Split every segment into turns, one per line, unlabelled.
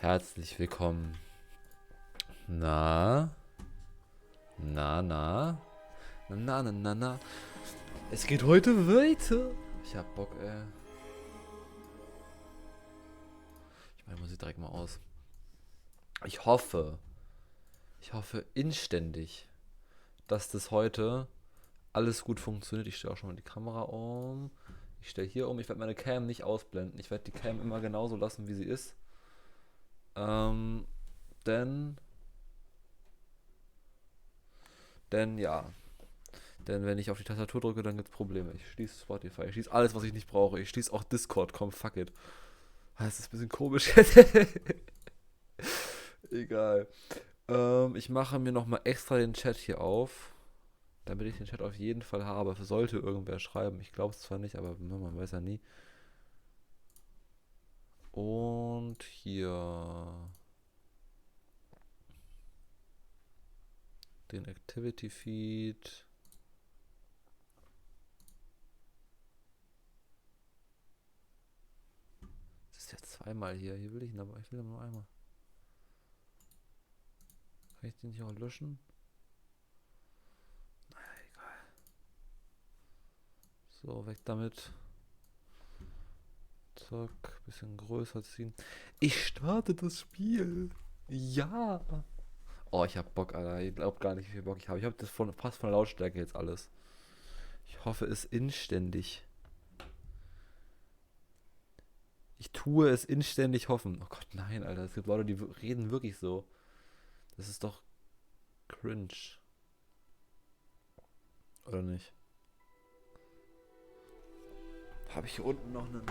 Herzlich willkommen. Na? Es geht heute weiter. Ich hab Bock, ey. Ich meine, muss ich direkt mal aus. Ich hoffe inständig, dass das heute alles gut funktioniert. Ich stelle auch schon mal die Kamera um. Ich stelle hier um. Ich werde meine Cam nicht ausblenden. Ich werde die Cam immer genauso lassen, wie sie ist. Denn ja. Denn wenn ich auf die Tastatur drücke, dann gibt es Probleme. Ich schließe Spotify. Ich schließe alles, was ich nicht brauche. Ich schließe auch Discord. Komm, fuck it. Das ist ein bisschen komisch. Egal. Ich mache mir nochmal extra den Chat hier auf. Damit ich den Chat auf jeden Fall habe. Sollte irgendwer schreiben. Ich glaube es zwar nicht, aber man weiß ja nie. Und hier den Activity Feed. Das ist jetzt zweimal hier. Hier will ich ihn aber. Ich will nur einmal. Kann ich den nicht auch löschen? Naja, egal. So, weg damit. Zack, bisschen größer ziehen. Ich starte das Spiel. Ja. Oh, ich hab Bock, Alter. Ihr glaubt gar nicht, wie viel Bock ich habe. Ich habe das fast von der Lautstärke jetzt alles. Ich hoffe es inständig. Ich tue es inständig hoffen. Oh Gott, nein, Alter. Es gibt Leute, die reden wirklich so. Das ist doch cringe. Oder nicht? Habe ich hier unten noch eine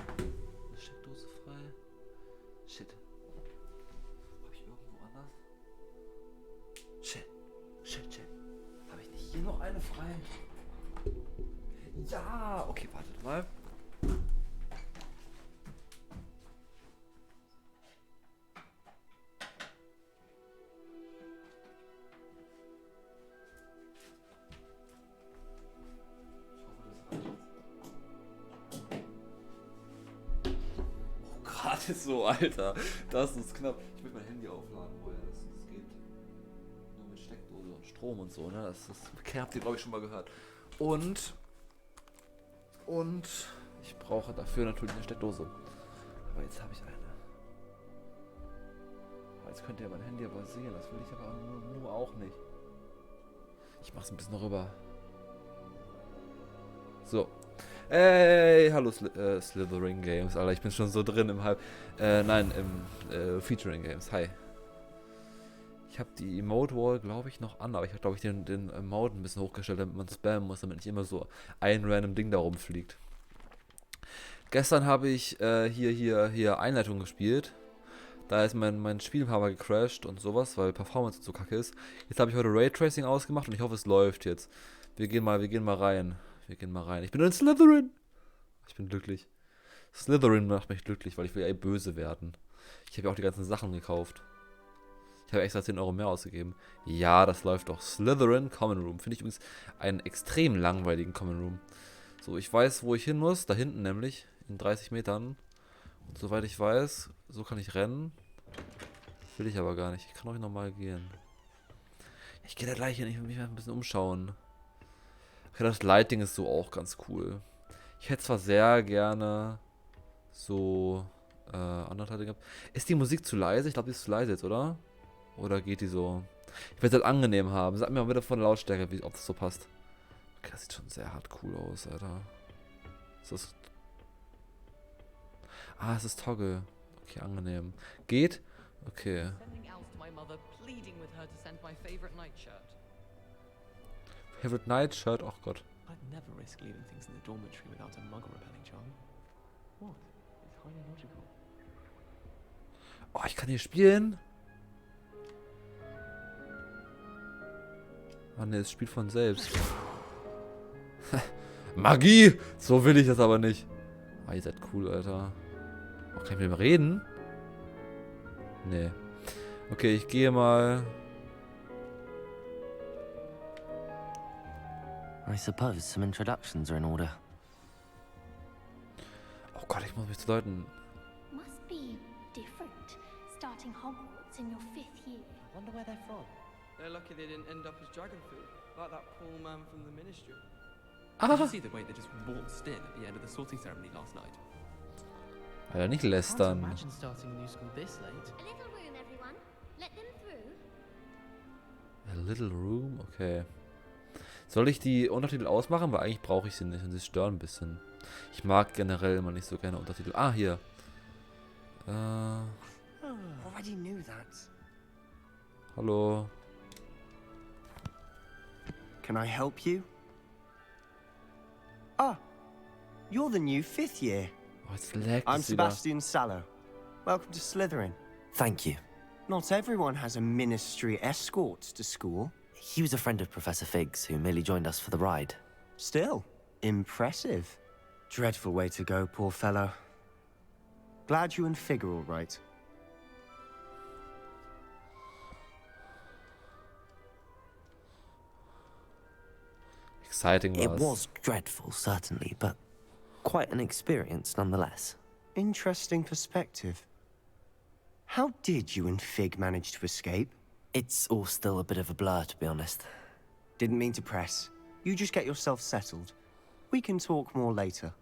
Steckdose frei? Shit. Habe ich irgendwo anders? Shit. Habe ich nicht hier noch eine frei? Ja! Okay, wartet mal. Gerade so, Alter. Das ist knapp. Ich will mein Handy aufladen, woher das geht. Nur mit Steckdose und Strom und so, ne? Das habt ihr, glaube ich, schon mal gehört. Und ich brauche dafür natürlich eine Steckdose. Aber jetzt habe ich eine. Aber jetzt könnt ihr mein Handy aber sehen. Das will ich aber nur auch nicht. Ich mache es ein bisschen rüber. So. Hey, hallo Slytherin Games, Alter, ich bin schon so drin im Featuring Games, hi. Ich habe die Emote Wall, glaube ich, noch an, aber ich habe, glaube ich, den Emote ein bisschen hochgestellt, damit man spammen muss, damit nicht immer so ein random Ding da rumfliegt. Gestern habe ich hier Einleitung gespielt. Da ist mein Spiel ein paar Mal gecrashed und sowas, weil Performance so kacke ist. Jetzt habe ich heute Raytracing ausgemacht und ich hoffe, es läuft jetzt. Wir gehen mal rein. Ich bin ein Slytherin. Ich bin glücklich. Slytherin macht mich glücklich, weil ich will böse werden. Ich habe ja auch die ganzen Sachen gekauft. Ich habe extra 10 Euro mehr ausgegeben. Ja, das läuft doch. Slytherin Common Room. Finde ich übrigens einen extrem langweiligen Common Room. So, ich weiß, wo ich hin muss. Da hinten nämlich. In 30 Metern. Und soweit ich weiß, so kann ich rennen. Will ich aber gar nicht. Ich kann auch normal gehen. Ich gehe da gleich hin. Ich will mich mal ein bisschen umschauen. Okay, das Lighting ist so auch ganz cool. Ich hätte zwar sehr gerne so andere Teile gehabt. Ist die Musik zu leise? Ich glaube, die ist zu leise jetzt, oder? Oder geht die so? Ich will es halt angenehm haben. Sag mir mal bitte von der Lautstärke, ob das so passt. Okay, das sieht schon sehr hart cool aus, Alter. Ist das... Ah, es ist Toggle. Okay, angenehm. Geht? Okay. Favorite Night Shirt? Ach Gott.
I'd never risk leaving things in the dormitory without a muggle repelling charm. What? It's highly logical.
Oh, ich kann hier spielen? Ah ne, es spielt von selbst. Magie! So will ich das aber nicht. Ah, ihr seid cool, Alter. Oh, kann ich mit dem reden? Nee. Okay, ich gehe mal...
I suppose some introductions are in order.
Oh Gott, ich muss mich zu Leuten...
Must be different, starting starting Hogwarts in your 5th year.
I wonder where they're from.
They're lucky they didn't end up as dragon food, like that poor man from the ministry.
Did you see the way they just waltzed in at the end of the sorting ceremony last night?
Alter, nicht
Can't
lästern.
imagine starting a new school this late.
A little room, everyone. Let them through.
A little room? Okay. Soll ich die Untertitel ausmachen? Weil eigentlich brauche ich sie nicht und sie stören ein bisschen. Ich mag generell immer nicht so gerne Untertitel. Ah, hier.
Already knew that.
Hallo.
Can I help you? Ah, you're the new 5th year.
Oh, jetzt laggt
I'm
es wieder.
Sebastian Sallow. Welcome to Slytherin.
Thank you.
Not everyone has a ministry escort to school.
He was a friend of Professor Fig's who merely joined us for the ride.
Still, impressive. Dreadful way to go, poor fellow. Glad you and Fig are all right.
Exciting
It
was.
was dreadful, certainly, but quite an experience nonetheless.
Interesting perspective. How did you and Fig manage to escape?
It's all still a bit of a blur, to be honest.
Didn't mean to press. You just get yourself settled. We can talk more later.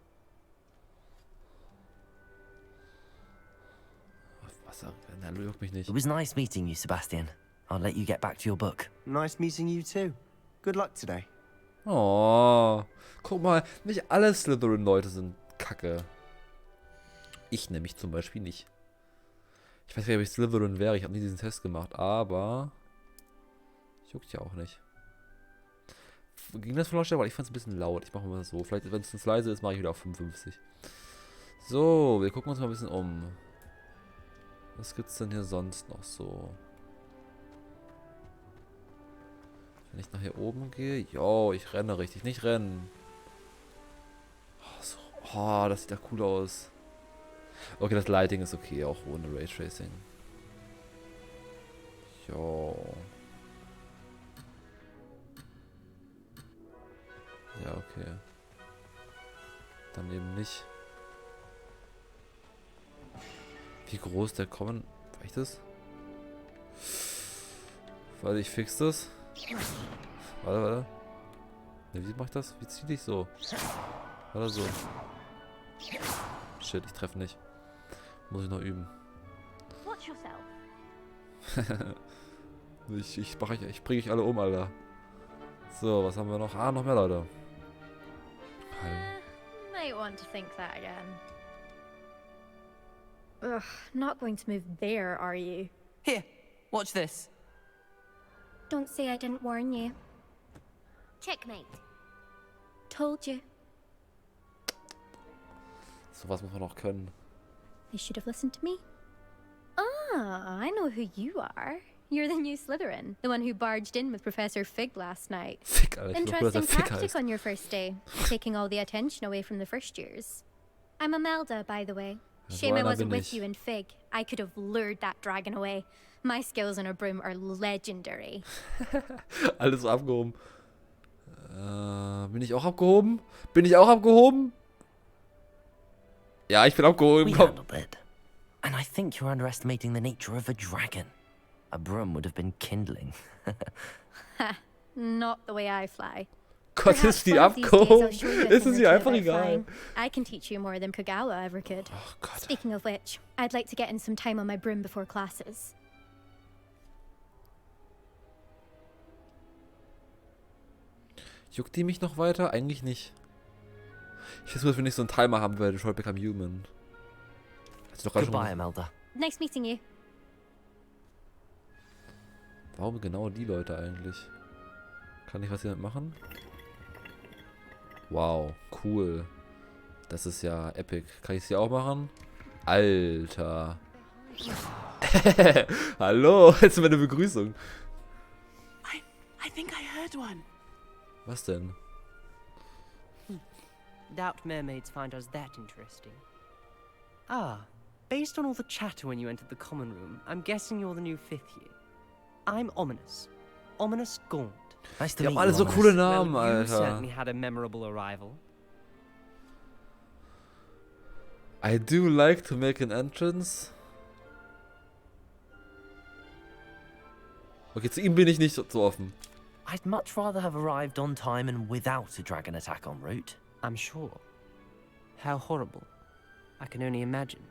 Was? Na, juckt mich nicht.
It was nice meeting you, Sebastian. I'll let you get back to your book.
Nice meeting you too. Good luck today.
Oh, guck mal, nicht alle Slytherin-Leute sind kacke. Ich nämlich zum Beispiel nicht. Ich weiß gar nicht, ob ich Slytherin wäre. Ich habe nie diesen Test gemacht, aber juckt ja auch nicht. Ging das von Lautstärke? Weil ich fand es ein bisschen laut. Ich mache mal so. Vielleicht, wenn es leise ist, mache ich wieder auf 55. So, wir gucken uns mal ein bisschen um. Was gibt's denn hier sonst noch so? Wenn ich nach hier oben gehe. Jo, ich renne richtig. Nicht rennen. Oh, so, oh, das sieht ja cool aus. Okay, das Lighting ist okay, auch ohne Raytracing. Jo. Ja, okay. Dann eben nicht. Wie groß der Common... Reicht das? Warte, ich fix das. Warte. Ne, wie mach ich das? Wie zieh ich so? Warte so. Shit, ich treffe nicht. Muss ich noch üben.
Watch yourself.
ich bringe euch alle um, Alter. So, was haben wir noch? Ah, noch mehr Leute.
Might want to think that again. Ugh, not going to move there, are you?
Here, watch this.
Don't say I didn't warn you. Checkmate. Told you.
So was muss man noch können.
They should have listened to me. Ah, I know who you are. You're the new Slytherin, the one who barged in with Professor Fig last night.
Fick, Alter. Ich glaub,
Interesting
dass er Fick
tactic
heißt.
on your first day, taking all the attention away from the first years.
I'm Imelda, by the way.
Ja, so
Shame I
einer
wasn't
bin
with
ich.
you in Fig. I could have lured that dragon away. My skills on a broom are legendary.
Alles so abgehoben. Bin ich auch abgehoben? Bin ich auch abgehoben? Ja, ich bin abgehoben.
We
Komm.
handled it. And I think you're underestimating the nature of a dragon. A broom would have been kindling.
Ha, not the way I fly.
Gott,
Perhaps
ist die
one of these days
abgehoben?
I'll show you a
Ist
thing
es
or
ihr
two
einfach
about
egal?
flying. I can teach you more than Kagawa ever could.
Oh Gott.
Speaking of which, I'd like to get in some time on my broom before classes.
Juckt die mich noch weiter? Eigentlich nicht. Ich weiß nur, dass wir nicht so einen Timer haben, weil Detroit Become Human. Hat sie doch gerade
Goodbye,
schon
Imelda.
Nice meeting you.
Warum genau die Leute eigentlich? Kann ich was hier machen? Wow, cool. Das ist ja epic. Kann ich sie auch machen? Alter. Hallo, jetzt meine Begrüßung.
I think I heard one.
Was denn?
Doubt mermaids find us that interesting. Ah, based on all the chatter when you entered the common room, I'm guessing you're the new 5th year. I'm Ominous. Ominous Gaunt.
Nice to
Die
meet
haben alle
you,
so
Ominous.
coole Namen,
Well, you
Alter.
certainly had a memorable arrival.
I do like to make an entrance. Okay, zu ihm bin ich nicht so offen.
I'd much rather have arrived on time and without a dragon attack en route.
I'm sure. How horrible. I can only imagine.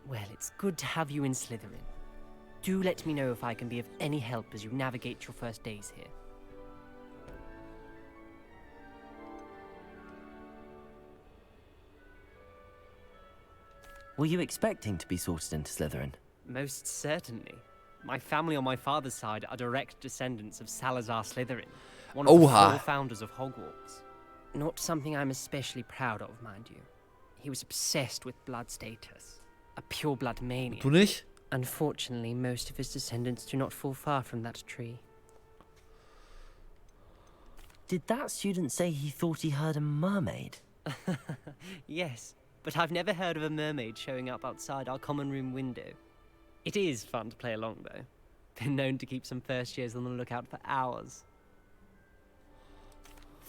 Well, it's good to have you in Slytherin. Do let me know if I can be of any help as you navigate your first days here.
Were you expecting to be sorted into Slytherin?
Most certainly. My family on my father's side are direct descendants of Salazar Slytherin, one of the
Oha.
4 founders of Hogwarts. Not something I'm especially proud of, mind you. He was obsessed with blood status, a pure-blood maniac.
Du nicht?
Unfortunately, most of his descendants do not fall far from that tree.
Did that student say he thought he heard a mermaid?
Yes, but I've never heard of a mermaid showing up outside our common room window. It is fun to play along, though. Been known to keep some first years on the lookout for hours.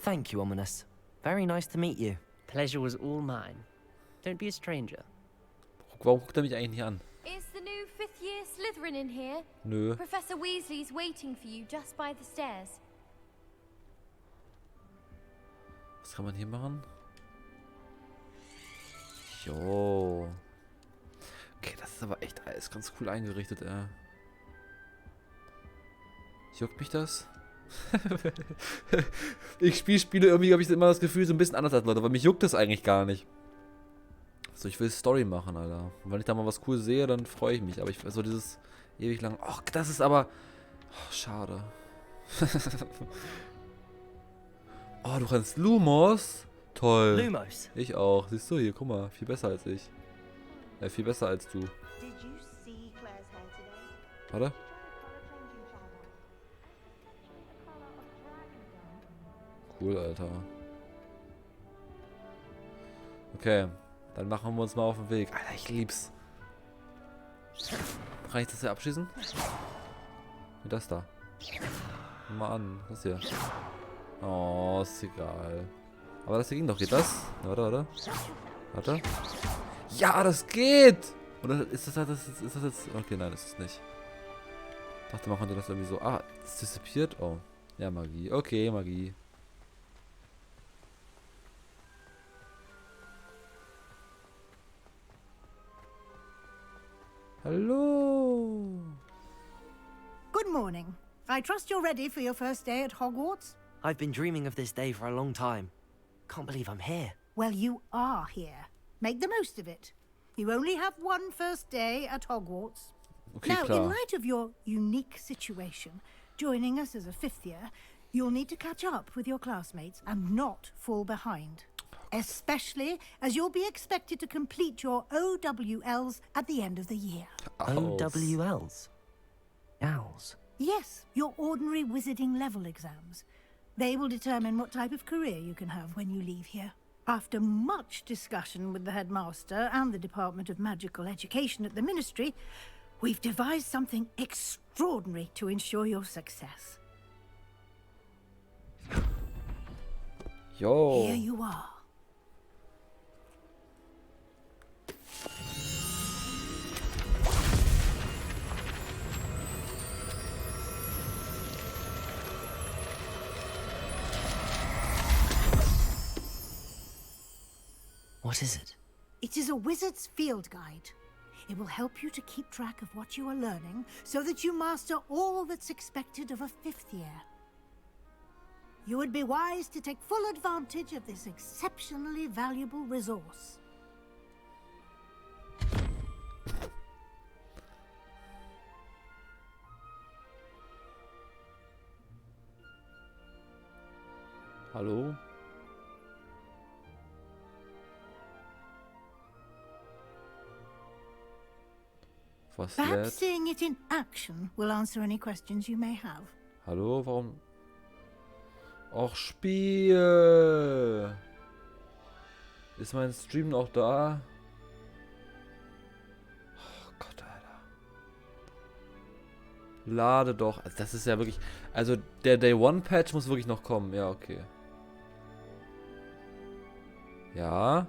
Thank you, Ominous. Very nice to meet you.
Pleasure was all mine. Don't be a stranger.
Warum guckt er mich eigentlich nicht an?
Is the new 5th year Slytherin in here?
Nö.
Professor Weasley's waiting for you just by the stairs.
Was kann man hier machen? Jo. Okay, das ist aber echt alles ganz cool eingerichtet, Juckt mich das? Ich spiele irgendwie, habe ich immer das Gefühl, so ein bisschen anders als Leute, aber mich juckt das eigentlich gar nicht. So, ich will Story machen, Alter. Und wenn ich da mal was cool sehe, dann freue ich mich. Aber ich so dieses ewig lang. Ach, das ist aber. Oh, schade. Oh, du kannst Lumos? Toll.
Lumos.
Ich auch. Siehst du hier, guck mal, viel besser als ich. Viel besser als du. Warte. Cool, Alter. Okay, dann machen wir uns mal auf den Weg. Alter, ich lieb's. Kann ich das hier abschießen? Wie das da? Mal an, das hier. Oh, ist egal. Aber das hier ging doch, geht das? Warte. Warte. Ja, das geht! Oder ist das jetzt... Okay, nein, das ist nicht. Ich dachte, man konnte das irgendwie so... Ah, es dissipiert? Oh. Ja, Magie. Okay, Magie. Hallo.
Good morning. I trust you're ready for your first day at Hogwarts?
I've been dreaming of this day for a long time. Can't believe I'm here.
Well, you are here. Make the most of it. You only have one first day at Hogwarts.
Okay,
Now,
klar.
in light of your unique situation, joining us as a 5th year, you'll need to catch up with your classmates and not fall behind. Especially as you'll be expected to complete your OWLs at the end of the year.
OWLs? Owls.
Yes, your ordinary wizarding level exams. They will determine what type of career you can have when you leave here. After much discussion with the headmaster and the Department of Magical Education at the Ministry, we've devised something extraordinary to ensure your success.
Jo.
Here you are.
What is it?
It is a wizard's field guide. It will help you to keep track of what you are learning so that you master all that's expected of a 5th year. You would be wise to take full advantage of this exceptionally valuable resource.
Hallo? Was
Perhaps
jetzt?
seeing it in action will answer any questions you may have.
Hallo, warum? Och, Spiel! Ist mein Stream noch da? Oh Gott, Alter. Lade doch. Also das ist ja wirklich... Also der Day One Patch muss wirklich noch kommen. Ja, okay. Ja.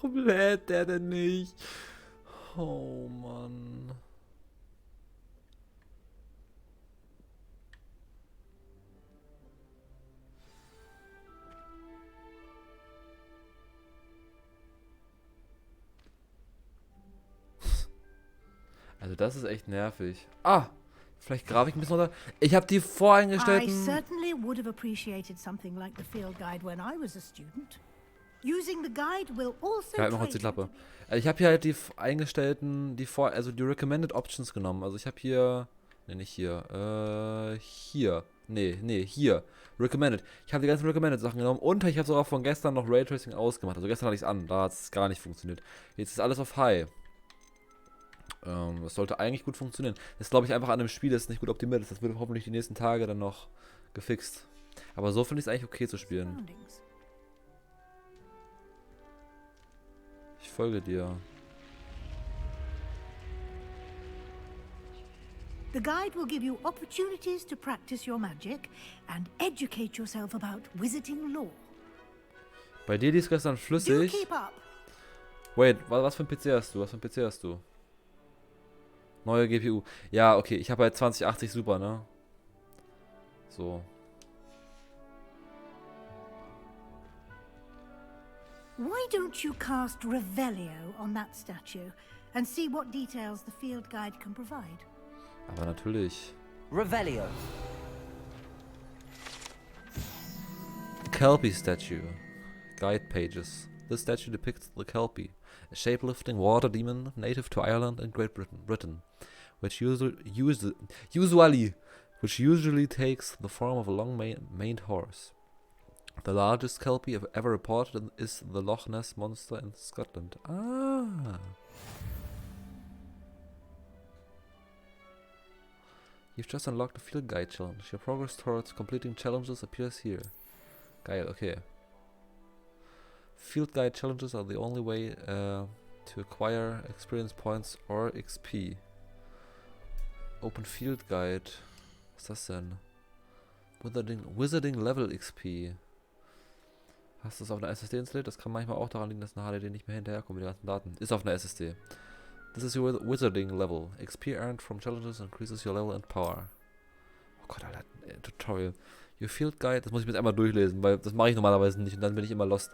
Warum lädt der denn nicht? Oh Mann. Also das ist echt nervig. Ah, vielleicht Grafik ein bisschen runter. Ich habe die
I
voreingestellten...
certainly would have appreciated something like the field guide when I was a student. Using the guide will also
Ja, halt mal kurz die Klappe. Ich habe hier halt die eingestellten, also die Recommended Options genommen. Also ich habe hier... Ne, nicht hier. Hier. Nee, hier. Recommended. Ich habe die ganzen Recommended Sachen genommen und ich habe sogar von gestern noch Raytracing ausgemacht. Also gestern hatte ich es an, da hat es gar nicht funktioniert. Jetzt ist alles auf High. Das sollte eigentlich gut funktionieren. Das glaube ich einfach an dem Spiel, das nicht gut optimiert ist. Das wird hoffentlich die nächsten Tage dann noch gefixt. Aber so finde ich es eigentlich okay zu spielen. Ich folge dir.
The guide will give you opportunities to practice your magic and educate yourself about wizarding lore.
Bei dir lief gestern
Do
flüssig.
keep up.
Wait, was für ein PC hast du? Was für ein PC hast du? Neue GPU. Ja, okay, ich habe halt 2080 Super, ne? So.
Why don't you cast Revelio on that statue and see what details the field guide can provide?
Aber natürlich.
Revelio.
Kelpie statue. Guide pages. This statue depicts the Kelpie, a shape-lifting water demon native to Ireland and Great Britain, which usually takes the form of a long-maned horse. The largest Kelpie ever reported is the Loch Ness monster in Scotland. Ah. You've just unlocked a field guide challenge. Your progress towards completing challenges appears here. Geil, okay. Field guide challenges are the only way to acquire experience points or XP. Open Field Guide. Was ist das denn? Wizarding Level XP. Hast du es auf einer SSD installiert? Das kann manchmal auch daran liegen, dass eine HDD nicht mehr hinterherkommt mit den ganzen Daten. Ist auf einer SSD. This is your Wizarding Level. XP earned from challenges increases your level and power. Oh Gott, Alter, Tutorial. Your Field Guide, das muss ich mir jetzt einmal durchlesen, weil das mache ich normalerweise nicht und dann bin ich immer lost.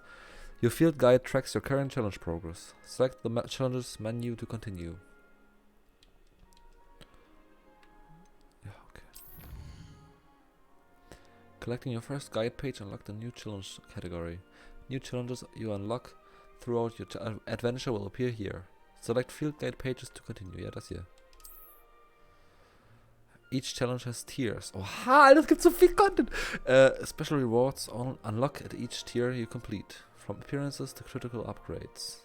Your Field Guide tracks your current challenge progress. Select the challenges menu to continue. Ja, okay. Collecting your first guide page unlocked a new challenge category. New challenges you unlock throughout your adventure will appear here. Select Field Guide pages to continue. Ja, das hier. Each challenge has tiers. Oha, das gibt so viel Content. Special rewards unlock at each tier you complete. From appearances to critical upgrades.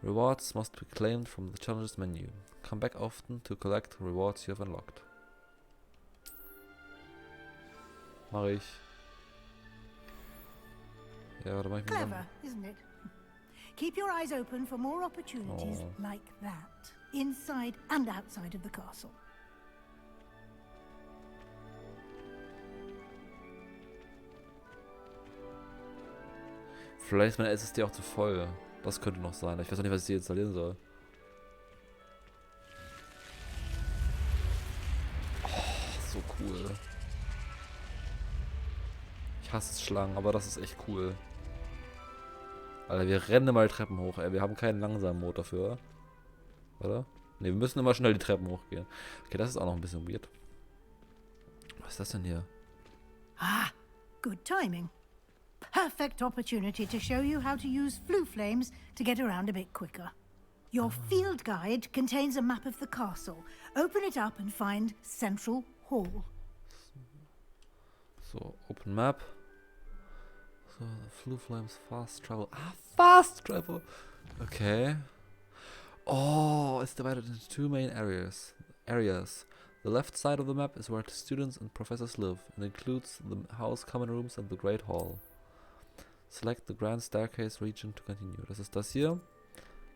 Rewards must be claimed from the challenges menu. Come back often to collect rewards you have unlocked. Mach ich. Ja, warte, mach ich mal.
Clever, isn't it? Keep your eyes open for more opportunities like that, inside and outside of the castle.
Vielleicht ist meine SSD auch zu voll. Das könnte noch sein. Ich weiß auch nicht, was ich hier installieren soll. Oh, so cool. Ich hasse Schlangen, aber das ist echt cool. Alter, wir rennen immer die Treppen hoch, ey. Wir haben keinen langsamen Mode dafür, oder? Ne, wir müssen immer schnell die Treppen hochgehen. Okay, das ist auch noch ein bisschen weird. Was ist das denn hier?
Ah, good timing. Perfect opportunity to show you how to use flue flames to get around a bit quicker. Your field guide contains a map of the castle. Open it up and find Central Hall.
So, Open Map. So, Flue Flames, Fast Travel. Ah, Fast Travel! Okay. Oh, it's divided into two main areas. The left side of the map is where the students and professors live, and includes the house common rooms and the Great Hall. Select the Grand Staircase region to continue. Das ist das hier.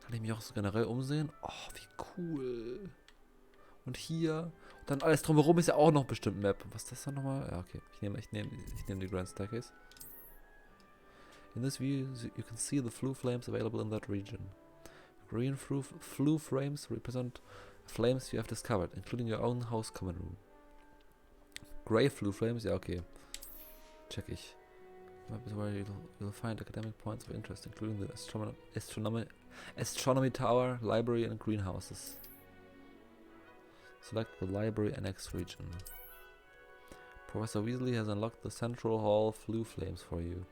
Kann ich mich auch so generell umsehen? Oh, wie cool. Und hier. Und dann alles drumherum ist ja auch noch bestimmt Map. Was ist das dann nochmal? Ja, okay. Ich nehme die Grand Staircase. In this view, you can see the flue flames available in that region. Green flue flames represent flames you have discovered, including your own house common room. Grey flue flames, ja okay. Check ich. Map is where you'll find academic points of interest, including the astronomy tower, library, and greenhouses. Select the library annex region. Professor Weasley has unlocked the Central Hall flue flames for you.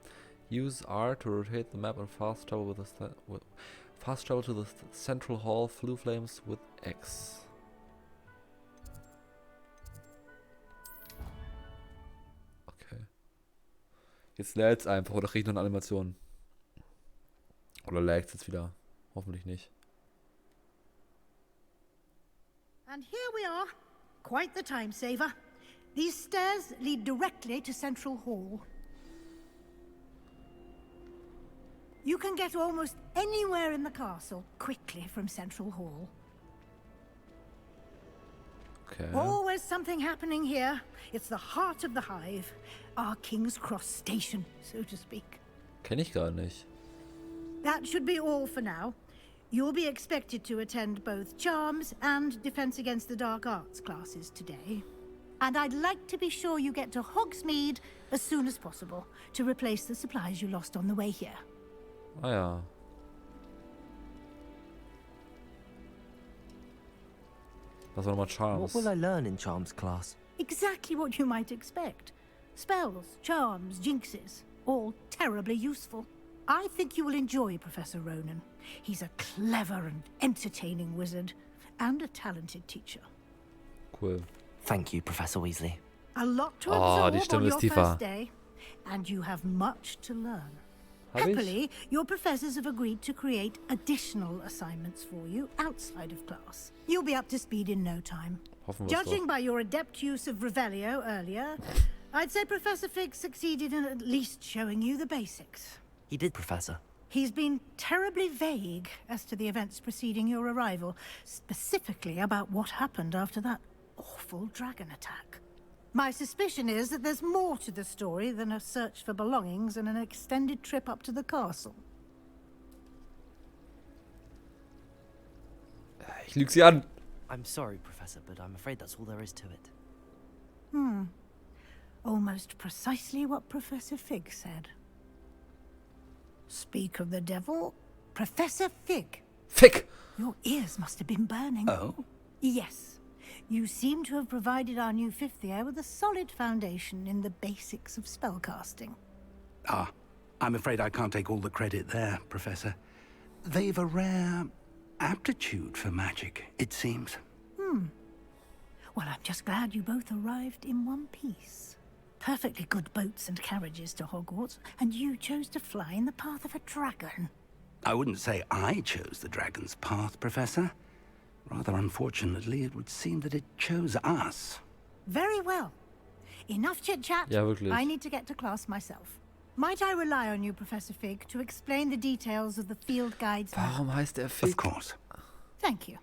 Use R to rotate the map and fast travel to the Central Hall flue flames with X. Okay. Jetzt lädt's einfach oder krieg ich noch eine Animation? Oder lag's jetzt wieder? Hoffentlich nicht.
And here we are. Quite the time saver. These stairs lead directly to Central Hall. You can get almost anywhere in the castle quickly from Central Hall.
Okay.
Always something happening here. It's the heart of the hive. Our King's Cross station, so to speak.
Kenn ich gar nicht.
That should be all for now. You'll be expected to attend both Charms and Defense Against the Dark Arts classes today. And I'd like to be sure you get to Hogsmeade as soon as possible to replace the supplies you lost on the way here.
Ah ja. Das war nochmal Charms.
What will I learn in Charms class?
Exactly what you might expect. Spells, charms, jinxes, all terribly useful. I think you will enjoy Professor Ronan. He's a clever and entertaining wizard, and a talented teacher.
Cool.
Thank you, Professor Weasley.
A lot to
die
absorb on
Stimme
your
ist tiefer.
first day, and you have much to learn.
Hab ich?
Happily, your professors have agreed to create additional assignments for you outside of class. You'll be up to speed in no time.
Hoffen wir's
Judging
doch.
by your adept use of Revelio earlier, I'd say Professor Fig succeeded in at least showing you the basics.
He did, Professor.
He's been terribly vague as to the events preceding your arrival, specifically about what happened after that awful dragon attack. My suspicion is that there's more to the story than a search for belongings and an extended trip up to the castle.
Ich lüg sie an.
I'm sorry, Professor, but I'm afraid that's all there is to it.
Almost precisely what Professor Fig said. Speak of the devil, Professor Fig.
Fick!
Your ears must have been burning.
Oh?
Yes. You seem to have provided our new fifth year with a solid foundation in the basics of spellcasting.
Ah, I'm afraid I can't take all the credit there, Professor. They've a rare aptitude for magic, it seems.
Well, I'm just glad you both arrived in one piece. Perfectly good boats and carriages to Hogwarts, and you chose to fly in the path of a dragon.
I wouldn't say I chose the dragon's path, Professor. Rather unfortunately, it would seem that it chose us.
Very well. Enough chit-chat.
Ja, wirklich.
I need to get to class myself. Might I rely on you, Professor Fig, to explain the details of the field guide's map?
Warum heißt er Fick?
Of course.
Thank you.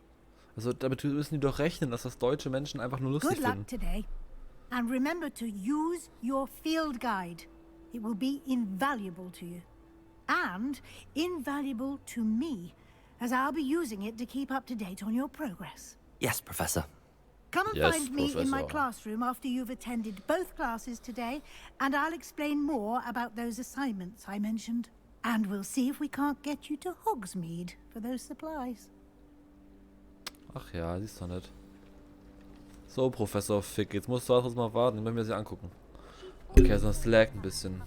Also damit müssen die doch rechnen, dass das deutsche Menschen einfach nur lustig
Good luck
finden.
today. And remember to use your field guide. It will be invaluable to you. And invaluable to me, as I'll be using it to keep up to date on your progress.
Yes, Professor.
Come and
Yes,
find me in my
Professor.
classroom after you've attended both classes today, and I'll explain more about those assignments I mentioned. And we'll see if we can't get you to Hogsmeade for those supplies.
Ach ja, siehst du nicht. So, Professor Fick, jetzt musst du auch mal warten, ich möchte mir sie angucken. Okay, sonst laggt ein bisschen.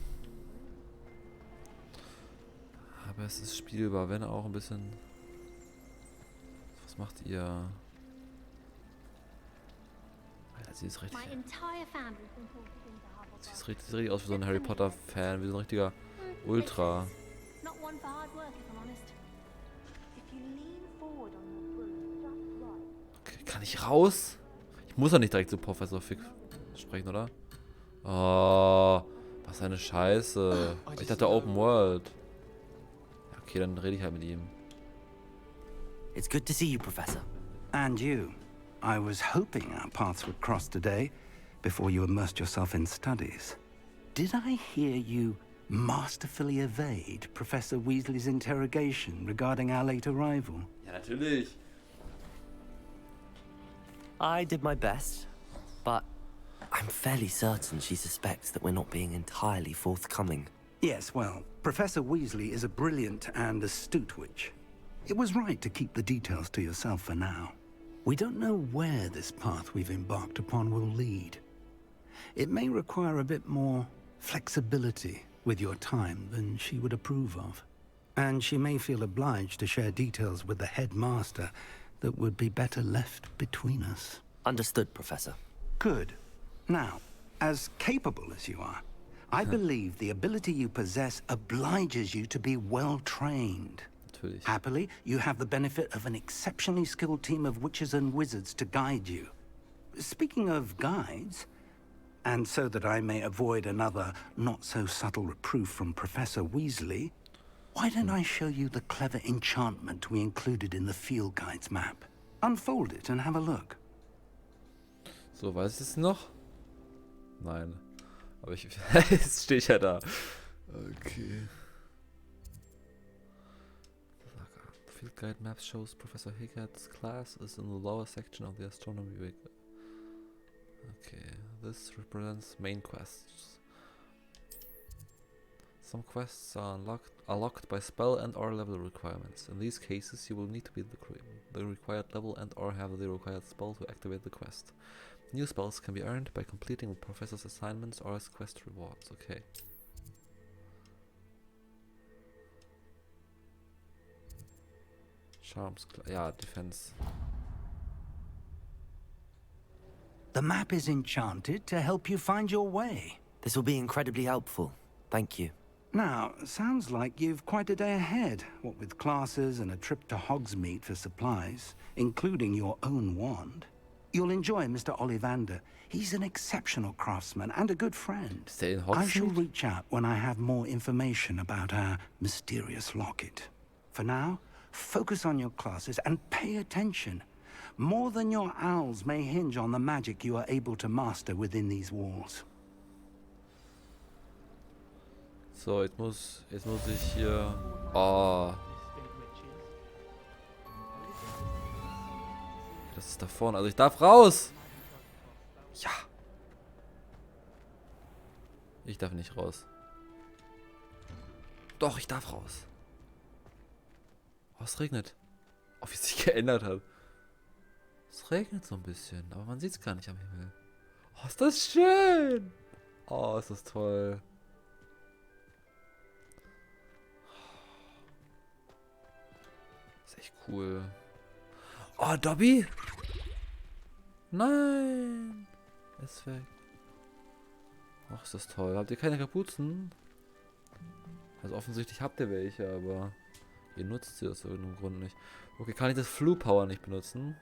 Aber es ist spielbar, wenn auch ein bisschen... Was macht ihr? Alter, sie ist richtig...
My entire family's been forced into
Sie
Hufflepuff.
ist richtig aus wie so ein Harry Potter Fan, wie so ein richtiger Ultra.
Not one for hard work, if I'm honest. If you lean forward on your broom just right.
Okay, kann ich raus? Ich muss ja nicht direkt zu Professor Fick sprechen, oder? Oh, was eine Scheiße. Ich dachte Open World. Ja, okay, dann rede ich halt mit ihm.
It's good to see you, Professor.
And you. I was hoping our paths would cross today, before you immersed yourself in studies. Did I hear you masterfully evade Professor Weasley's interrogation regarding our late arrival?
Ja, natürlich.
I did my best, but I'm fairly certain she suspects that we're not being entirely forthcoming.
Yes, well, Professor Weasley is a brilliant and astute witch. It was right to keep the details to yourself for now. We don't know where this path we've embarked upon will lead. It may require a bit more flexibility with your time than she would approve of. And she may feel obliged to share details with the headmaster that would be better left between us.
Understood, Professor.
Good. Now, as capable as you are, I believe the ability you possess obliges you to be well trained.
Natürlich.
Happily, you have the benefit of an exceptionally skilled team of witches and wizards to guide you. Speaking of guides, and so that I may avoid another not-so-subtle reproof from Professor Weasley, why don't I show you the clever enchantment we included in the field guide's map? Unfold it and have a look.
So, weiß ich es noch? Nein. Aber jetzt stehe ich ja da. Okay. The field guide map shows Professor Hickett's class is in the lower section of the astronomy wing. Okay, this represents main quests. Some quests are locked by spell and/or level requirements. In these cases, you will need to be the required level and/or have the required spell to activate the quest. New spells can be earned by completing the professor's assignments or as quest rewards. Okay. Charms, ja, Defense.
The map is enchanted to help you find your way.
This will be incredibly helpful. Thank you.
Now, sounds like you've quite a day ahead, what with classes and a trip to Hogsmeade for supplies, including your own wand. You'll enjoy Mr. Ollivander. He's an exceptional craftsman and a good friend.
Stay in
I shall
Hogsmeade?
reach out when I have more information about our mysterious locket. For now, focus on your classes and pay attention. More than your owls may hinge on the magic you are able to master within these walls.
So, jetzt muss ich hier... Oh. Das ist da vorne. Also ich darf raus! Ja. Ich darf nicht raus. Doch, ich darf raus. Oh, es regnet. Oh, wie es sich geändert hat. Es regnet so ein bisschen, aber man sieht es gar nicht am Himmel. Oh, ist das schön! Oh, ist das toll. Ist echt cool. Oh, Dobby? Nein! Ist weg. Ach, ist das toll. Habt ihr keine Kapuzen? Also offensichtlich habt ihr welche, aber ihr nutzt sie aus irgendeinem Grund nicht. Okay, kann ich das Flu Power nicht benutzen?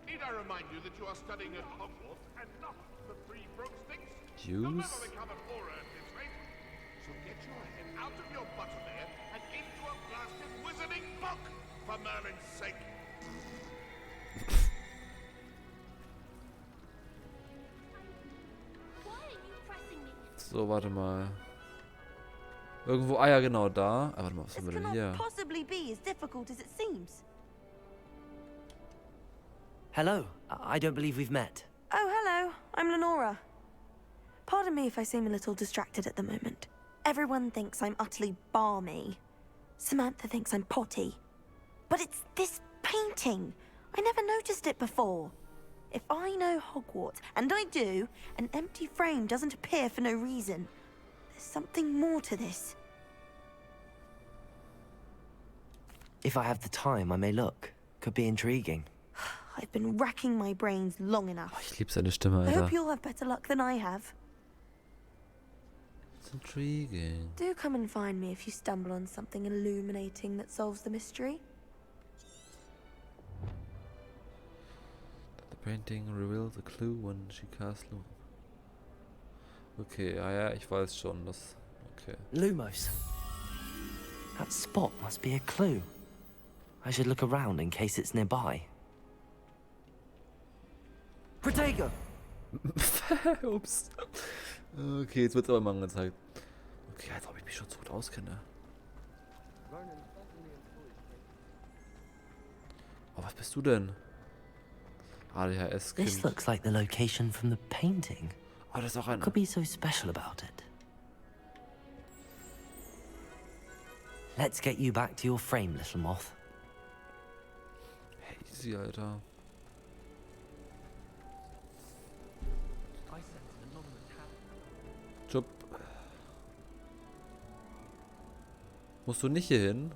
Need I remind you that you are studying at Hogwarts and not the Three Broomsticks?
Use?
You'll never become a poorer at this rate. So get your head out of your butterbeer and into a blasted wizarding book, for Merlin's sake.
Why are you pressing me?
So, warte mal. Irgendwo, ah ja, genau da. Aber warte mal, was haben wir denn hier?
Possibly be as difficult as it seems.
Hello. I don't believe we've met.
Oh, hello. I'm Lenora. Pardon me if I seem a little distracted at the moment. Everyone thinks I'm utterly balmy. Samantha thinks I'm potty. But it's this painting. I never noticed it before. If I know Hogwarts, and I do, an empty frame doesn't appear for no reason. There's something more to this.
If I have the time, I may look. Could be intriguing.
I've been racking my brains long enough.
Oh, ich liebe seine Stimme,
I hope
Alter.
you'll have better luck than I have.
It's intriguing.
Do come and find me if you stumble on something illuminating that solves the mystery.
The painting reveals a clue when she casts Lumos. Okay, ah ja, ich weiß schon, das... Okay.
Lumos. That spot must be a clue. I should look around in case it's nearby.
Protego!
Ups. Okay, jetzt wird es aber mal angezeigt. Okay, als ob ich mich schon so gut auskenne. Oh, was bist du denn? ADHS-Kind.
This looks like the location from the painting.
Oh, das ist auch
What
eine.
could be so special about it? Let's get you back to your frame, little moth.
Hey, easy, Alter. Jupp. Musst du nicht hier hin?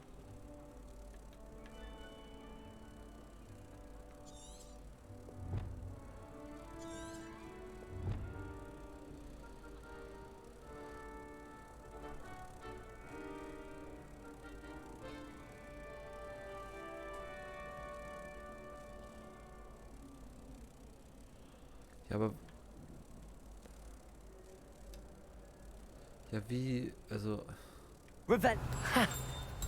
Ja, aber... Ja, wie... Also...
Revenge! Ha!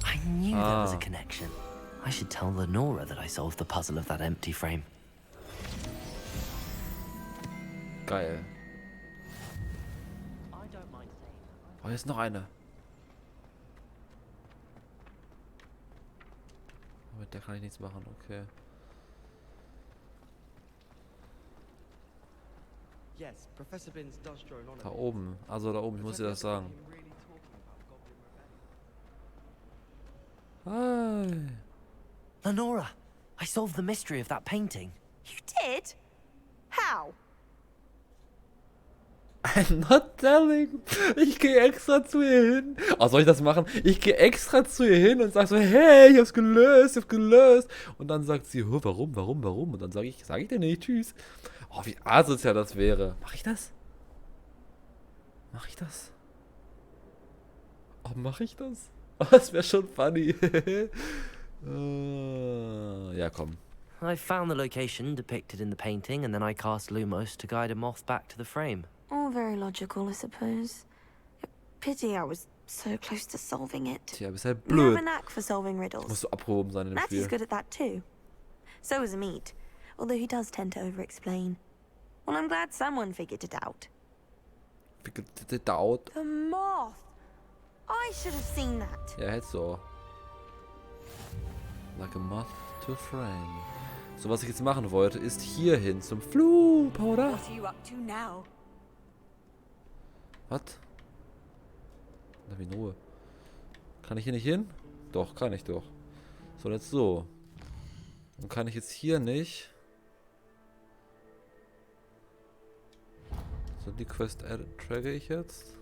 I knew there was a connection. I should tell Lenora that I solved the puzzle of that empty frame.
Geil. Oh, hier ist noch eine. Mit der kann ich nichts machen, okay.
Yes, Professor Binns does draw an
Da oben. Also da oben, ich muss dir das sagen. Hi.
Lenora, I solved the mystery of that painting.
You did? How?
I'm not telling. Ich gehe extra zu ihr hin. Oh, soll ich das machen? Ich gehe extra zu ihr hin und sag so, hey, ich hab's gelöst, ich hab's gelöst. Und dann sagt sie, warum? Und dann sag ich dir nicht, tschüss. Oh, wie asozial das wäre. Mach ich das? Oh, mach ich das? Oh, das wäre schon funny. Ja, komm.
I found the location depicted in the painting, and then I cast Lumos to guide a moth back to the frame.
All very logical, I suppose. Pity I was so close to solving it.
Tja, bist halt
You have
blöd.
a knack for solving riddles.
Musst du abgehoben sein in dem
Matty's
Spiel.
good at that too. So is Amit, although he does tend to over-explain. Well, I'm glad someone figured it out.
Figured it out.
The moth! I should have seen that.
Ja, hättest du auch. Like a moth to a flame. So, was ich jetzt machen wollte, ist hier hin zum Flugpowder.
What are you up to now?
Was? Na, wie in Ruhe. Kann ich hier nicht hin? Doch, kann ich doch. So, jetzt so. Und kann ich jetzt hier nicht... So, die Quest tracke ich jetzt.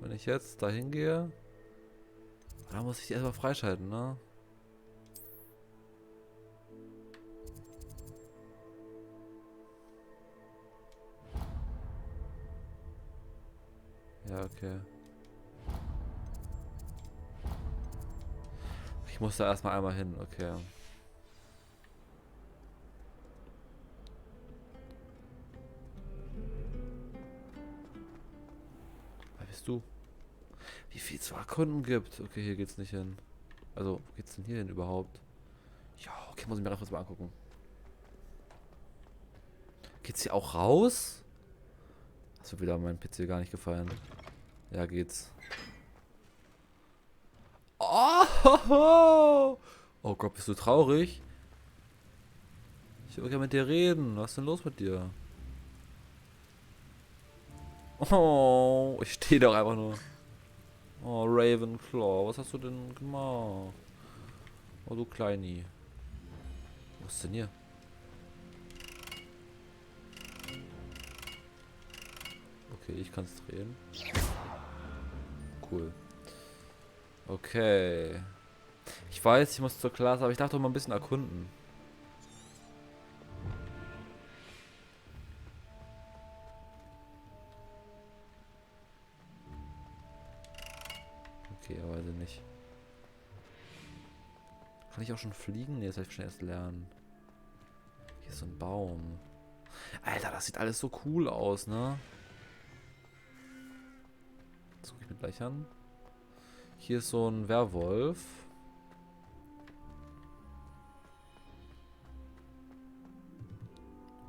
Wenn ich jetzt dahin gehe... Da muss ich die erstmal freischalten, ne? Ja, okay. Ich muss da erstmal einmal hin, okay. Wer bist du? Wie viel es Kunden gibt? Okay, hier geht's nicht hin. Also, wo geht's denn hier hin überhaupt? Ja, okay, muss ich mir einfach mal angucken. Geht's hier auch raus? Das wird wieder mein PC gar nicht gefallen. Ja, geht's. Oh, oh Gott, bist du traurig? Ich will gerne mit dir reden. Was ist denn los mit dir? Oh, ich stehe doch einfach nur. Oh, Ravenclaw, was hast du denn gemacht? Oh, du Kleini. Was ist denn hier? Okay, ich kann es drehen. Cool. Okay. Ich weiß, ich muss zur Klasse, aber ich dachte doch mal ein bisschen erkunden. Okay, aber weiß ich nicht. Kann ich auch schon fliegen? Ne, das soll ich schon erst lernen. Hier ist so ein Baum. Alter, das sieht alles so cool aus, ne? Das gucke ich mir gleich an. Hier ist so ein Werwolf.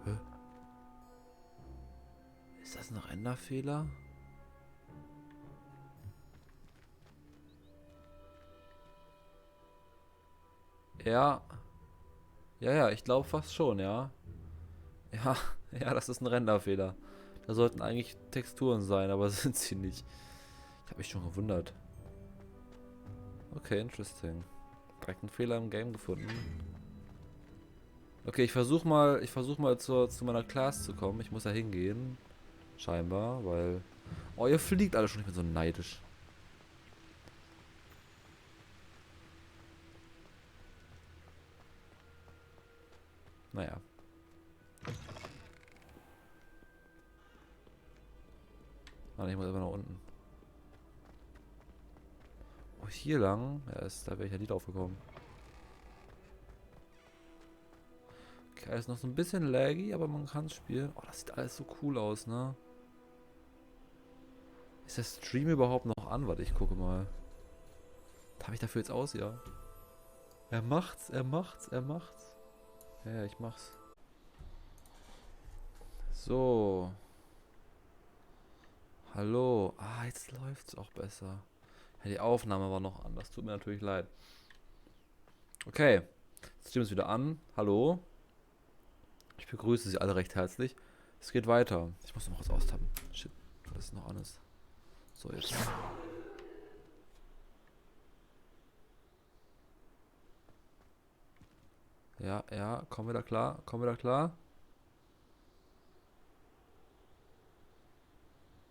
Hä? Ist das ein Renderfehler? Ja. Ja, ich glaube fast schon, ja. Ja, ja, das ist ein Renderfehler. Da sollten eigentlich Texturen sein, aber sind sie nicht. Ich habe mich schon gewundert. Okay, interesting. Direkt einen Fehler im Game gefunden. Okay, ich versuche mal zu meiner Class zu kommen. Ich muss da hingehen. Scheinbar, weil... Oh, ihr fliegt alle schon. Ich bin so neidisch. Naja. Ah, ich muss immer nach unten. Oh, hier lang? Ja, da wäre ich ja nie drauf gekommen. Okay, ist noch so ein bisschen laggy, aber man kann es spielen. Oh, das sieht alles so cool aus, ne? Ist der Stream überhaupt noch an? Warte, ich gucke mal. Habe ich dafür jetzt aus, ja? Er macht's. Ja, ich mach's. So. Hallo. Ah, jetzt läuft's auch besser. Ja, die Aufnahme war noch an. Das tut mir natürlich leid. Okay. Stream ist wieder an. Hallo. Ich begrüße Sie alle recht herzlich. Es geht weiter. Ich muss noch was austappen. Shit. Das ist noch alles. So, jetzt. Ja, kommen wir da klar?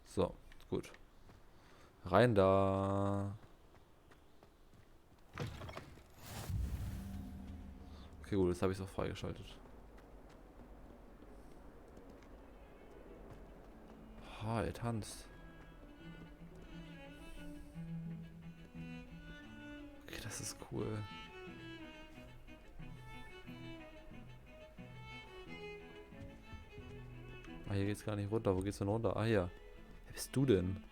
So, gut. Rein da. Okay, gut, jetzt habe ich es auch freigeschaltet. Ha, er tanzt. Okay, das ist cool. Ah, hier geht's gar nicht runter. Wo geht's denn runter? Ah, hier. Wer bist du denn?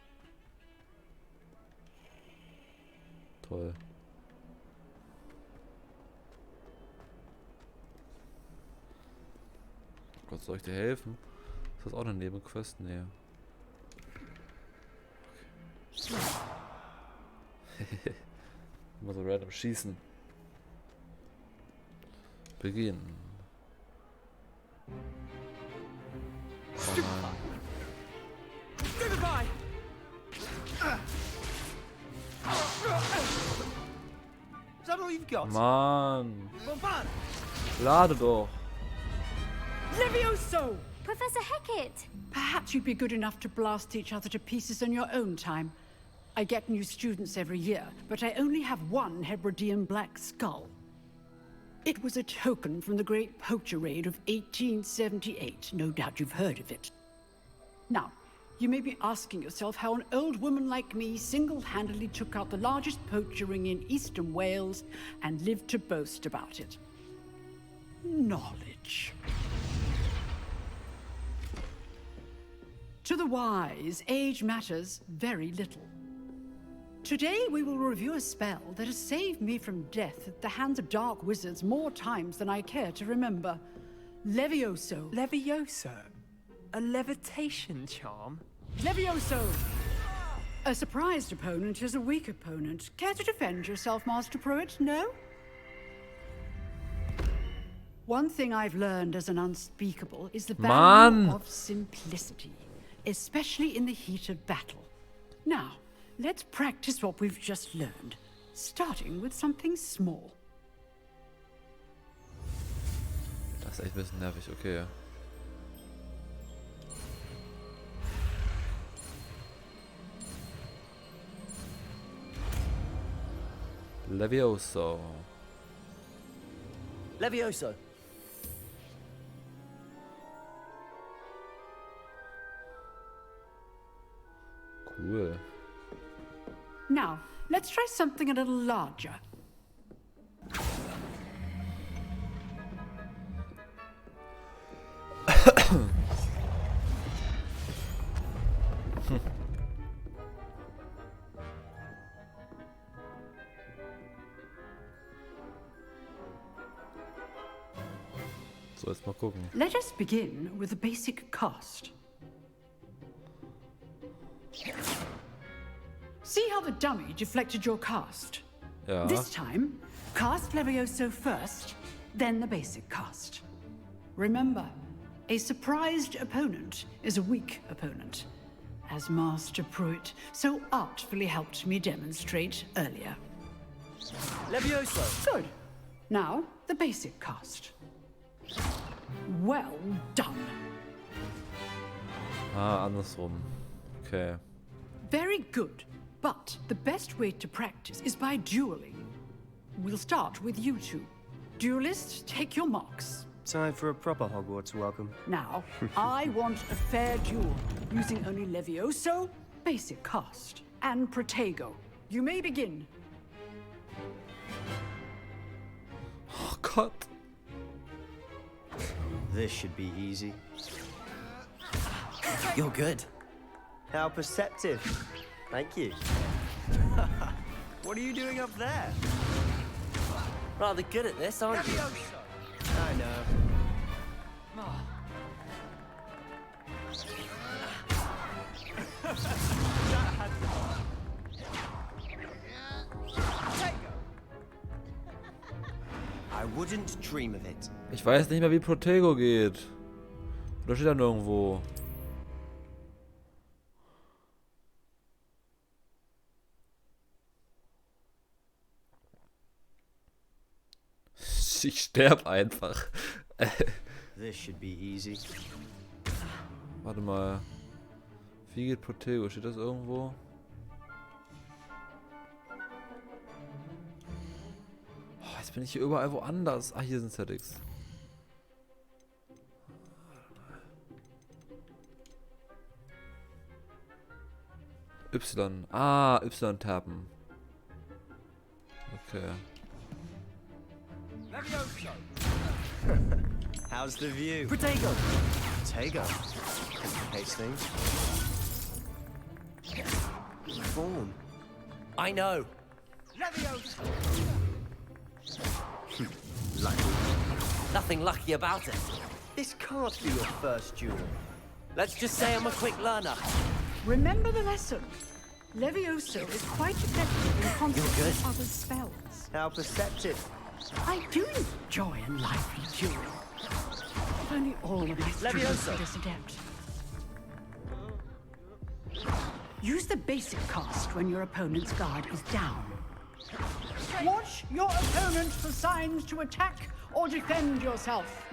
Toll. Oh Gott, soll ich dir helfen? Ist das auch eine Nebenquest? Nee. Okay. Immer so random schießen. Beginnen. Oh nein.
Is that all you've got?
Mann.
Well, fun.
Lade doch.
Levioso!
Professor Hecat!
Perhaps you'd be good enough to blast each other to pieces in your own time. I get new students every year, but I only have one Hebridean black skull. It was a token from the Great Poacher Raid of 1878. No doubt you've heard of it. Now, you may be asking yourself how an old woman like me single-handedly took out the largest poacher ring in eastern Wales and lived to boast about it. Knowledge. To the wise, age matters very little. Today we will review a spell that has saved me from death at the hands of dark wizards more times than I care to remember. Levioso.
Levioso? A levitation charm?
Levioso! A surprised opponent is a weak opponent. Care to defend yourself, Master Pruitt? No? One thing I've learned as an unspeakable is the value of simplicity, especially in the heat of battle. Now, let's practice what we've just learned, starting with something small.
Das ist echt ein bisschen nervig, okay. Levioso.
Levioso.
Cool.
Now, let's try something a little larger.
So, jetzt mal gucken.
Let us begin with the basic cast. See how the dummy deflected your cast?
Ja.
This time, cast Levioso first, then the basic cast. Remember, a surprised opponent is a weak opponent, as Master Pruitt so artfully helped me demonstrate earlier.
Levioso!
Good. Now, the basic cast. Well done.
Ah, andersrum. Okay.
Very good. But the best way to practice is by dueling. We'll start with you two. Duelists, take your marks.
Time for a proper Hogwarts welcome.
Now, I want a fair duel, using only Levioso, basic cast, and Protego. You may begin.
Oh Gott.
This should be easy.
You're good.
How perceptive. Thank you. What are you doing up there?
Rather good at this, aren't you?
I know. I wouldn't dream of it.
Ich weiß nicht mehr, wie Protego geht. Oder steht da nirgendwo? Ich sterb einfach.
This should be easy.
Warte mal. Wie geht Protego? Steht das irgendwo? Oh, jetzt bin ich hier überall woanders. Ah, hier sind Settings. Y. Ah, Y tappen. Okay.
How's the view?
Protego!
Protego. Pace things. Form.
I know.
Lucky.
Nothing lucky about it.
This can't be your first duel.
Let's just say I'm a quick learner.
Remember the lesson. Levioso is quite effective in concept
good.
of other spells.
How perceptive.
I do enjoy a lively duel. If only all of my students
Levioso.
were this adept. Use the basic cast when your opponent's guard is down. Watch your opponent for signs to attack or defend yourself.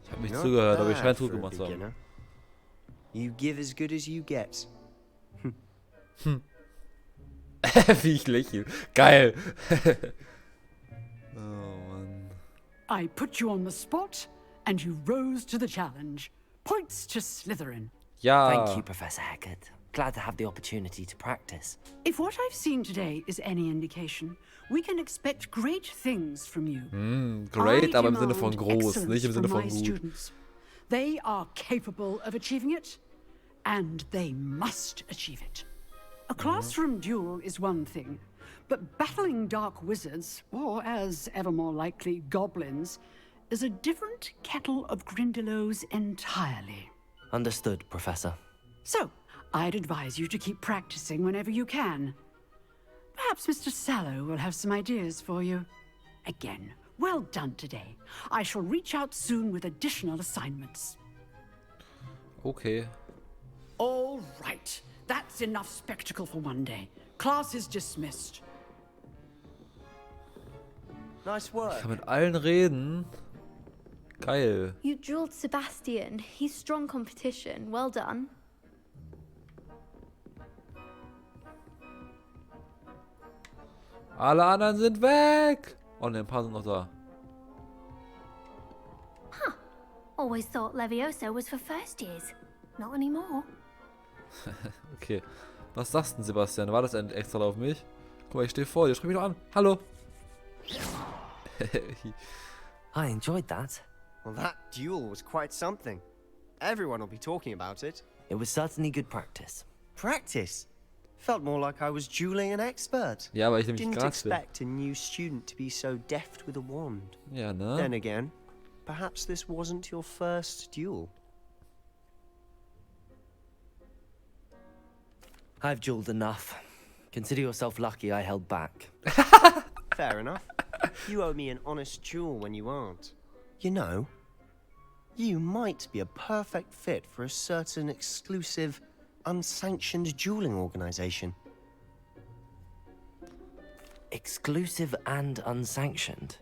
Ich habe nicht
Not
zugehört, aber ich
bad
scheine
for
gut
a
gemacht zu haben.
beginner. You give as good as you get.
Wie ich lächle. Geil. Oh Mann.
I put you on the spot, and you rose to the challenge. Points to Slytherin.
Ja.
Thank you, Professor Haggard. Glad to have the opportunity to practice.
If what I've seen today is any indication, we can expect great things from you.
Great,
I
aber im Sinne von
demand
groß,
excellence
nicht im Sinne
from
von
my
gut.
students. They are capable of achieving it, and they must achieve it. A classroom duel is one thing, but battling dark wizards, or as ever more likely, goblins, is a different kettle of Grindylows entirely.
Understood, Professor.
So, I'd advise you to keep practicing whenever you can. Perhaps Mr. Sallow will have some ideas for you. Again, well done today. I shall reach out soon with additional assignments.
Okay.
All right. That's enough spectacle for one day. Class is dismissed.
Nice
Ich
work.
kann mit allen reden. Geil.
You drilled Sebastian. He's strong competition. Well done.
Alle anderen sind weg. Oh ne, ein paar sind noch da.
Always thought Levioso was for first years. Not anymore.
Okay. Was sagst du denn, Sebastian? War das extra auf mich? Guck mal, ich stehe vor dir. Schreib mich doch an. Hallo.
I enjoyed that.
Well, that duel was quite something. Everyone will be talking about it.
It was certainly good practice.
Practice? Felt more like I was dueling an expert.
Ja, aber ich nämlich
Didn't
Gras bin.
expect a new student to be so deft with a wand.
Ja, ne?
Then again, Perhaps this wasn't your first duel.
I've dueled enough. Consider yourself lucky I held back.
Fair enough. You owe me an honest duel when you aren't. You know, you might be a perfect fit for a certain exclusive, unsanctioned dueling organization.
Exclusive and unsanctioned.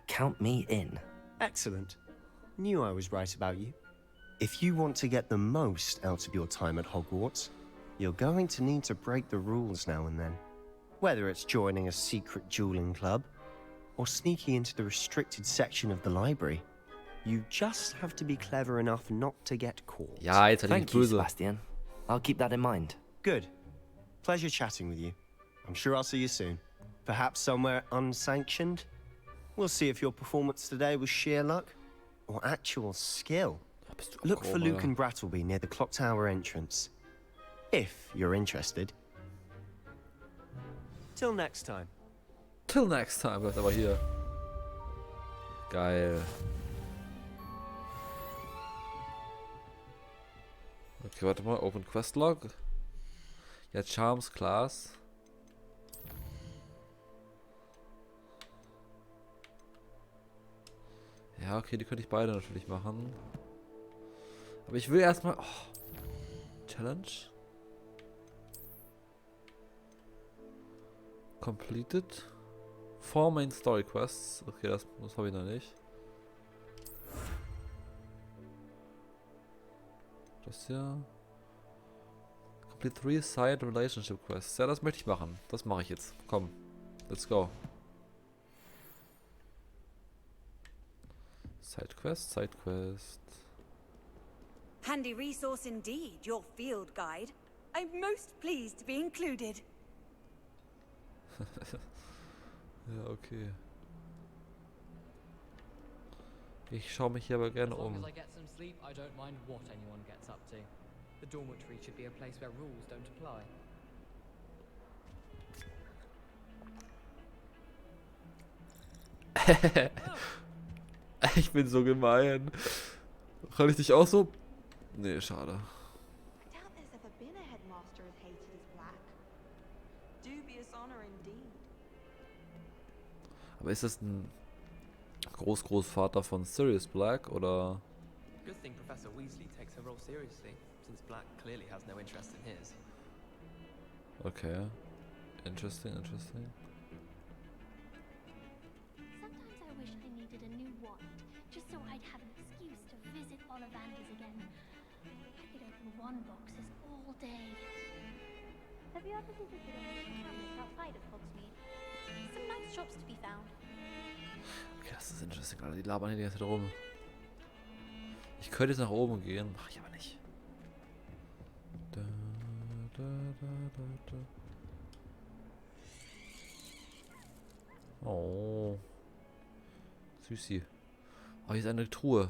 Count me in.
Excellent. Knew I was right about you. If you want to get the most out of your time at Hogwarts, you're going to need to break the rules now and then. Whether it's joining a secret dueling club, or sneaking into the restricted section of the library, you just have to be clever enough not to get caught.
Ja, jetzt
Thank you, Sebastian. I'll keep that in mind.
Good. Pleasure chatting with you. I'm sure I'll see you soon. Perhaps somewhere unsanctioned? We'll see if your performance today was sheer luck or actual skill. Look for Luke and Brattleby near the clock tower entrance. If you're interested. Till next time.
Till next time, bleibt aber hier. Geil. Okay, warte mal, Open Quest Log. Ja, Charms Class. Ja, okay, die könnte ich beide natürlich machen. Aber ich will erstmal. Oh. Challenge. Completed. 4 Main Story Quests. Okay, das habe ich noch nicht. Das hier. Complete 3 Side Relationship Quests. Ja, das möchte ich machen. Das mache ich jetzt. Komm. Let's go. Side Quest, Side Quest.
Handy resource indeed, your field guide. I'm most pleased to be included.
Ja, okay. Ich schaue mich hier aber gerne um.
As I get some sleep, I don't mind what anyone gets up to. The dormitory should be a place where rules don't apply.
Ich bin so gemein. Kann ich dich auch so? Nee, schade.
I doubt there's ever been a headmaster as hated as Black. Dubious honor indeed.
Aber ist das ein Großvater von Sirius Black oder?
Good thing Professor Weasley takes her role seriously, since Black clearly has no interest in his.
Okay. Interesting, interesting.
Sometimes I wish I needed a new wand, just so I'd have an excuse to visit Ollivanders again. I could open wand boxes all day. Have you ever visited any hamlets outside of Hogsmeade? Some nice shops to be found.
Okay, das ist interesting, Alter. Die labern hier die ganze Zeit rum. Ich könnte jetzt nach oben gehen, mache ich aber nicht. Da, da, da, da, da. Oh. Süßi. Oh, hier ist eine Truhe.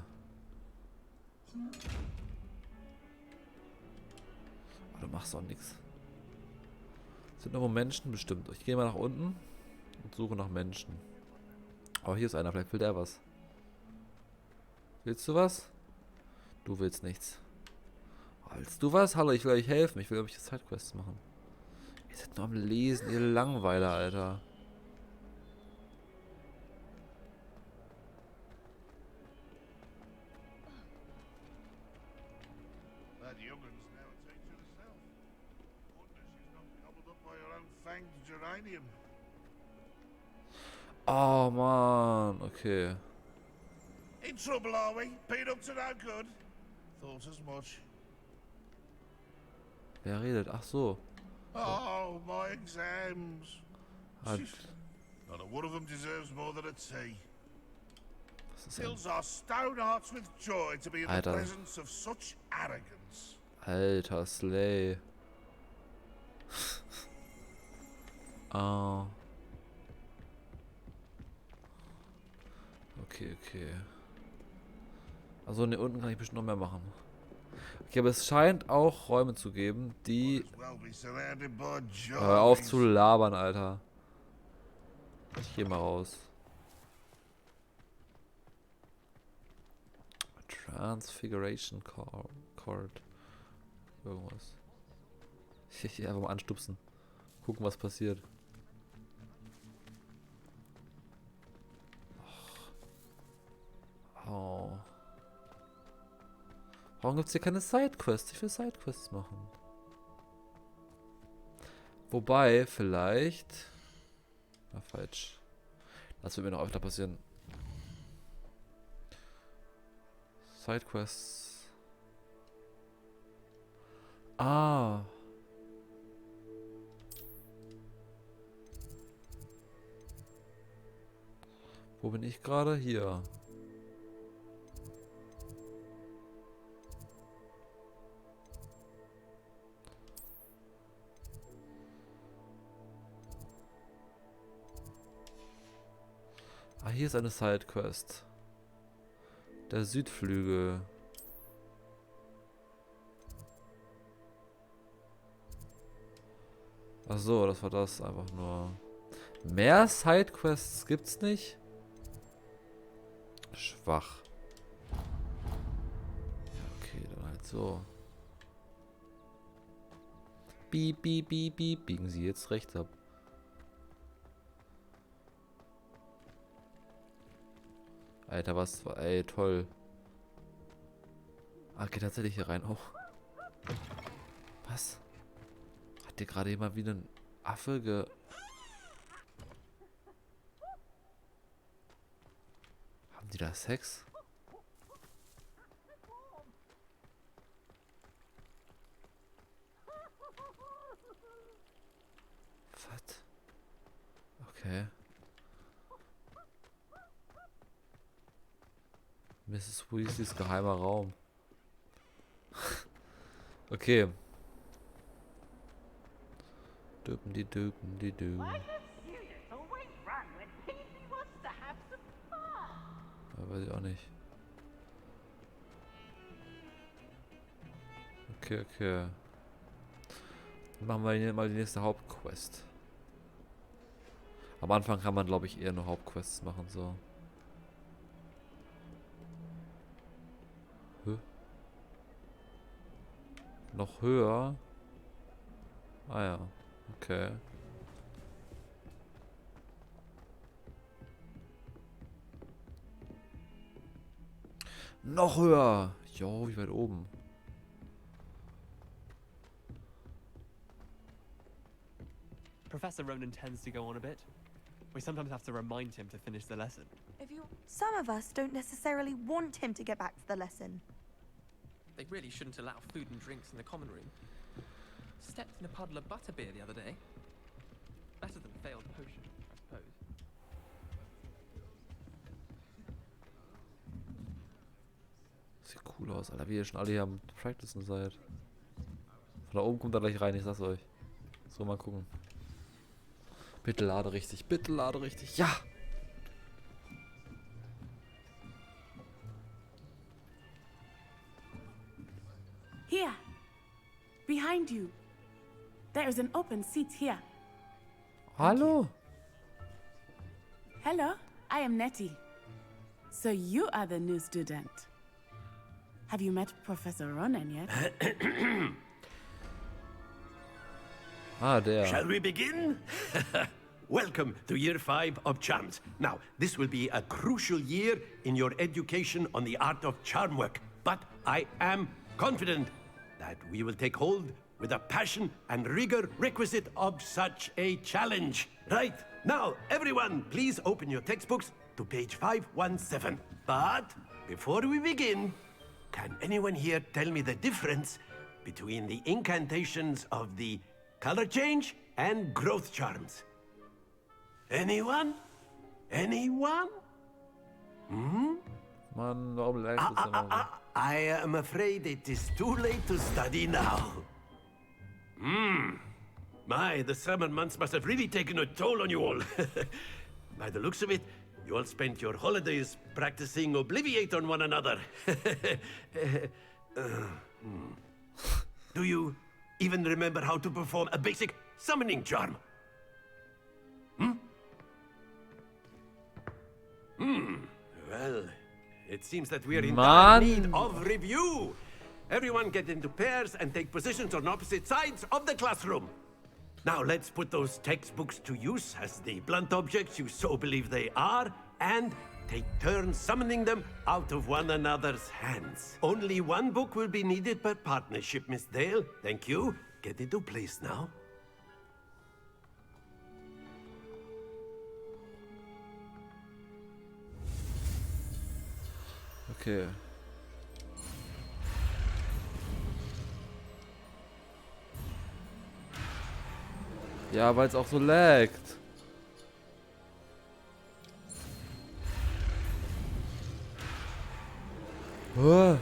Oh, du machst auch nichts. Sind irgendwo Menschen bestimmt. Ich gehe mal nach unten und suche nach Menschen. Oh, hier ist einer. Vielleicht will der was. Willst du was? Du willst nichts. Oh, willst du was? Hallo, ich will euch helfen. Ich will euch Sidequests machen. Ihr seid nur am Lesen, ihr Langweiler, Alter.
That youngun's now a teacher herself. Wonder she's not gobbled up by her own fanged geranium.
Oh, Mann. Okay.
In trouble, are we? Been up to no good? Thought as much.
Wer redet? Ach so.
Oh, my exams.
Hat,
Not a one of them deserves more than a tea.
was ist
Fills our stone hearts with joy to be in the
Alter.
presence of such arrogance.
Alter Slay. Ah. Okay, okay. Also ne, unten kann ich bestimmt noch mehr machen. Okay, aber es scheint auch Räume zu geben, die...
Well, be surrounded by
Hör auf
jollies.
zu labern, Alter. Ich geh mal raus. Transfiguration Cord. Irgendwas. Hier einfach mal anstupsen. Gucken, was passiert. Oh. Warum gibt es hier keine Sidequests? Ich will Sidequests machen. Wobei, vielleicht... Na, falsch. Das wird mir noch öfter passieren. Sidequests. Ah. Wo bin ich gerade? Hier. Ah, hier ist eine Sidequest. Der Südflügel. Ach so, das war das einfach nur. Mehr Sidequests gibt's nicht? Schwach. Ja, okay, dann halt so. Piep, piep, piep, piep. Biegen Sie jetzt rechts ab. Alter, was? Ey, toll. Ah, geht tatsächlich hier rein. Oh. Was? Hat dir gerade jemand wieder ein Affe Haben die da Sex? Was? Okay. Mrs. Weasleys geheimer Raum. Okay. Döpen die Döpen die Döpen. Ja, weiß ich auch nicht. Okay, okay. Dann machen wir hier mal die nächste Hauptquest. Am Anfang kann man, glaube ich, eher nur Hauptquests machen, so. Noch höher? Ah ja, okay. Noch höher! Jo, wie weit oben?
Professor Ronan tends to go on a bit. We sometimes have to remind him to finish the lesson.
Some of us don't necessarily want him to get back to the lesson.
They really shouldn't allow food and drinks in the common room. Stepped in a puddle of butterbeer the other day. Better than failed potion, I suppose.
Sieht cool aus, Alter, wie ihr schon alle hier am Practicen seid. Von da oben kommt er gleich rein, ich sag's euch. So, mal gucken. Bitte lade richtig, bitte lade richtig. Ja!
Here, behind you. There is an open seat here.
Hallo?
Hello, I am Nettie. So you are the new student. Have you met Professor Ronan yet?
Ah, der.
Shall we begin? Welcome to year 5 of charms. Now, this will be a crucial year in your education on the art of charm work. But I am confident that we will take hold with a passion and rigor requisite of such a challenge. Right, now, everyone, please open your textbooks to page 517. But before we begin, can anyone here tell me the difference between the incantations of the color change and growth charms? Anyone? Anyone? Hmm?
Mann, warum leicht ist immer
I am afraid it is too late to study now. My, the summer months must have really taken a toll on you all. By the looks of it, you all spent your holidays practicing Obliviate on one another. Do you even remember how to perform a basic summoning charm? Well, It seems that we're in
Mann.
dire need of review. Everyone get into pairs and take positions on opposite sides of the classroom. Now let's put those textbooks to use as the blunt objects you so believe they are, and take turns summoning them out of one another's hands. Only one book will be needed per partnership, Miss Dale. Thank you. Get into place now.
Okay. Ja, weil es auch so laggt. Oh.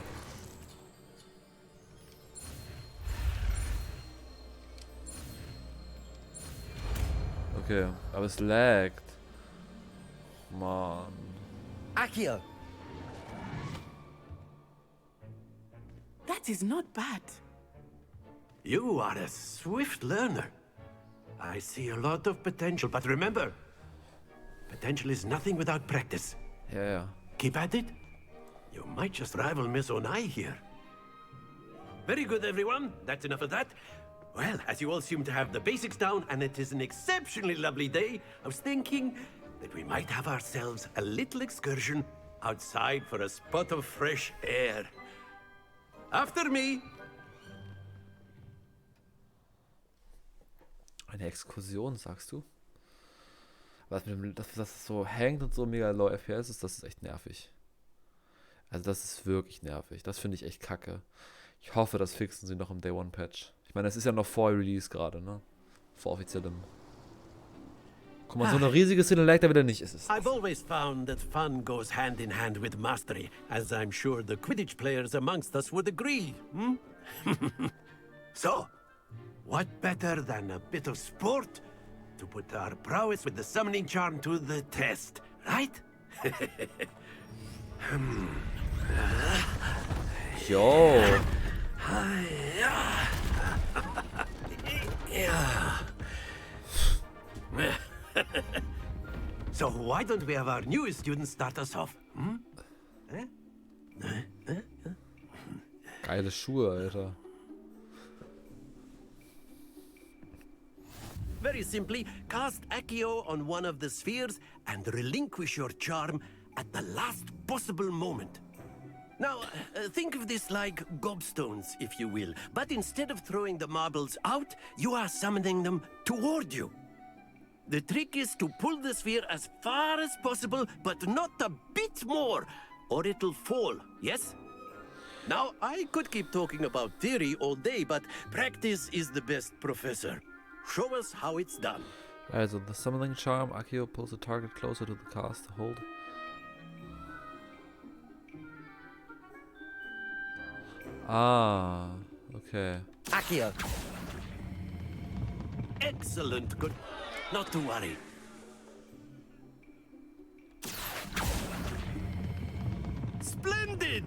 Okay, aber es laggt. Mann.
Accio!
That is not bad.
You are a swift learner. I see a lot of potential, but remember, potential is nothing without practice.
Yeah.
Keep at it. You might just rival Miss Onai here. Very good, everyone. That's enough of that. Well, as you all seem to have the basics down, and it is an exceptionally lovely day, I was thinking that we might have ourselves a little excursion outside for a spot of fresh air. After me.
Eine Exkursion, sagst du? Was mit dem, dass das so hängt und so mega low FPS ist, das ist echt nervig. Also das ist wirklich nervig. Das finde ich echt kacke. Ich hoffe, das fixen sie noch im Day One Patch. Ich meine, es ist ja noch vor Release gerade, ne? Vor offiziellem. Guck mal, so eine riesige Szene lag da wieder nicht.
I've always found that fun goes hand in hand with mastery, as I'm sure the Quidditch players amongst us would agree. Hmm? So, what better than a bit of sport to put our prowess with the summoning charm to the test, right?
Yo.
So why don't we have our newest student start us off? Hmm?
Geile Schuhe, Alter.
Very simply, cast Accio on one of the spheres and relinquish your charm at the last possible moment. Now, think of this like gobstones, if you will, but instead of throwing the marbles out, you are summoning them toward you. The trick is to pull the sphere as far as possible, but not a bit more, or it'll fall, yes? Now, I could keep talking about theory all day, but practice is the best professor. Show us how it's done.
Also, the summoning charm, Accio pulls the target closer to the cast. Hold. Ah, okay.
Accio!
Excellent, good. Not to worry. Splendid!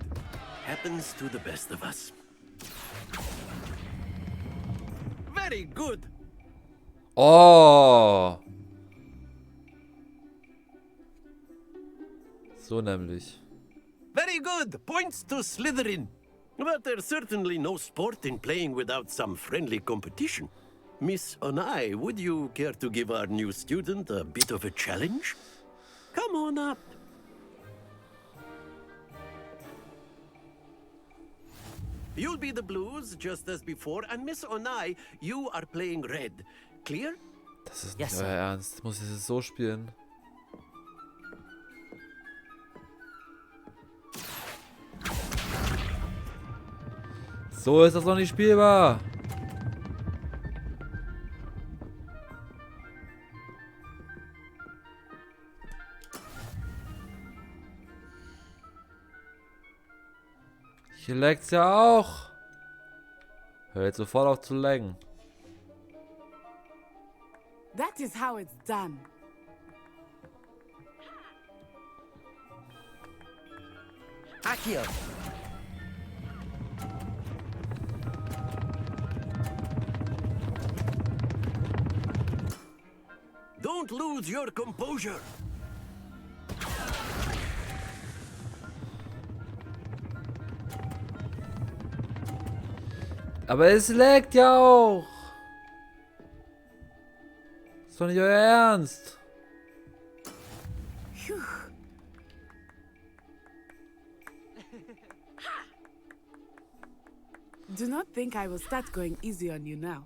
Happens to the best of us. Very good.
Oh! So nämlich.
Very good. Points to Slytherin. But there's certainly no sport in playing without some friendly competition. Miss Onai, would you care to give our new student a bit of a challenge? Come on up. You'll be the blues, just as before, and Miss Onai, you are playing red. Clear?
Das ist nicht euer Ernst. Muss ich das so spielen? So ist das noch nicht spielbar. Hier laggt's ja auch. Hör jetzt sofort auf zu laggen.
That is how it's done.
Accio!
Don't lose your composure.
Aber es laggt ja auch. Ist doch nicht euer Ernst.
Phew. Do not think I will start going easy on you now.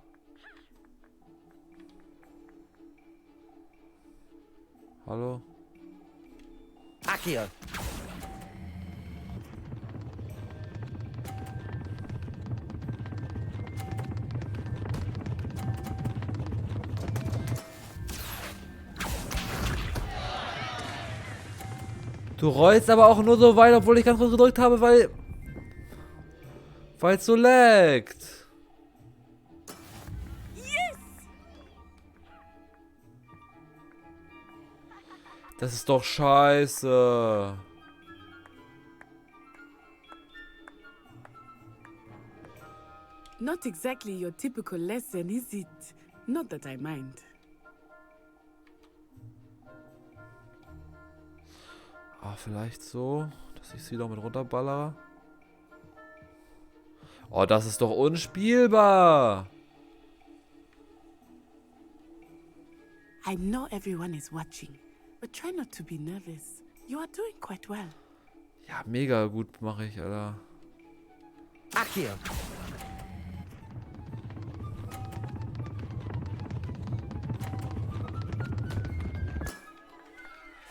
Hallo?
Accio.
Du rollst aber auch nur so weit, obwohl ich ganz kurz gedrückt habe, weil es so laggt.
Yes!
Das ist doch scheiße.
Not exactly your typical lesson, is it? Not that I mind.
Ah, vielleicht so, dass ich sie doch mit runterballere. Oh, das ist doch unspielbar.
I know everyone is watching, but try not to be nervous. You are doing quite well.
Ja, mega gut mache ich, Alter.
Accio.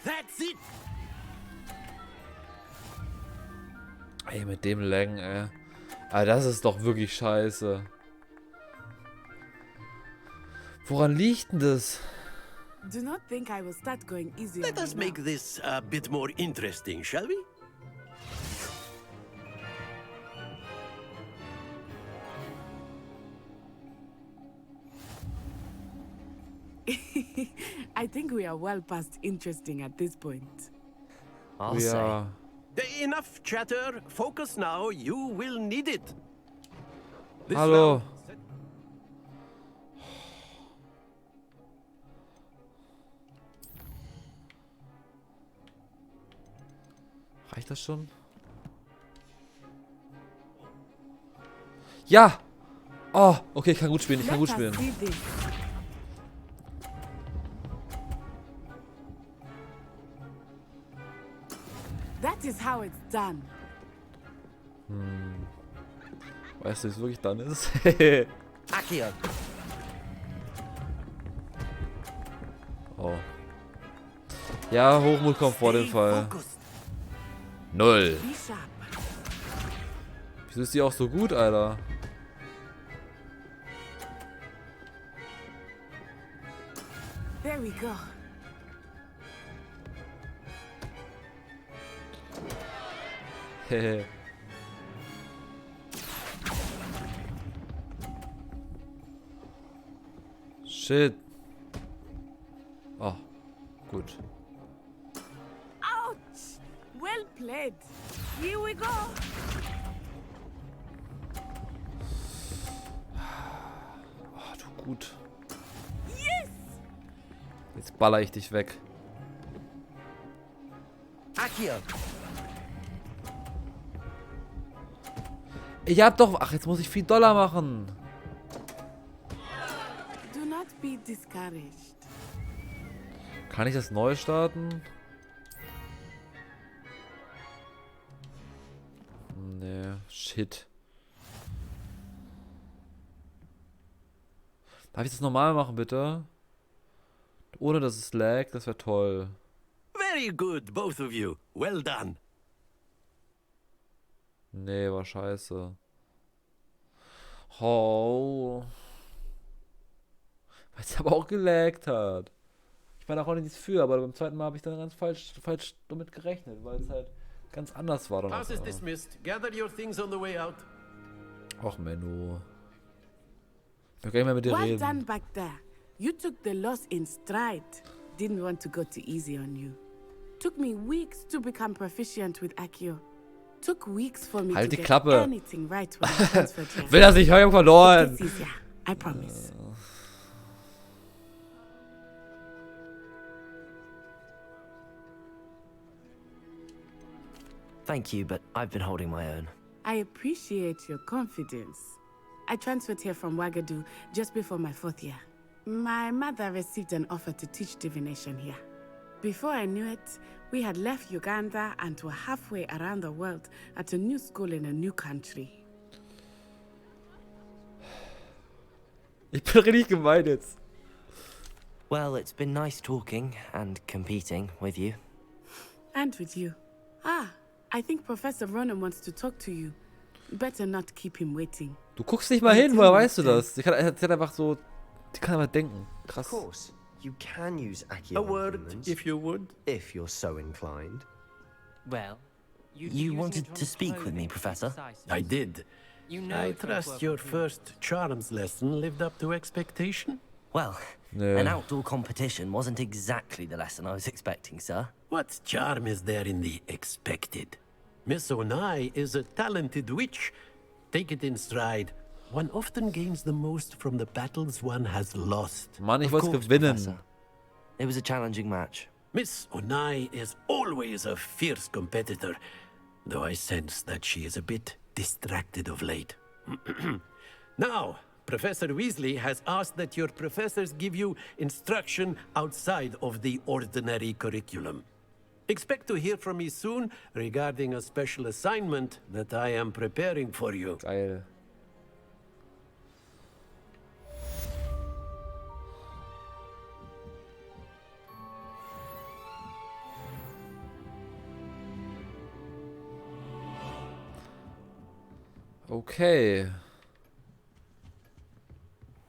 That's it!
Ey, mit dem Laggen, ey. Aber das ist doch wirklich scheiße. Woran liegt denn das?
Do not think I will start going easy
Let
on
us
you
make
now.
this a bit more interesting, shall we?
I think we are well past interesting at this point.
I'll say.
Enough chatter. Focus now. You will need it. This
Hallo.
round-
Reicht das schon? Ja! Oh, okay, ich kann gut spielen, ich kann gut spielen.
See this. That is how it's done.
Weißt du, wie es wirklich dann ist?
Accio.
Oh. Ja, Hochmut kommt vor dem Fall. 0.
Be sharp.
Wieso ist die auch so gut, Alter?
There we go.
Hehe. Shit. Oh, gut.
Ouch! Well played. Here we go.
Oh, du gut.
Yes!
Jetzt baller ich dich weg.
Accio.
Ich hab doch... Ach, jetzt muss ich $4 machen.
Do not be discouraged.
Kann ich das neu starten? Nee, shit. Darf ich das normal machen, bitte? Ohne dass es laggt, das wäre toll.
Very good, both of you. Well done.
Nee, war scheiße. Oh. Weil es aber auch gelaggt hat. Ich meine, da konnte ich nichts für, aber beim zweiten Mal habe ich dann ganz falsch damit gerechnet, weil es halt ganz anders war. Dann
House is dismissed. Gather your things on the way out.
Och, Menno. Ich will gar nicht mehr mit dir
Well
reden.
done back there. You took the loss in stride. Didn't want to go too easy on you. Took me weeks to become proficient with Accio. Took weeks for me
Halt
to
die
get
Klappe.
anything right when I transferred here.
Will das nicht, ich hab verloren.
It gets easier, I promise.
Thank you, but I've been holding my own.
I appreciate your confidence. I transferred here from Wagadu just before my 4th year. My mother received an offer to teach divination here. Before I knew it, we had left Uganda and were halfway around the world at a new school in a new country.
Ich bin richtig gemein jetzt.
Well, it's been nice talking and competing with you.
And with you. Ah, I think Professor Ronan wants to talk to you. Better not keep him waiting.
Du guckst nicht mal hin, woher weißt du das? Sie hat einfach so, die kann einfach denken. Krass.
Of course, you can use Accio.
A word, if you would.
If you're so inclined.
Well,
You wanted to speak with me, Professor?
I did.
You know
I trust your first charms lesson lived up to expectation?
Well,
Yeah.
an outdoor competition wasn't exactly the lesson I was expecting, sir.
What charm is there in the expected? Miss Onai is a talented witch. Take it in stride. One often gains the most from the battles one has lost.
Mann, ich
Of
wollte
course,
gewinnen.
Professor. It was a challenging match.
Miss Onai is always a fierce competitor, though I sense that she is a bit distracted of late. Now, Professor Weasley has asked that your professors give you instruction outside of the ordinary curriculum. Expect to hear from me soon regarding a special assignment that I am preparing for you.
Geil. Okay.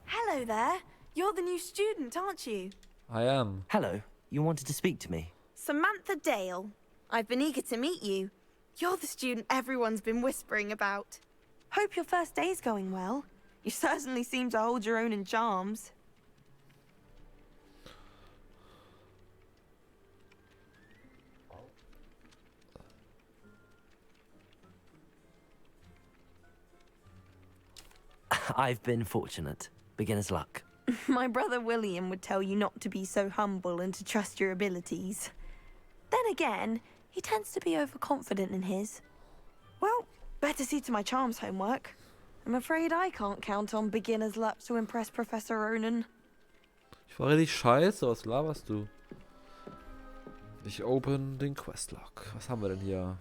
Hello there. You're the new student, aren't you?
I am.
Hello, you wanted to speak to me?
Samantha Dale. I've been eager to meet you. You're the student everyone's been whispering about. Hope your first day's going well. You certainly seem to hold your own in charms.
I've been fortunate. Beginner's luck.
My brother William would tell you not to be so humble and to trust your abilities. Then again, he tends to be overconfident in his. Well, better see to my charms homework. I'm afraid I can't count on beginner's luck to impress Professor Ronan.
Ich war richtig scheiße, was laberst du? Ich open den Questlog. Was haben wir denn hier?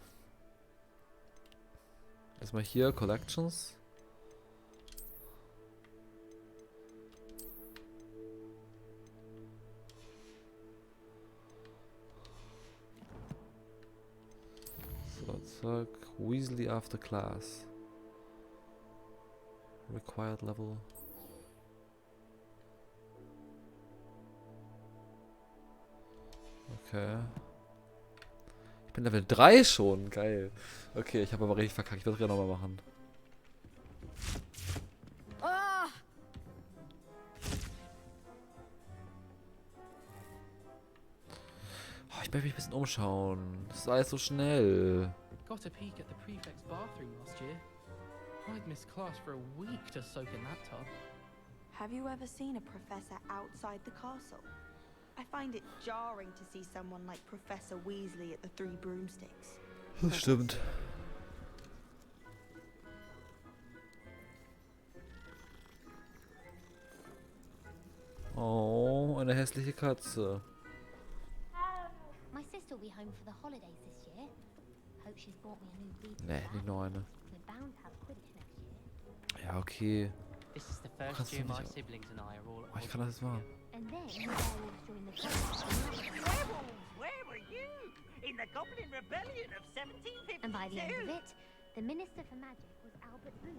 Erstmal hier, Collections. So, zack. Weasley after class. Required level. Okay. Ich bin Level 3 schon, geil. Okay, ich habe aber richtig verkackt. Ich würde es gerne nochmal machen. Oh, ich möchte mich ein bisschen umschauen. Das ist alles so schnell.
Got a peek at the prefect's bathroom last year. I'd missed class for a week to soak in that tub.
Have you ever seen a professor outside the castle? I find it jarring to see someone like Professor Weasley at the Three Broomsticks.
Das stimmt. Oh, eine hässliche Katze.
My sister will be home for the holidays this year. Hope she's bought me a new bead.
Nee, nicht noch eine.
We're bound to have Quidditch next year.
Ja, okay.
This is the first
Kannst du
year
nicht
my
auch-
siblings and I are all at
Oh, ich kann das jetzt machen.
And then the werewolves join the club.
Where were you? In the Goblin Rebellion of 1752?
And by the end of it, the Minister for Magic was Albert Boot.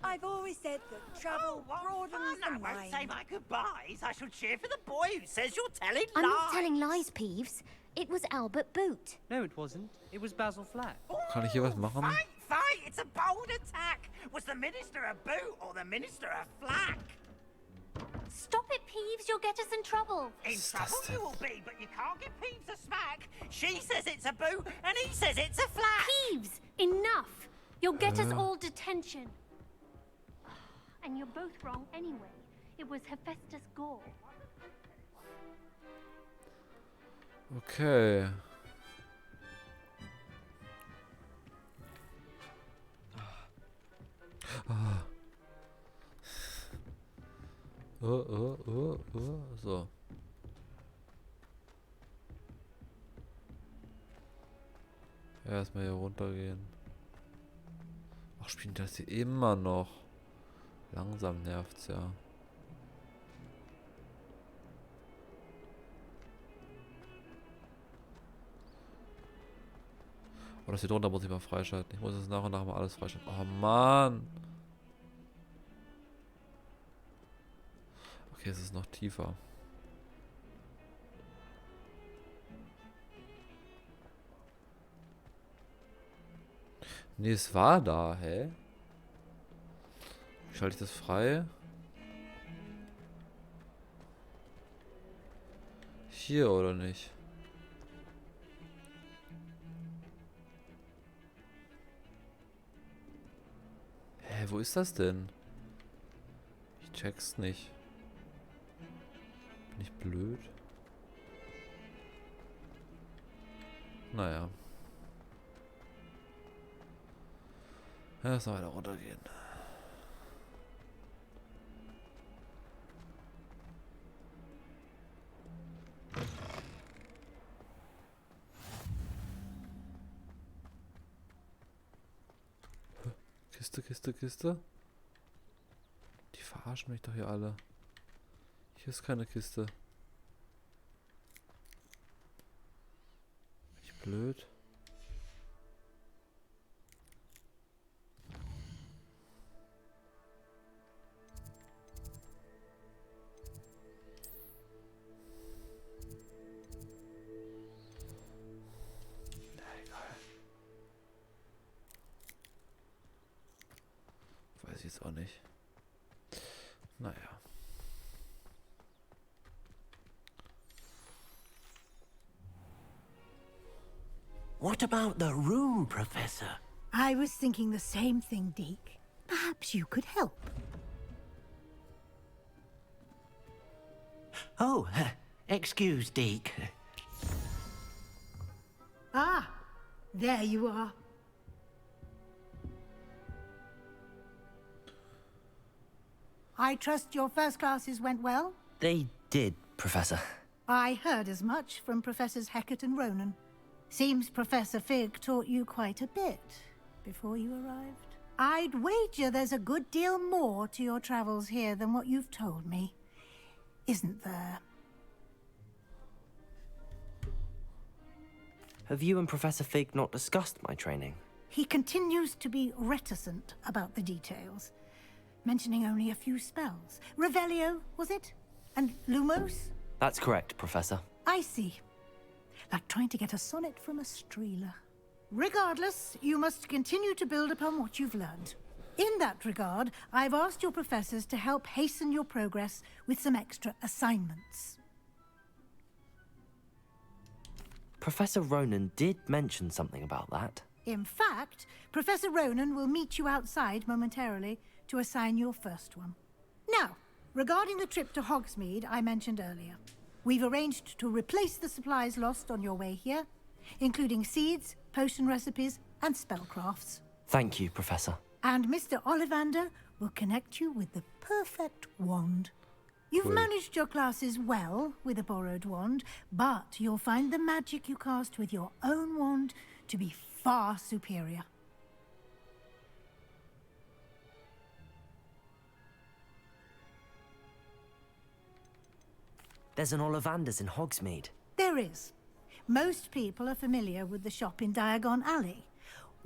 I've always said that travel broadens the
I won't
mind.
say my goodbyes. I shall cheer for the boy who says you're telling
I'm
lies.
not telling lies, Peeves. It was Albert Boot.
No, it wasn't. It was Basil Flat.
Kann ich hier was machen?
Fight! It's a bold attack. Was the Minister a boot or the Minister a flack?
Stop it, Peeves. You'll get us in trouble.
In trouble you will be, but you can't give Peeves a smack. She says it's a boot and he says it's a flack.
Peeves, enough. You'll get us all detention. And you're both wrong anyway. It was Hephaestus Gore.
Okay. Ah. So. Erstmal hier runtergehen. Ach, spielen das hier immer noch. Langsam nervt's ja. Oh, das hier drunter muss ich mal freischalten. Ich muss jetzt nach und nach mal alles freischalten. Oh Mann. Okay, es ist noch tiefer. Nee, es war da, hä? Wie schalte ich das frei? Hier oder nicht? Hä, wo ist das denn? Ich check's nicht. Bin ich blöd? Naja. Ja, lass mal weiter runtergehen. Kiste, Kiste, Kiste. Die verarschen mich doch hier alle. Hier ist keine Kiste. Bin ich blöd? Weiß ich jetzt auch nicht. Naja.
What about the room, Professor?
I was thinking the same thing, Deke. Perhaps you could help.
Oh, excuse, Deke.
Ah, there you are. I trust your first classes went well?
They did, Professor.
I heard as much from Professors Hecat and Ronan. Seems Professor Fig taught you quite a bit before you arrived. I'd wager there's a good deal more to your travels here than what you've told me. Isn't there?
Have you and Professor Fig not discussed my training?
He continues to be reticent about the details, mentioning only a few spells. Revelio, was it? And Lumos?
That's correct, Professor.
I see. Like trying to get a sonnet from a streeler. Regardless, you must continue to build upon what you've learned. In that regard, I've asked your professors to help hasten your progress with some extra assignments.
Professor Ronan did mention something about that.
In fact, Professor Ronan will meet you outside momentarily to assign your first one. Now, regarding the trip to Hogsmeade I mentioned earlier, we've arranged to replace the supplies lost on your way here, including seeds, potion recipes, and spellcrafts.
Thank you, Professor.
And Mr. Ollivander will connect you with the perfect wand. You've managed your classes well with a borrowed wand, but you'll find the magic you cast with your own wand to be far superior.
There's an Ollivander's in Hogsmeade.
There is. Most people are familiar with the shop in Diagon Alley.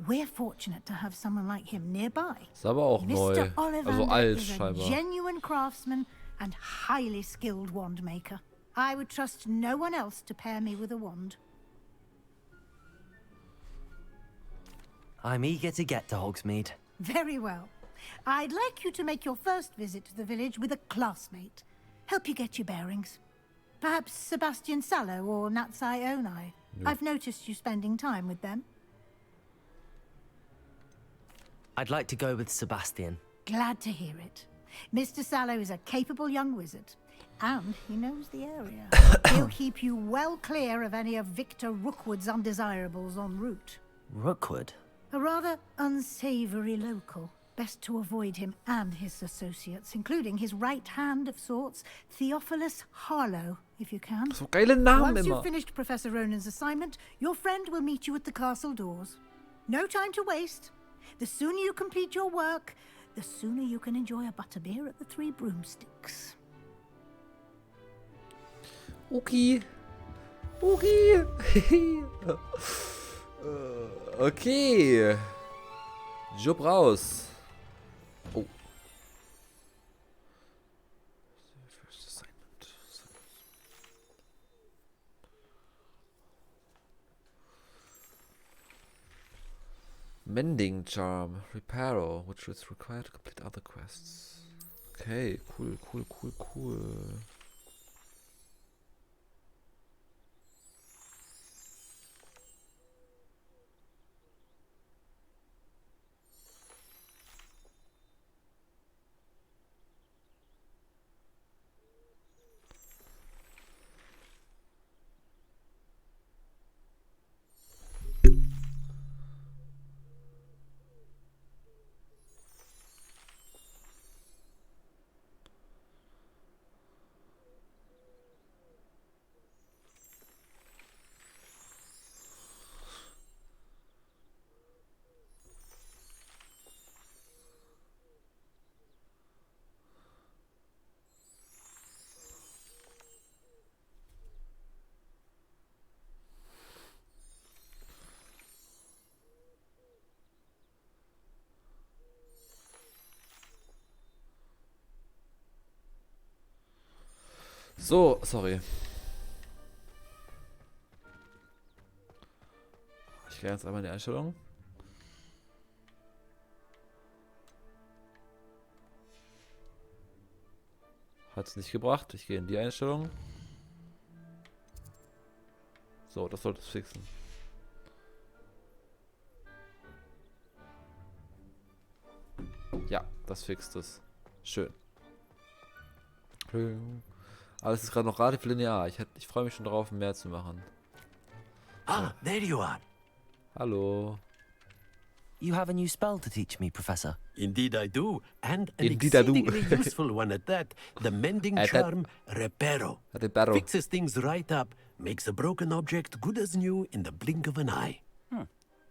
We're fortunate to have someone like him nearby.
Ist aber auch neu.
Mr. Ollivander
Also alt
is a
scheinbar.
genuine craftsman and highly skilled wand maker. I would trust no one else to pair me with a wand.
I'm eager to get to Hogsmeade.
Very well. I'd like you to make your first visit to the village with a classmate. Help you get your bearings. Perhaps Sebastian Sallow or Natsai Onai. I've noticed you spending time with them.
I'd like to go with Sebastian.
Glad to hear it. Mr. Sallow is a capable young wizard, and he knows the area. He'll keep you well clear of any of Victor Rookwood's undesirables en route.
Rookwood?
A rather unsavory local, Best to avoid him and his associates, including his right hand of sorts, Theophilus Harlow, if you can.
So geile Namen
Once
immer.
you've finished Professor Ronan's assignment, your friend will meet you at the castle doors. No time to waste. The sooner you complete your work, the sooner you can enjoy a butterbeer at the Three Broomsticks.
Okay. Okay. Okay. Job raus. Oh. First assignment. Mending charm. Reparo, which is required to complete other quests. Okay, cool, cool, cool, cool. So, sorry. Ich gehe jetzt einmal in die Einstellung. Hat es nicht gebracht. Ich gehe in die Einstellung. So, das sollte es fixen. Ja, das fixt es. Schön. Aber es ist gerade noch relativ linear. Ich freue mich schon darauf, mehr zu machen.
Ah, there you are.
Hallo.
You have a new spell to teach me, Professor.
Indeed I do, and an
Indeed I do.
exceedingly useful one at that. The mending charm Reparo.
Reparo.
Fixes things right up, makes a broken object good as new in the blink of an eye.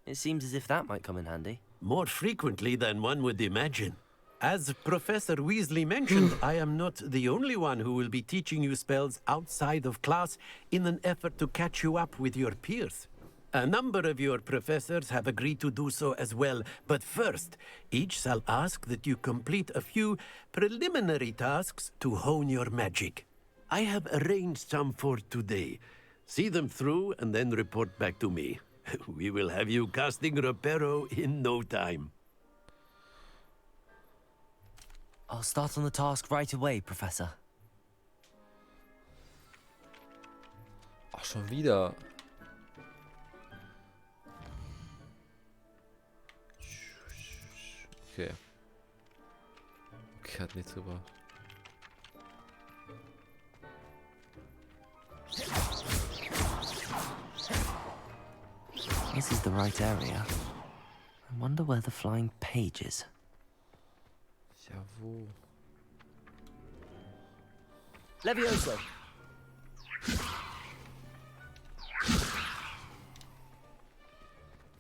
It seems as if that might come in handy.
More frequently than one would imagine. As Professor Weasley mentioned, I am not the only one who will be teaching you spells outside of class in an effort to catch you up with your peers. A number of your professors have agreed to do so as well, but first, each shall ask that you complete a few preliminary tasks to hone your magic. I have arranged some for today. See them through and then report back to me. We will have you casting Reparo in no time.
I'll start on the task right away, Professor.
Ach, schon wieder. Okay. Okay, hat nichts gebracht.
This is the right area. I wonder where the flying page is.
Ja, wo?
Levioso!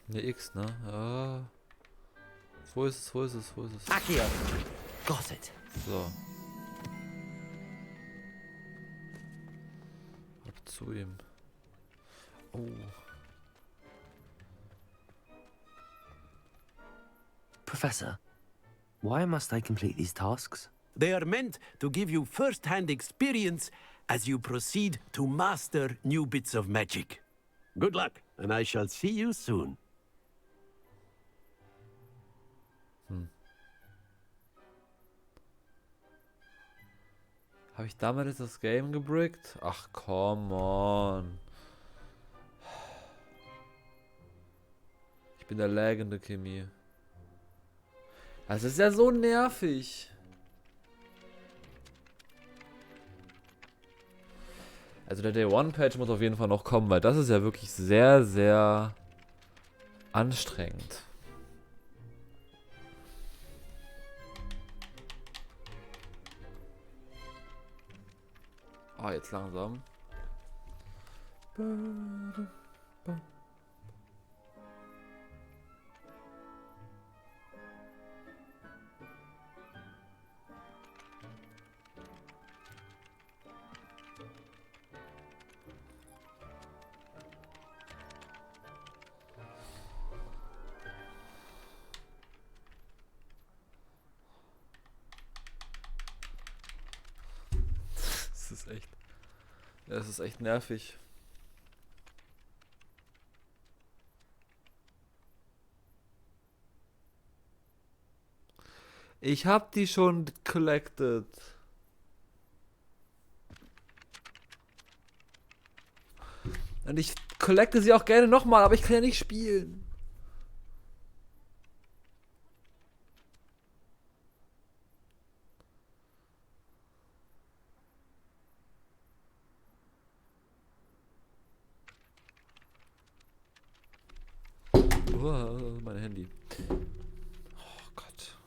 Ne, X, ne? Ah. Wo ist es, wo ist es, wo ist es?
Accio! Got it.
So. Ab zu ihm. Oh.
Professor, why must I complete these tasks?
They are meant to give you first-hand experience as you proceed to master new bits of magic. Good luck, and I shall see you soon.
Habe ich damals das Game gebrickt? Ach, come on. Ich bin der lagende Kimi. Das ist ja so nervig. Also der Day-One-Patch muss auf jeden Fall noch kommen, weil das ist ja wirklich sehr, sehr anstrengend. Ah, jetzt langsam. Das ist echt. Ja, das ist echt nervig. Ich hab die schon collected. Und ich collecte sie auch gerne nochmal, aber ich kann ja nicht spielen. Oh, mein Handy. Oh Gott.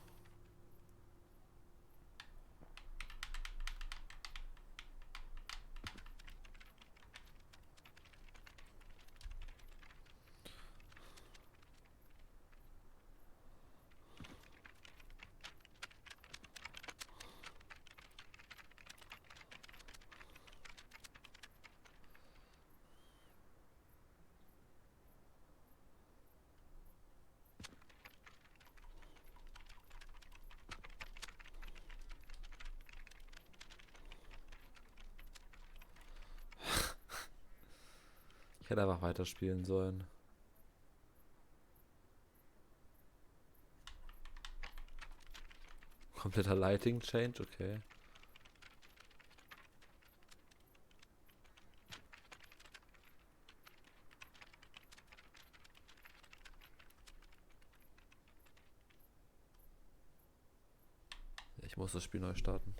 Ich hätte einfach weiterspielen sollen. Kompletter Lighting Change, okay. Ich muss das Spiel neu starten.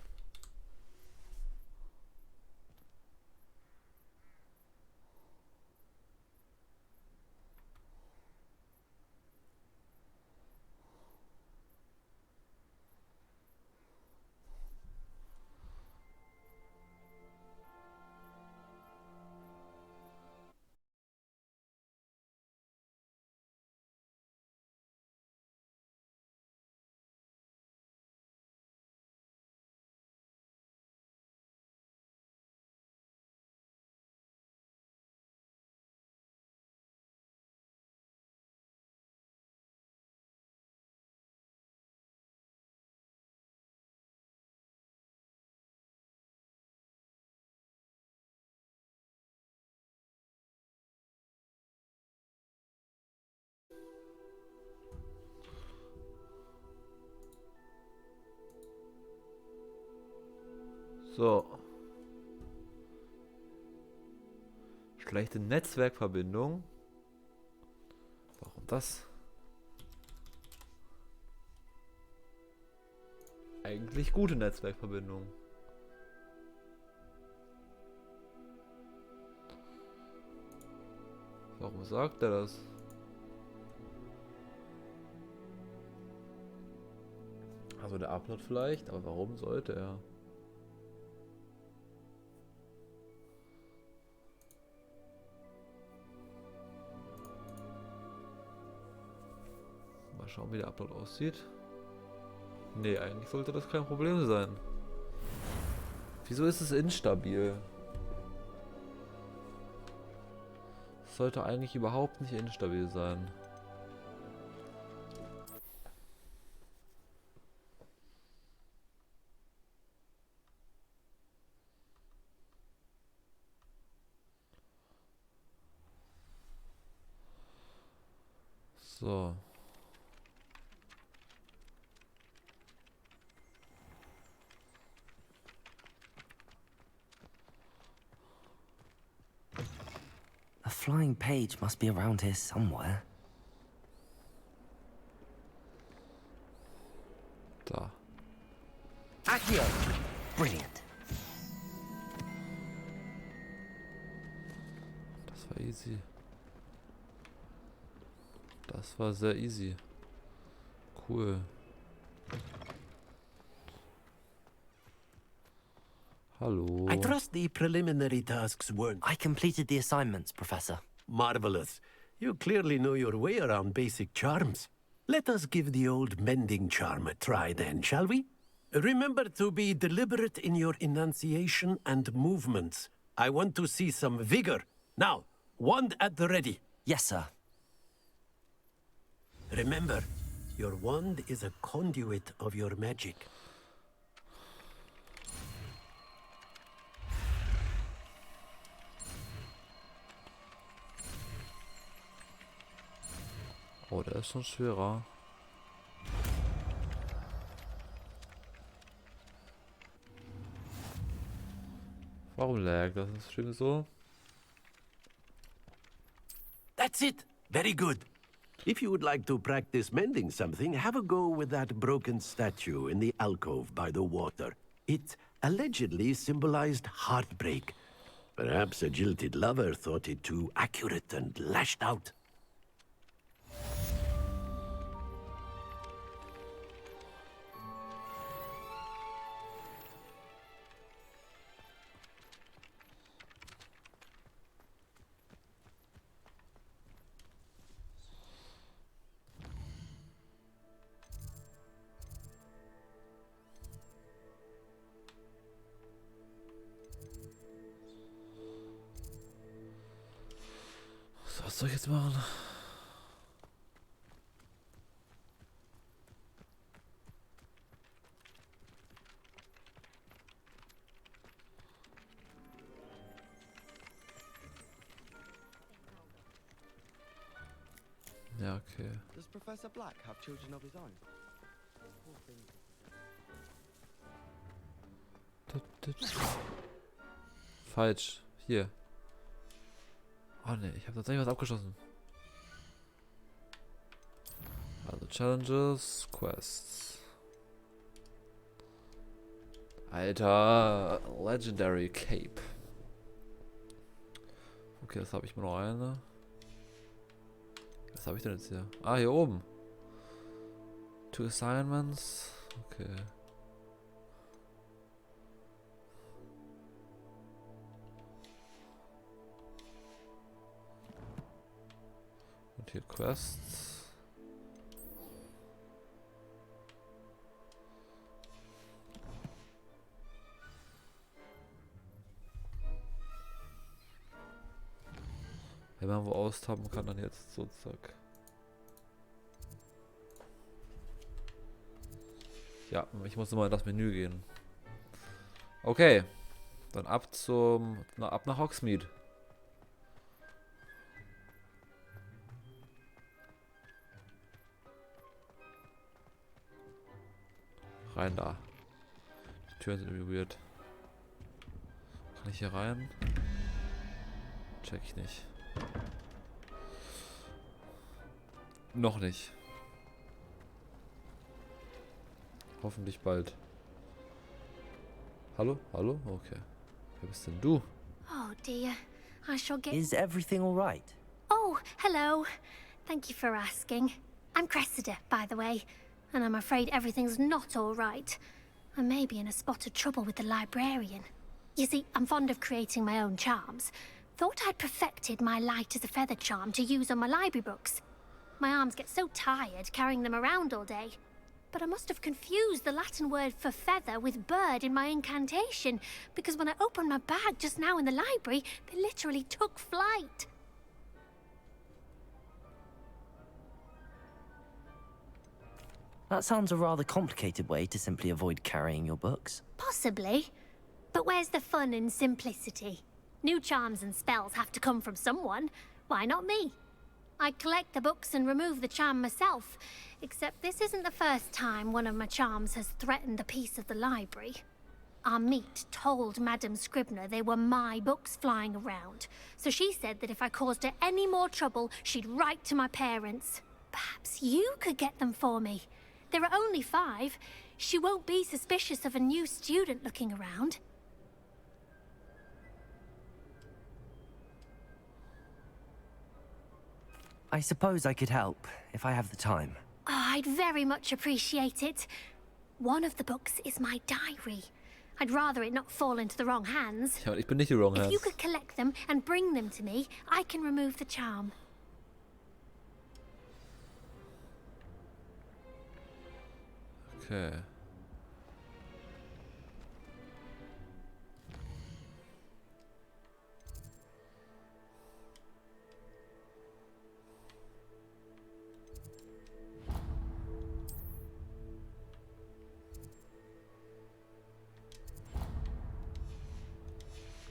So. Schlechte Netzwerkverbindung. Warum das? Eigentlich gute Netzwerkverbindung. Warum sagt er das? Also der Upload vielleicht, aber warum sollte er? Mal schauen, wie der Upload aussieht. Nee, eigentlich sollte das kein Problem sein. Wieso ist es instabil? Es sollte eigentlich überhaupt nicht instabil sein. So.
A flying page must be around here somewhere.
Da.
Accio! Brilliant.
Das war easy. Das war sehr easy. Cool. Hallo.
I trust the preliminary tasks weren't...
I completed the assignments, Professor.
Marvelous. You clearly know your way around basic charms. Let us give the old mending charm a try then, shall we? Remember to be deliberate in your enunciation and movements. I want to see some vigor. Now, wand at the ready.
Yes, sir.
Remember, your wand is a conduit of your magic.
Oh, der ist schon schwerer. Warum lag das? Ist schön so.
That's it. Very good. If you would like to practice mending something, have a go with that broken statue in the alcove by the water. It allegedly symbolized heartbreak. Perhaps a jilted lover thought it too accurate and lashed out.
Was soll ich jetzt machen? Ja, okay.
Does Professor Black have children of his own?
Falsch. Hier. Oh ne, ich habe tatsächlich was abgeschlossen. Also Challenges, Quests. Alter, Legendary Cape. Okay, das habe ich mir noch eine. Was habe ich denn jetzt hier? Ah, hier oben. 2 Assignments. Okay. Und hier Quests. Wenn man wo austappen kann, dann jetzt so zack. Ja, ich muss immer in das Menü gehen. Okay. Dann ab nach Hogsmeade. Rein da. Die Türen sind irgendwie weird. Kann ich hier rein? Check ich nicht. Noch nicht. Hoffentlich bald. Hallo? Hallo? Okay. Wer bist denn du?
Oh dear, I shall get...
Is everything all right?
Oh, hello. Thank you for asking. I'm Cressida, by the way, and I'm afraid everything's not all right. I may be in a spot of trouble with the librarian. You see, I'm fond of creating my own charms. Thought I'd perfected my light as a feather charm to use on my library books. My arms get so tired carrying them around all day. But I must have confused the Latin word for feather with bird in my incantation, because when I opened my bag just now in the library, they literally took flight.
That sounds a rather complicated way to simply avoid carrying your books.
Possibly. But where's the fun in simplicity? New charms and spells have to come from someone. Why not me? I collect the books and remove the charm myself, except this isn't the first time one of my charms has threatened the peace of the library. Our meet told Madame Scribner they were my books flying around, so she said that if I caused her any more trouble, she'd write to my parents. Perhaps you could get them for me. There are only 5. She won't be suspicious of a new student looking around.
I suppose I could help, if I have the time.
Oh, I'd very much appreciate it. One of the books is my diary. I'd rather it not fall into the wrong hands.
Ja, und ich bin nicht die wrong
If you
hands.
could collect them and bring them to me, I can remove the charm.
Okay.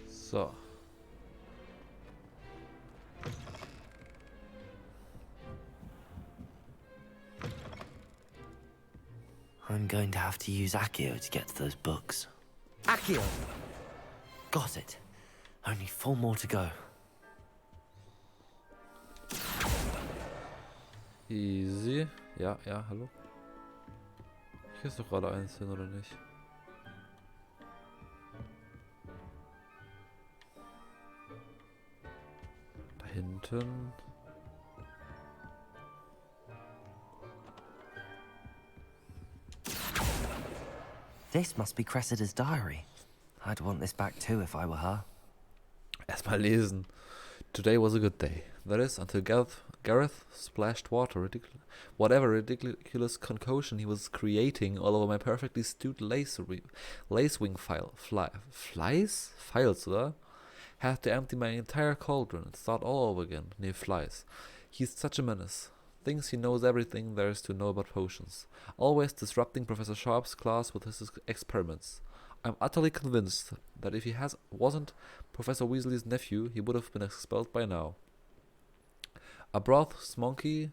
So.
I'm going to have to use Accio to get to those books. Accio! Got it. Only 4 more to go.
Easy. Ja, ja, hallo. Hier ist doch gerade eins hin, oder nicht? Da hinten.
This must be Cressida's diary. I'd want this back too if I were her.
Erstmal lesen. Today was a good day. That is, until Gareth splashed whatever ridiculous concoction he was creating all over my perfectly stewed lacewing files, oder? Had to empty my entire cauldron and start all over again. Nee, flies. He's such a menace. Thinks he knows everything there is to know about potions. Always disrupting Professor Sharp's class with his experiments. I'm utterly convinced that if he wasn't Professor Weasley's nephew, he would have been expelled by now. I brought Smokies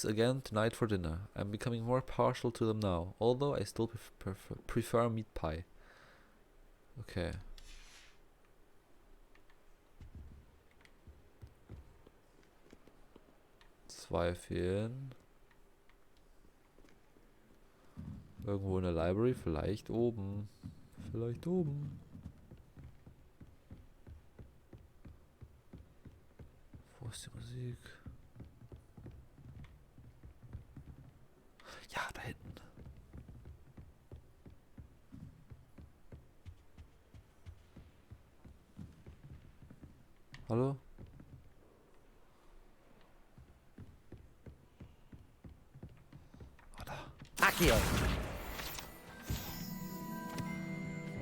again tonight for dinner. I'm becoming more partial to them now, although I still prefer meat pie. Okay. Zwei fehlen. Irgendwo in der Library, vielleicht oben. Vielleicht oben. Wo ist die Musik? Ja, da hinten. Hallo?
Accio!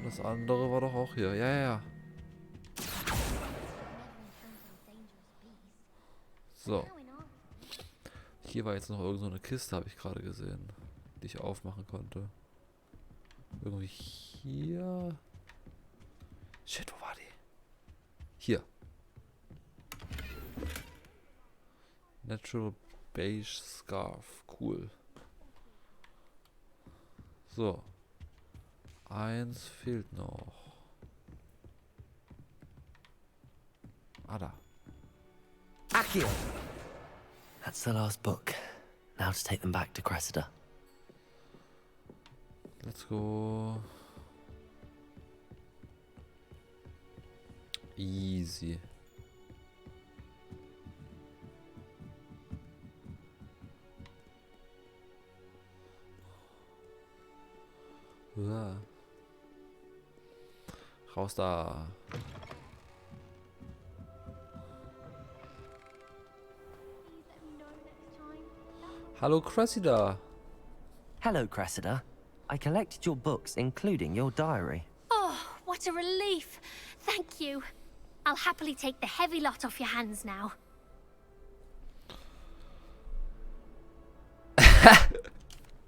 Das andere war doch auch hier. Ja, ja, ja. So. Hier war jetzt noch irgend so eine Kiste, habe ich gerade gesehen, die ich aufmachen konnte. Irgendwie hier. Shit, wo war die? Hier. Natural Beige Scarf. Cool. So. Eins fehlt noch. Ah, da.
Accio! That's the last book. Now to take them back to Cressida.
Let's go. Easy. Ja. Raus da. Hallo Cressida.
Hello, Cressida. I collected your books, including your diary.
Oh, what a relief. Thank you. I'll happily take the heavy lot off your hands now.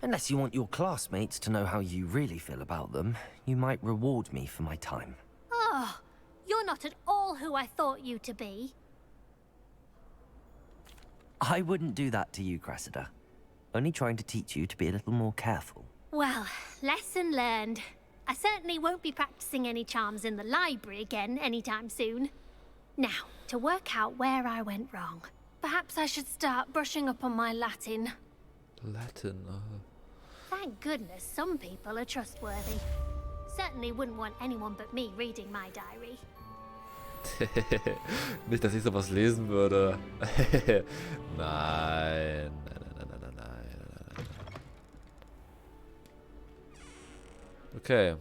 Unless you want your classmates to know how you really feel about them, you might reward me for my time.
Oh, you're not at all who I thought you to be.
I wouldn't do that to you, Cressida. Only trying to teach you to be a little more careful.
Well, lesson learned. I certainly won't be practicing any charms in the library again anytime soon. Now, to work out where I went wrong. Perhaps I should start brushing up on my Latin.
Latin,
Thank goodness some people are trustworthy. Certainly wouldn't want anyone but me reading my diary.
Nicht, dass ich sowas lesen würde. Nein. Nein. Okay.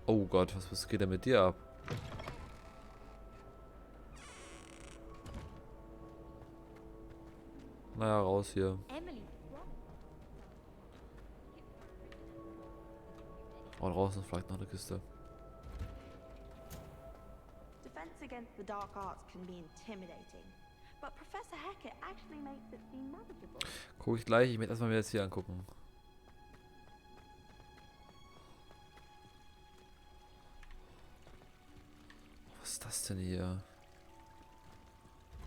Oh Gott, was geht denn mit dir ab? Naja, raus hier. Oh, draußen ist vielleicht noch eine Kiste.
Defense against the dark arts can be intimidating, but Professor Hackett actually makes it seem manageable.
Guck ich gleich, ich möchte erstmal mir das hier angucken. Was ist das denn hier?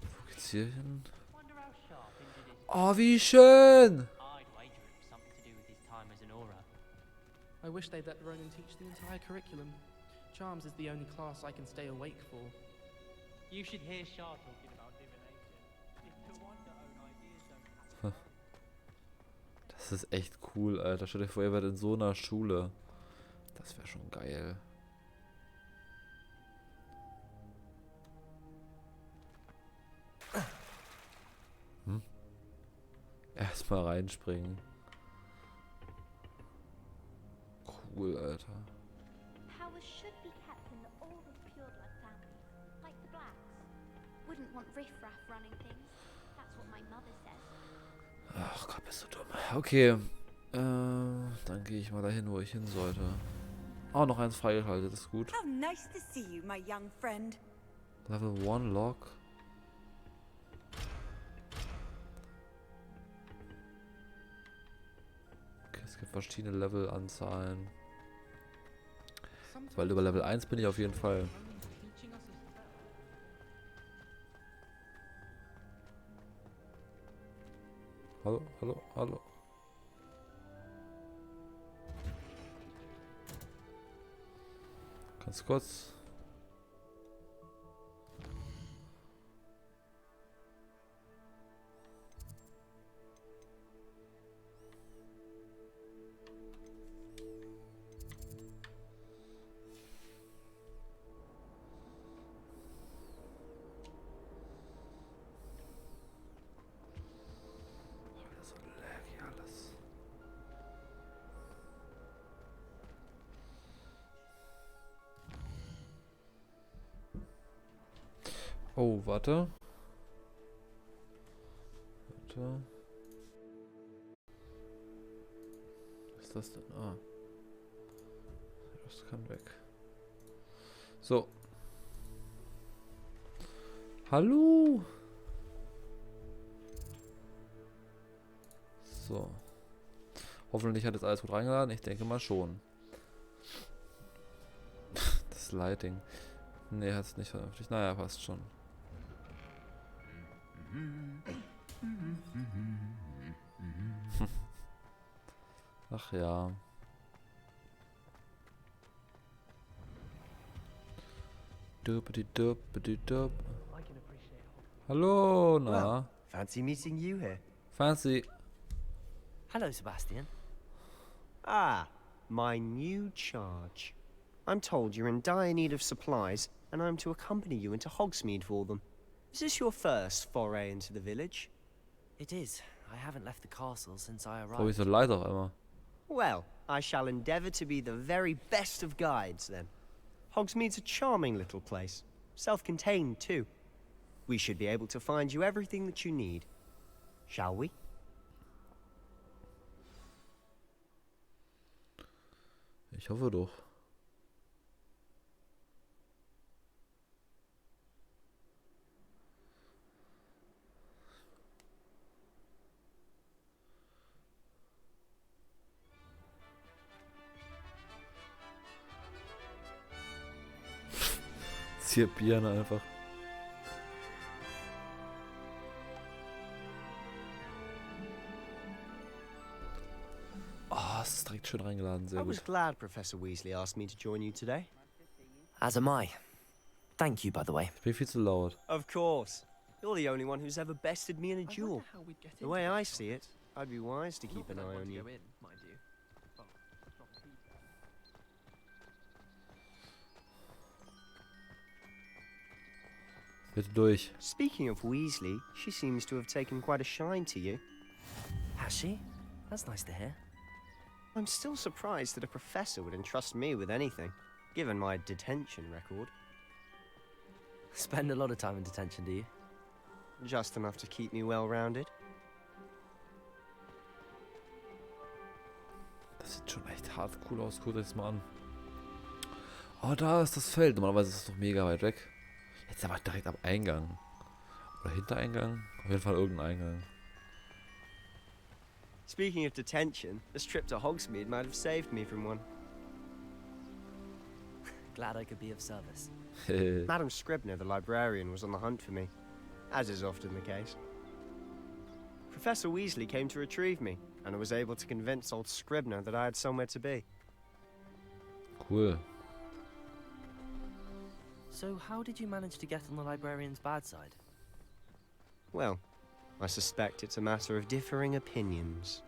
Wo geht's hier hin? Oh, wie schön!
I wish they'd let Ronan teach the entire curriculum. Charms is the only class I can stay awake for.
You should hear Shah talking about divination. It's no wonder own ideas don't happen.
Das ist echt cool, Alter. Stell dir vor, ihr werdet in so einer Schule. Das wäre schon geil. Erstmal reinspringen. Cool, Alter.
Powers should be kept in the old pure blood families, like the Blacks. Wouldn't want riffraff running things. That's what my mother says.
Ach Gott, bist du dumm. Okay. Dann gehe ich mal dahin, wo ich hin sollte. Oh, noch eins freigeschaltet, ist gut.
How nice to see you, my young friend.
Level 1 Lock. Okay, es gibt verschiedene Levelanzahlen. Weil über Level 1 bin ich auf jeden Fall. Hallo, hallo, hallo. Ganz kurz. Oh, warte. Warte. Was ist das denn? Ah. Das kann weg. So. Hallo. So. Hoffentlich hat jetzt alles gut reingeladen. Ich denke mal schon. Das Lighting. Nee, hat es nicht vernünftig. Naja, passt schon. Ach ja. Dub. Hallo, na.
Well, fancy meeting you here.
Fancy.
Hello, Sebastian.
Ah, my new charge. I'm told you're in dire need of supplies, and I'm to accompany you into Hogsmeade for them. Is this your first foray into the village?
It is. I haven't left the castle since I
Oh,
arrived.
so leid auf einmal.
Well, I shall endeavour to be the very best of guides, then. Hogsmeade's a charming little place. Self-contained, too. We should be able to find you everything that you need. Shall we?
Ich hoffe doch. Zirpieren einfach. Oh, es ist direkt schön reingeladen, sehr
I was
gut.
glad Professor Weasley asked me to join you today.
As am I. Thank you, by the way.
Ich bin viel zu laut.
Of course. You're the only one who's ever bested me in a duel. The way I see it, I'd be wise to keep an eye on you.
Bitte durch.
Speaking of Weasley, she seems to have taken quite a shine to you.
Has she? That's nice to hear.
I'm still surprised that a professor would entrust me with anything, given my detention record.
Spend a lot of time in detention, do you?
Just enough to keep me well-rounded.
Das sieht schon echt hart cool aus. Guck dir das mal an. Oh, da ist das Feld. Normalerweise ist es doch mega weit weg. Jetzt aber direkt am Eingang. Oder Hintereingang? Auf jeden Fall irgendein Eingang.
Speaking of detention, this trip to Hogsmeade might have saved me from one.
Glad I could be of service.
Madam Scribner, the librarian, was on the hunt for me, as is often the case. Professor Weasley came to retrieve me, and I was able to convince old Scribner that I had somewhere to be.
Cool.
So how did you manage to get on the librarian's bad side?
Well, I suspect it's a matter of differing opinions.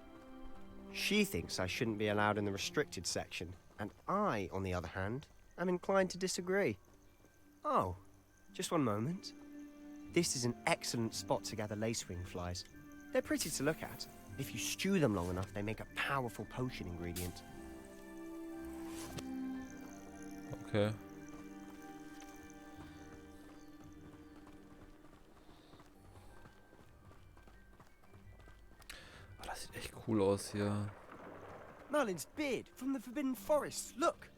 She thinks I shouldn't be allowed in the restricted section, and I, on the other hand, am inclined to disagree. Oh, just one moment. This is an excellent spot to gather lacewing flies. They're pretty to look at. If you stew them long enough, they make a powerful potion ingredient.
Okay. Oh, das sieht echt cool aus hier.
Merlin's beard from the Forbidden Forest. Look.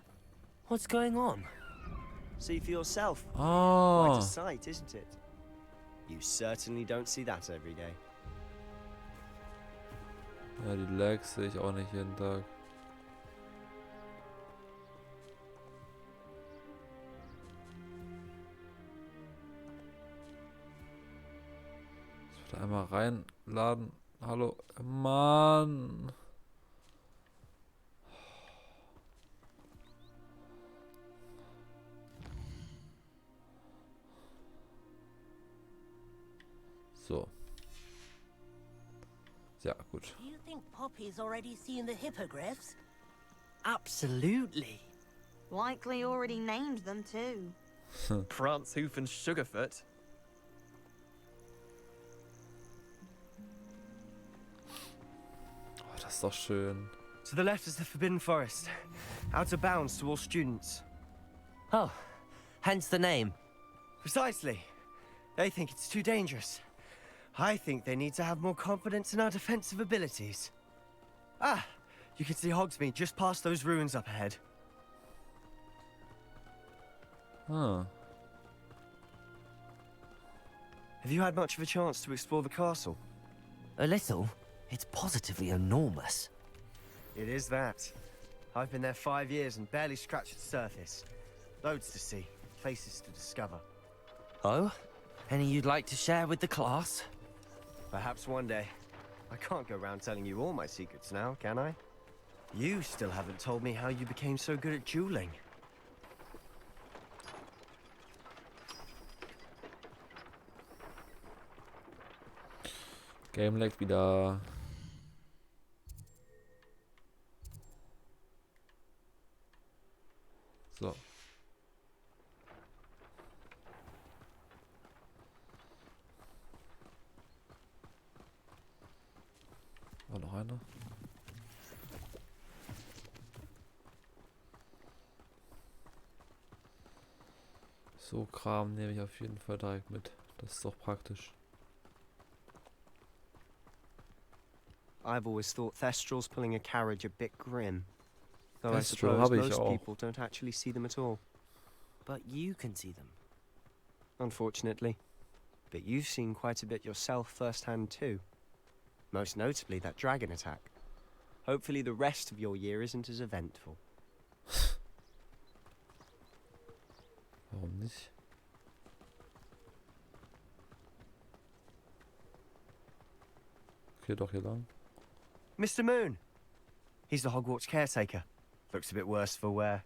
What's going on?
See for yourself.
Oh.
Quite a sight, isn't it? You certainly don't see that every day.
Ja, die Lags sehe ich auch nicht jeden Tag. Ich würde einmal reinladen. Hallo. Mann. So. Ja, gut.
Do you think Poppy's already seen the hippogriffs?
Absolutely.
Likely already named them too.
Prance, Hoof and Sugarfoot.
Oh, das ist doch schön.
To the left is the Forbidden Forest. Out of bounds to all students.
Oh, hence the name.
Precisely. They think it's too dangerous. I think they need to have more confidence in our defensive abilities. Ah, you can see Hogsmeade just past those ruins up ahead.
Huh.
Have you had much of a chance to explore the castle?
A little. It's positively enormous.
It is that. I've been there 5 years and barely scratched the surface. Loads to see, places to discover.
Oh? Any you'd like to share with the class?
Perhaps one day. I can't go around telling you all my secrets now, can I? You still haven't told me how you became so good at dueling.
Game lag wieder. So. War noch einer? So Kram nehme ich auf jeden Fall direkt mit. Das ist doch praktisch.
I've always thought Thestrals pulling a carriage a bit grim. Though I
Thestral
suppose
habe ich
most
auch.
people don't actually see them at all.
But you can see them.
Unfortunately. But you've seen quite a bit yourself firsthand too. Most notably that dragon attack. Hopefully the rest of your year isn't as eventful.
Warum nicht? Okay, doch hier lang.
Mr. Moon! He's the Hogwarts caretaker. Looks a bit worse for wear.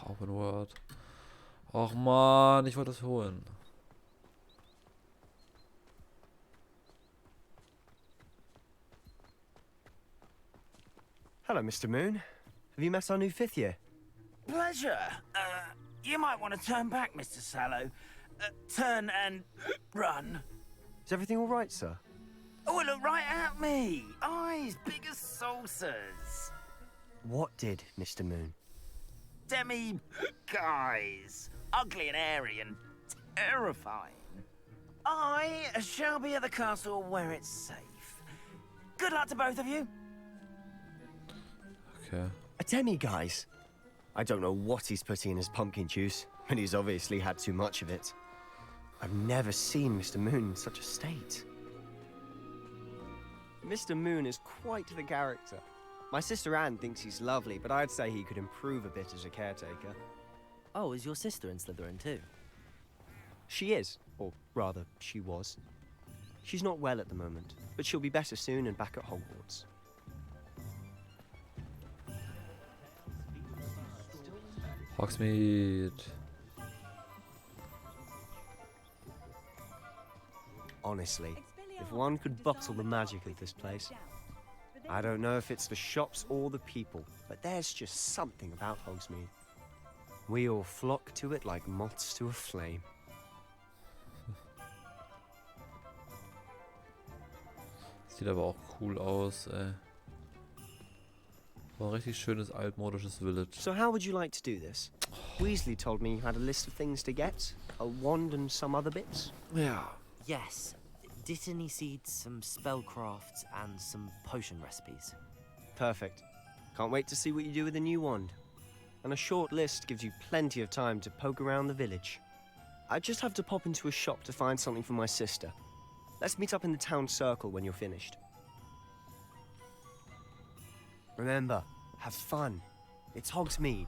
Open World. Och man, ich wollte das holen.
Hello, Mr. Moon. Have you met our new 5th year?
pleasure. You might want to turn back, Mr. Sallow. Turn and run.
Is everything all right, sir?
Oh, look right at me. Eyes big as saucers.
What did, Mr. Moon?
Demi guys. Ugly and airy and terrifying. I shall be at the castle where it's safe. Good luck to both of you.
Okay.
A demi-guise? I don't know what he's putting in his pumpkin juice, but he's obviously had too much of it. I've never seen Mr. Moon in such a state. Mr. Moon is quite the character. My sister Anne thinks he's lovely, but I'd say he could improve a bit as a caretaker.
Oh, is your sister in Slytherin too?
She is, or rather, she was. She's not well at the moment, but she'll be better soon and back at Hogwarts.
Hogsmeade.
Honestly, if one could bottle the magic of this place. I don't know if it's the shops or the people, but there's just something about Hogsmeade. We all flock to it like moths to a flame.
Sieht aber auch cool aus, ey. War ein richtig schönes altmodisches Village.
So how would you like to do this? Weasley told me you had a list of things to get, a wand and some other bits.
Yeah.
Yes. Dittany seeds, some spellcrafts, and some potion recipes.
Perfect. Can't wait to see what you do with the new wand. And a short list gives you plenty of time to poke around the village. I just have to pop into a shop to find something for my sister. Let's meet up in the town circle when you're finished. Remember, have fun. It's Hogsmeade.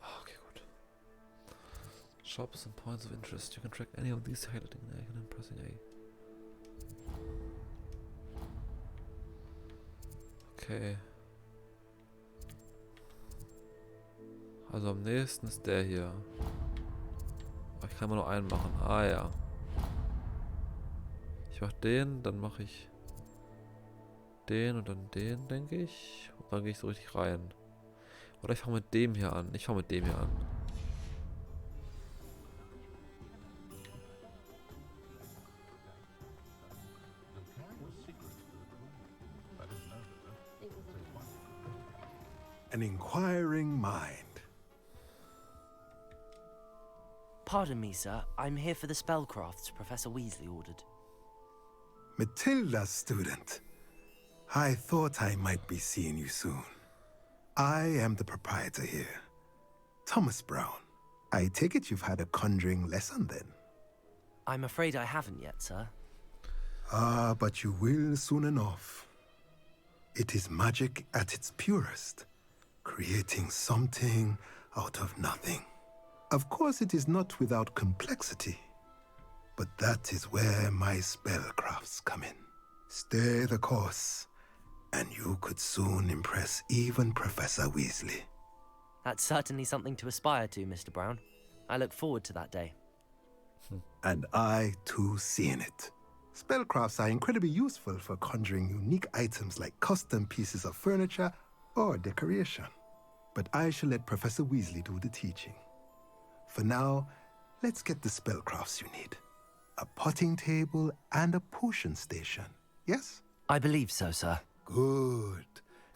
Okay, gut. Shops and points of interest. You can track any of these highlighting an icon and pressing A. Okay. Also am nächsten ist der hier. Ich kann immer nur einen machen. Ah ja. Ich mach den, dann mache ich den und dann den, denke ich. Und dann gehe ich so richtig rein. Oder ich fange mit dem hier an. Ich fange mit dem hier an.
An inquiring mind.
Pardon me, sir. I'm here for the spellcrafts Professor Weasley ordered.
Matilda's student. I thought I might be seeing you soon. I am the proprietor here, Thomas Brown. I take it you've had a conjuring lesson then?
I'm afraid I haven't yet, sir.
Ah, but you will soon enough. It is magic at its purest, creating something out of nothing. Of course, it is not without complexity, but that is where my spellcrafts come in. Stay the course, and you could soon impress even Professor Weasley.
That's certainly something to aspire to, Mr. Brown. I look forward to that day.
And I, too, see in it. Spellcrafts are incredibly useful for conjuring unique items like custom pieces of furniture or decoration. But I shall let Professor Weasley do the teaching. For now, let's get the spellcrafts you need. A potting table and a potion station, yes?
I believe so, sir.
Good.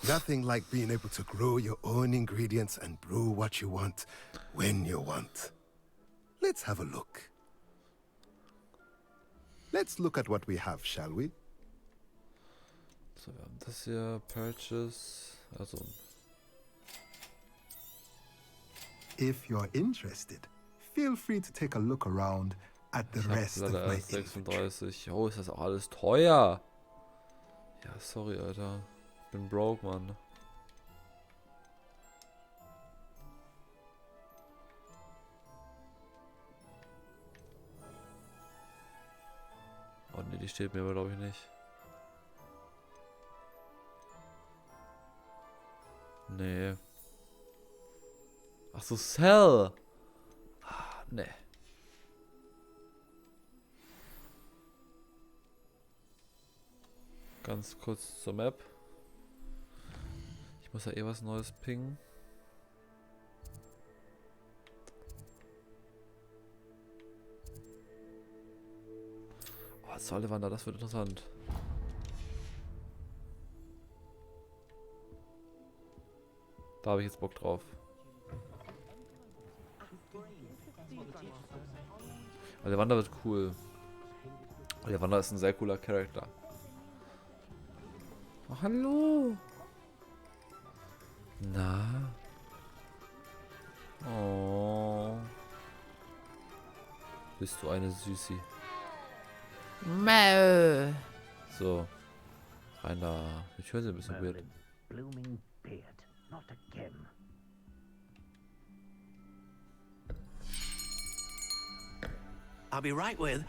Nothing like being able to grow your own ingredients and brew what you want, when you want. Let's have a look. Let's look at what we have, shall we?
So, wir haben das hier, Purchase, also...
If you're interested, feel free to take a look around at the rest of my inventory.
36. Oh, ist das auch alles teuer? Ja, sorry, Alter. Ich bin broke, Mann. Oh ne, die steht mir aber glaube ich nicht. Nee. Ach so, Sell. Ah, nee. Ganz kurz zur Map. Ich muss ja eh was Neues pingen. Oh, Sullivan, das wird interessant. Da habe ich jetzt Bock drauf. Ollivander wird cool. Ollivander ist ein sehr cooler Charakter. Oh, hallo. Na. Oh. Bist du eine Süßi.
Mäh.
So. Rein da. Ich höre sie ein bisschen weird.
Blooming beard, not again.
I'll be right with...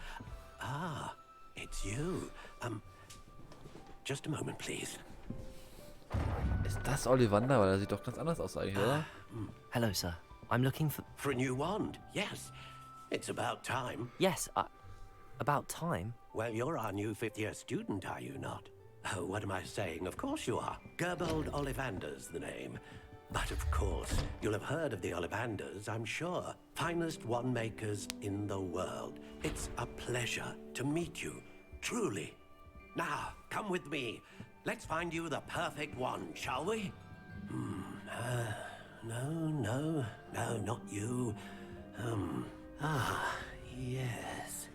Ah, it's you. Just a moment, please.
Ist das Ollivander? Weil er sieht doch ganz anders aus eigentlich, oder?
Hello, sir. I'm looking for...
For a new wand, yes. It's about time.
Yes, about time?
Well, you're our new fifth-year student, are you not? Oh, what am I saying? Of course you are. Gerbold Ollivander's the name. But of course, you'll have heard of the Ollivanders, I'm sure. Finest wand makers in the world. It's a pleasure to meet you, truly. Now, come with me. Let's find you the perfect wand, shall we? No, not you. Yes.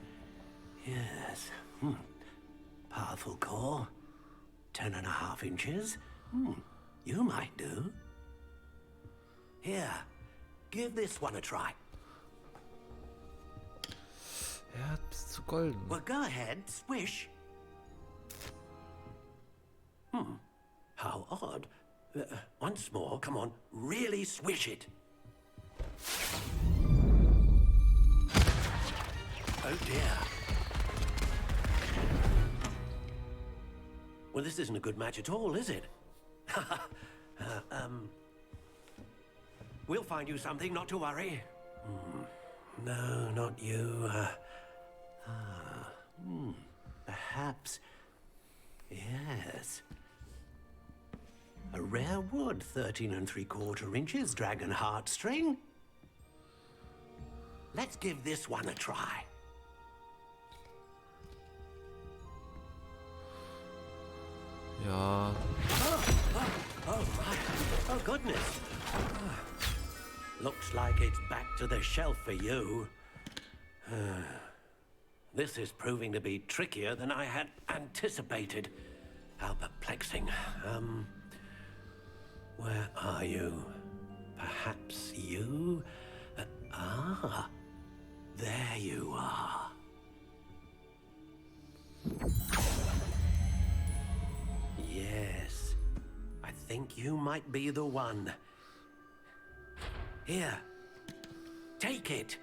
Powerful core. 10.5 inches. You might do. Here, give this one a try.
Ja, bist zu golden.
Well, go ahead, swish. How odd. Once more, come on, really swish it. Oh dear. Well, this isn't a good match at all, is it? We'll find you something, not to worry. No, not you. Perhaps. Yes. A rare wood, 13 3/4 inches, dragon heartstring. Let's give this one a try.
Ja.
Oh my. Oh goodness. Looks like it's back to the shelf for you. This is proving to be trickier than I had anticipated. How perplexing. Where are you? Perhaps you? There you are. Yes, I think you might be the one. Here, take it.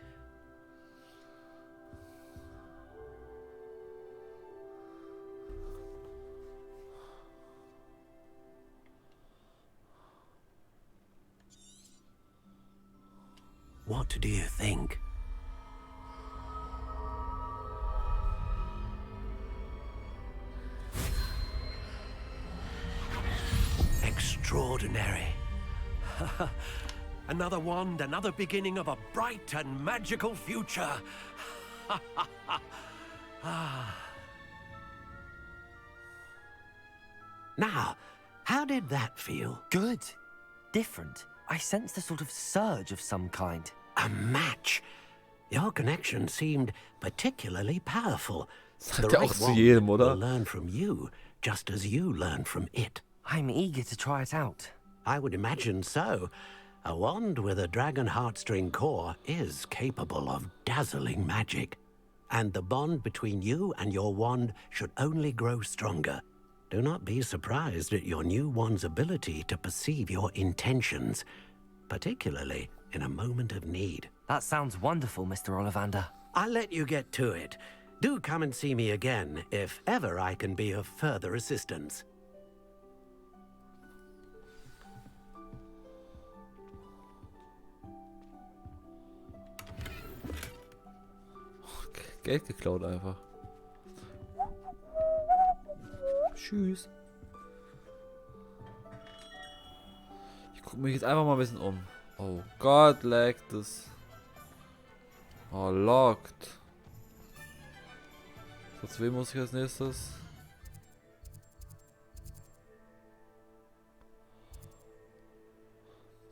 What do you think? Extraordinary. Another wand, another beginning of a bright and magical future. Now, how did that feel?
Good. Different. I sensed a sort of surge of some kind.
A match. Your connection seemed particularly powerful.
Sagt er auch zu jedem, oder?
Will learn from you, just as you learn from it.
I'm eager to try it out.
I would imagine so. A wand with a dragon heartstring core is capable of dazzling magic. And the bond between you and your wand should only grow stronger. Do not be surprised at your new wand's ability to perceive your intentions, particularly in a moment of need.
That sounds wonderful, Mr. Ollivander.
I'll let you get to it. Do come and see me again if ever I can be of further assistance.
Geld geklaut einfach. Tschüss. Ich gucke mich jetzt einfach mal ein bisschen um. Oh Gott, laggt es. Oh, locked. So, zu wem muss ich als nächstes?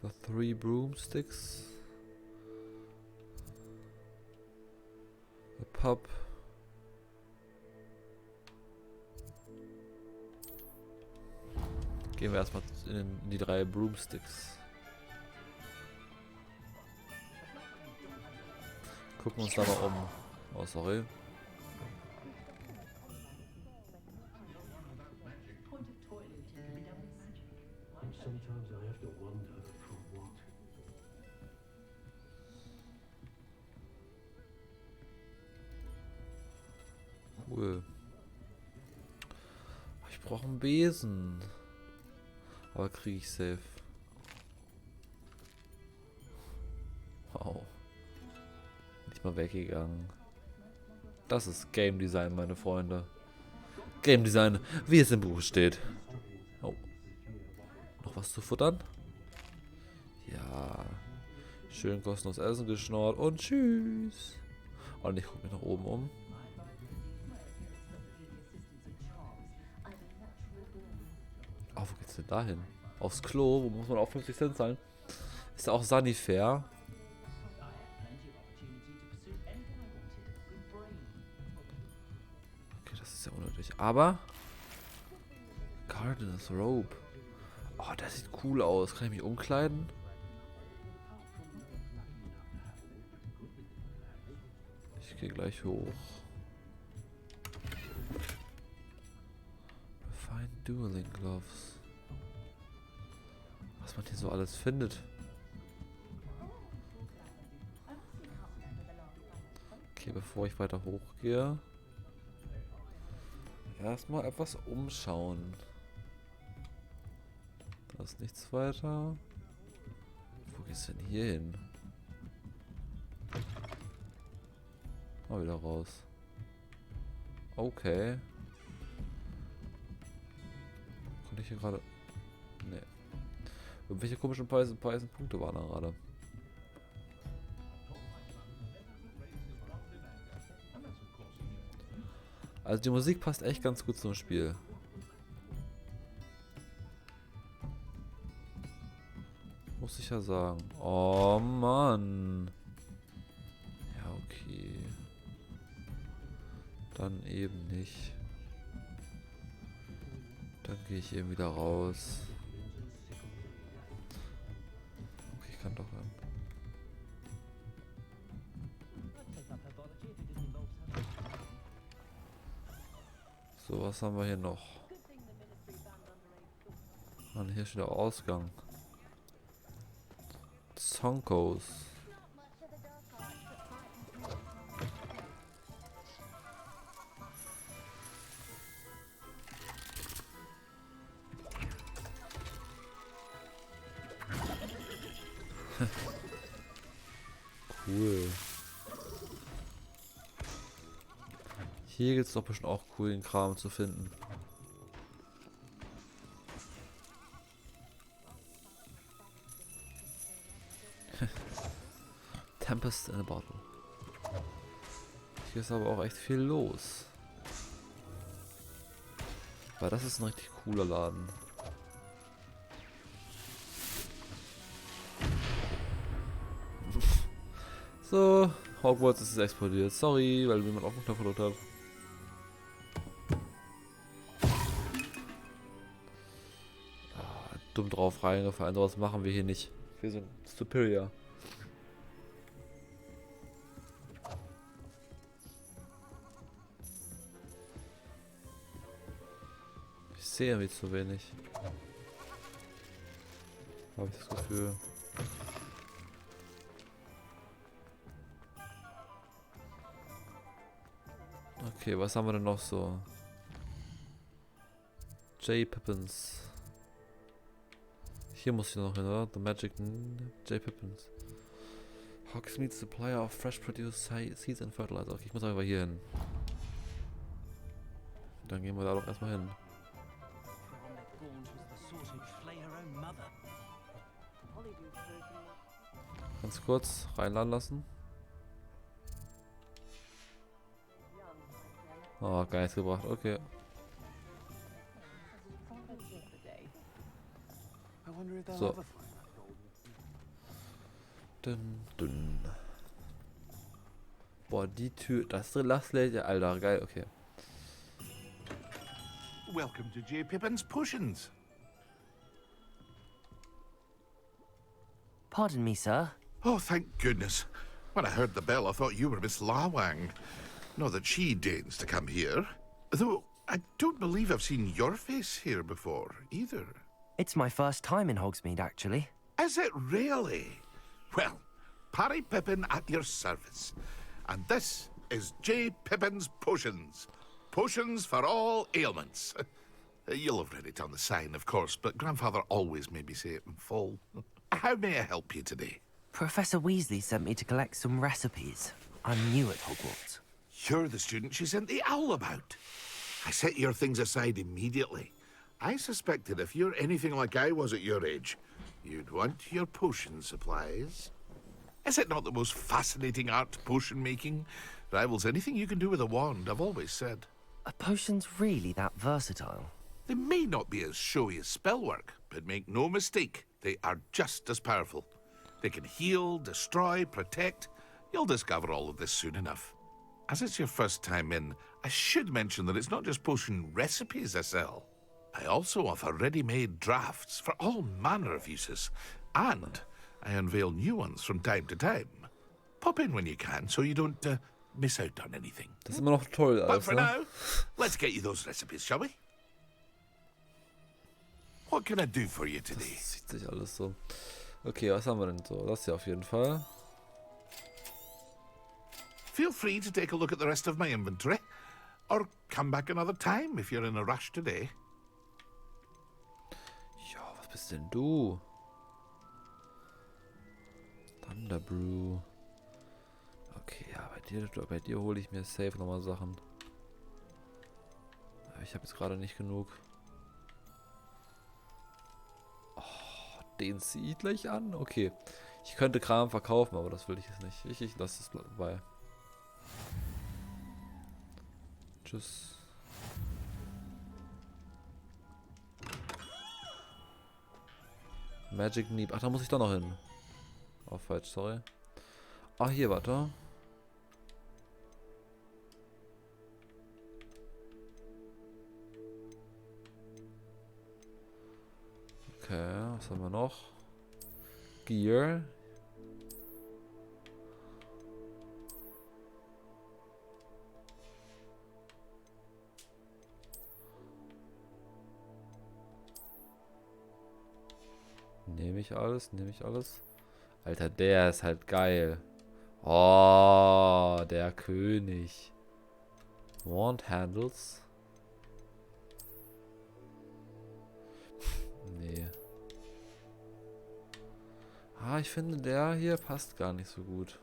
The 3 broomsticks. The pub. Gehen wir erstmal in die 3 broomsticks. Gucken uns da mal um. Oh, sorry. Cool. Ich brauche einen Besen. Aber kriege ich safe. Wow. Nicht mal weggegangen. Das ist Game Design, meine Freunde. Game Design, wie es im Buch steht. Oh. Noch was zu futtern? Ja. Schön kostenlos Essen geschnort und tschüss. Und ich gucke mich nach oben um. Oh, wo geht's denn da hin? Aufs Klo, wo muss man auch 50 Cent zahlen? Ist da auch Sanifair? Okay, das ist ja unnötig. Aber Gardener's Robe. Oh, das sieht cool aus. Kann ich mich umkleiden? Ich gehe gleich hoch. Fine Dueling Gloves. Was man hier so alles findet. Okay, bevor ich weiter hochgehe, erstmal etwas umschauen. Da ist nichts weiter. Wo geht's denn hier hin? Mal wieder raus. Okay. Konnte ich hier gerade... Nee. Welche komischen weißen Punkte waren da gerade? Also die Musik passt echt ganz gut zum Spiel. Muss ich ja sagen. Oh Mann. Ja, okay. Dann eben nicht. Dann gehe ich eben wieder raus. Okay, ich kann doch rein. So, was haben wir hier noch? Mann, hier steht der Ausgang. Sonkos. Cool. Hier gibt es doch bestimmt auch coolen Kram zu finden. Tempest in a Bottle. Hier ist aber auch echt viel los. Weil das ist ein richtig cooler Laden. So, Hogwarts ist explodiert. Sorry, weil jemand auf den Knopf gedrückt hat. Ah, dumm drauf reingefallen. Sowas machen wir hier nicht. Wir sind superior. Ich sehe irgendwie zu wenig. Habe ich das Gefühl. Okay, was haben wir denn noch so? J. Pippins. Hier muss ich noch hin, oder? The Magic J. Pippins. Hogsmeade Supplier of Fresh Produce Seeds and Fertilizer. Okay, ich muss einfach hier hin. Dann gehen wir da doch erstmal hin. Ganz kurz reinladen lassen. Oh, gar nichts gebracht. Okay. So. Dünn. Boah, die Tür, das Lastlädt, Alter, geil, okay.
Welcome to J. Pippin's Potions.
Pardon me, sir.
Oh, thank goodness. When I heard the bell, I thought you were Miss Lawang. Not that she deigns to come here. Though, I don't believe I've seen your face here before, either.
It's my first time in Hogsmeade, actually.
Is it really? Well, Parry Pippin at your service. And this is J. Pippin's Potions. Potions for all ailments. You'll have read it on the sign, of course, but Grandfather always made me say it in full. How may I help you today?
Professor Weasley sent me to collect some recipes. I'm new at Hogwarts.
You're the student she sent the owl about. I set your things aside immediately. I suspected if you're anything like I was at your age, you'd want your potion supplies. Is it not the most fascinating art, potion making? Rivals anything you can do with a wand, I've always said.
Are potions really that versatile?
They may not be as showy as spellwork, but make no mistake, they are just as powerful. They can heal, destroy, protect. You'll discover all of this soon enough. As it's your first time in, I should mention that it's not just potion recipes I sell. I also offer ready-made drafts for all manner of uses, and I unveil new ones from time to time. Pop in when you can, so you don't miss out on anything.
Das ist immer noch toll,
But
alles,
for
ne?
now, let's get you those recipes, shall we? What can I do for you today?
Das sieht sich alles so. Okay, was haben wir denn so? Das hier auf jeden Fall.
Feel free to take a look at the rest of my inventory, or come back another time if you're in a rush today.
Ja, was bist denn du? Thunderbrew. Okay, ja, bei dir hole ich mir safe nochmal Sachen. Aber ich habe jetzt gerade nicht genug. Oh, den ziehe ich gleich an. Okay. Ich könnte Kram verkaufen, aber das will ich jetzt nicht. Ich lasse es bei. Tschüss. Magic Neep. Ach, da muss ich doch noch hin. Oh, falsch, sorry. Ah, hier, warte. Okay, was haben wir noch? Gear. Nehme ich alles, nehme ich alles. Alter, der ist halt geil. Oh, der König. Wand Handles. Nee. Ah, ich finde, der hier passt gar nicht so gut.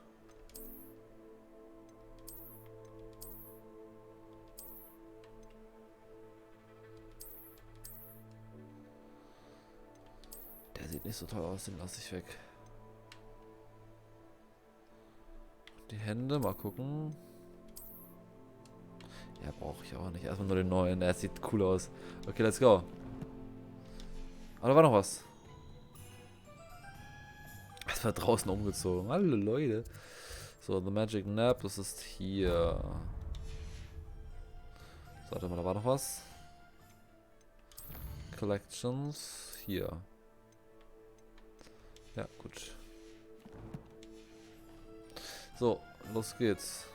Der sieht nicht so toll aus, den lasse ich weg. Die Hände, mal gucken. Ja, brauche ich auch nicht. Erstmal nur den neuen. Der sieht cool aus. Okay, let's go. Aber da war noch was. Es war draußen umgezogen. Hallo Leute. So, The Magic Nap, das ist hier. So, warte mal, da war noch was. Collections. Hier. Ja, gut. So, los geht's.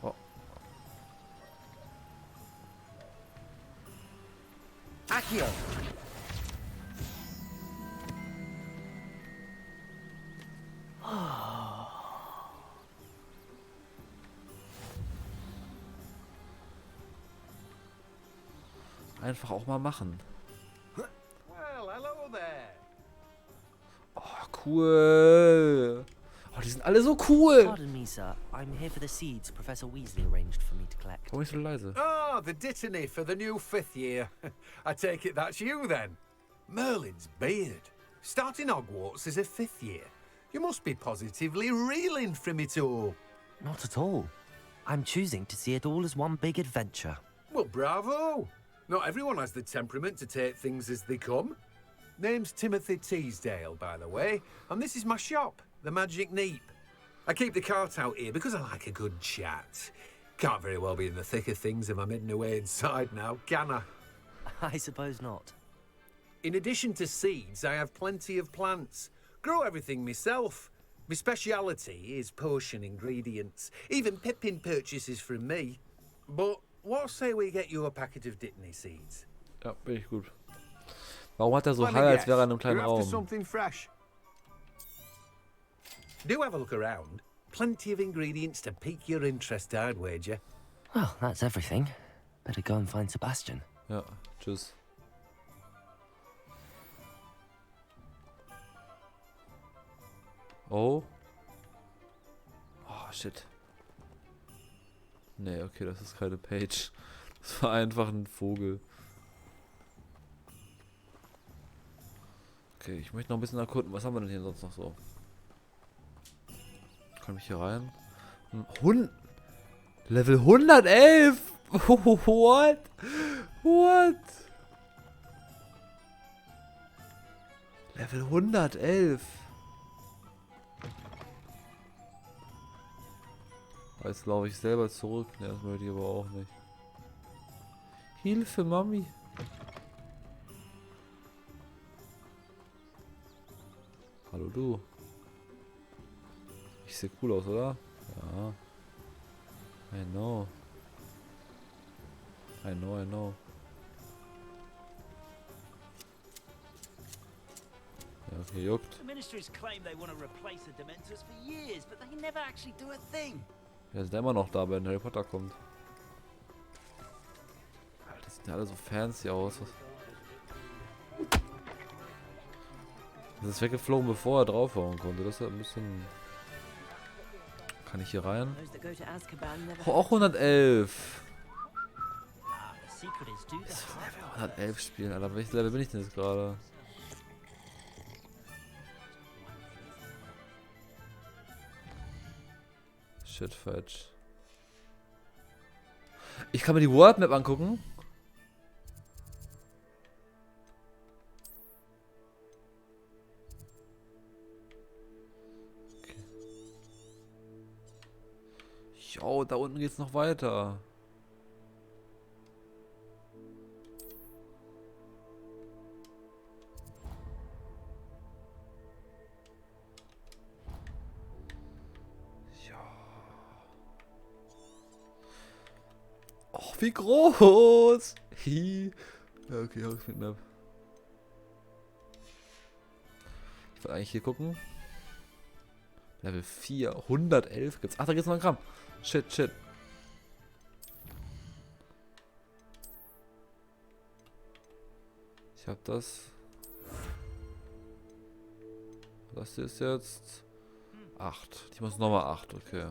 Oh.
Accio!
Einfach auch mal machen.
Well, hello there.
Oh, cool. Oh, die sind alle so cool.
Pardon me, sir. I'm here for the seeds Professor Weasley arranged for me to collect.
Warum ist so leise?
Ah, the dittany for the new 5th year. I take it that's you then. Merlin's beard. Starting Hogwarts as a 5th year. You must be positively reeling from it all.
Not at all. I'm choosing to see it all as one big adventure.
Well, bravo. Not everyone has the temperament to take things as they come. Name's Timothy Teasdale, by the way, and this is my shop, the Magic Neep. I keep the cart out here because I like a good chat. Can't very well be in the thick of things if I'm hidden away inside now, can I?
I suppose not.
In addition to seeds, I have plenty of plants. Grow everything myself. My speciality is potion ingredients. Even Pippin purchases from me. But what say we get you a packet of Dittany seeds?
Ja, bin ich gut. Warum hat er so
Let me
Hall, als
guess,
wäre er in einem kleinen
you're after
Raum?
something fresh. Do have a look around. Plenty of ingredients to pique your interest, I'd wager.
Well, that's everything. Better go and find Sebastian.
Ja, tschüss. Oh. Oh, shit. Nee, okay, das ist keine Page. Das war einfach ein Vogel. Okay, ich möchte noch ein bisschen erkunden. Was haben wir denn hier sonst noch so? Kann ich hier rein? Level 111! What? What? Level 111. Jetzt laufe ich selber zurück. Ne, das möchte ich aber auch nicht. Hilfe, Mami. Hallo du. Ich sehe cool aus, oder? Ja. I know. I know, I know. Ja, okay, juckt.
The Ministry's claimed they want to replace the Dementors for years, but they never actually do a thing.
Ja, sind immer noch da, wenn Harry Potter kommt. Alter, das sieht ja alle so fancy aus. Das ist weggeflogen, bevor er draufhauen konnte. Das ist ja ein bisschen... Kann ich hier rein? Oh, auch 111. Ich soll Level 111 spielen, Alter. Welches Level bin ich denn jetzt gerade? Shit, fetch. Ich kann mir die World Map angucken. Okay. Jo, da unten geht's noch weiter. Oh, wie groß! Hi. Ja, okay, Hogsmeade Map. Ich will eigentlich hier gucken. Level 4, 111 gibt's. Ach, da gibt's noch einen Kram. Shit, shit. Ich hab das. Das hier ist jetzt 8. Ich muss nochmal 8, okay.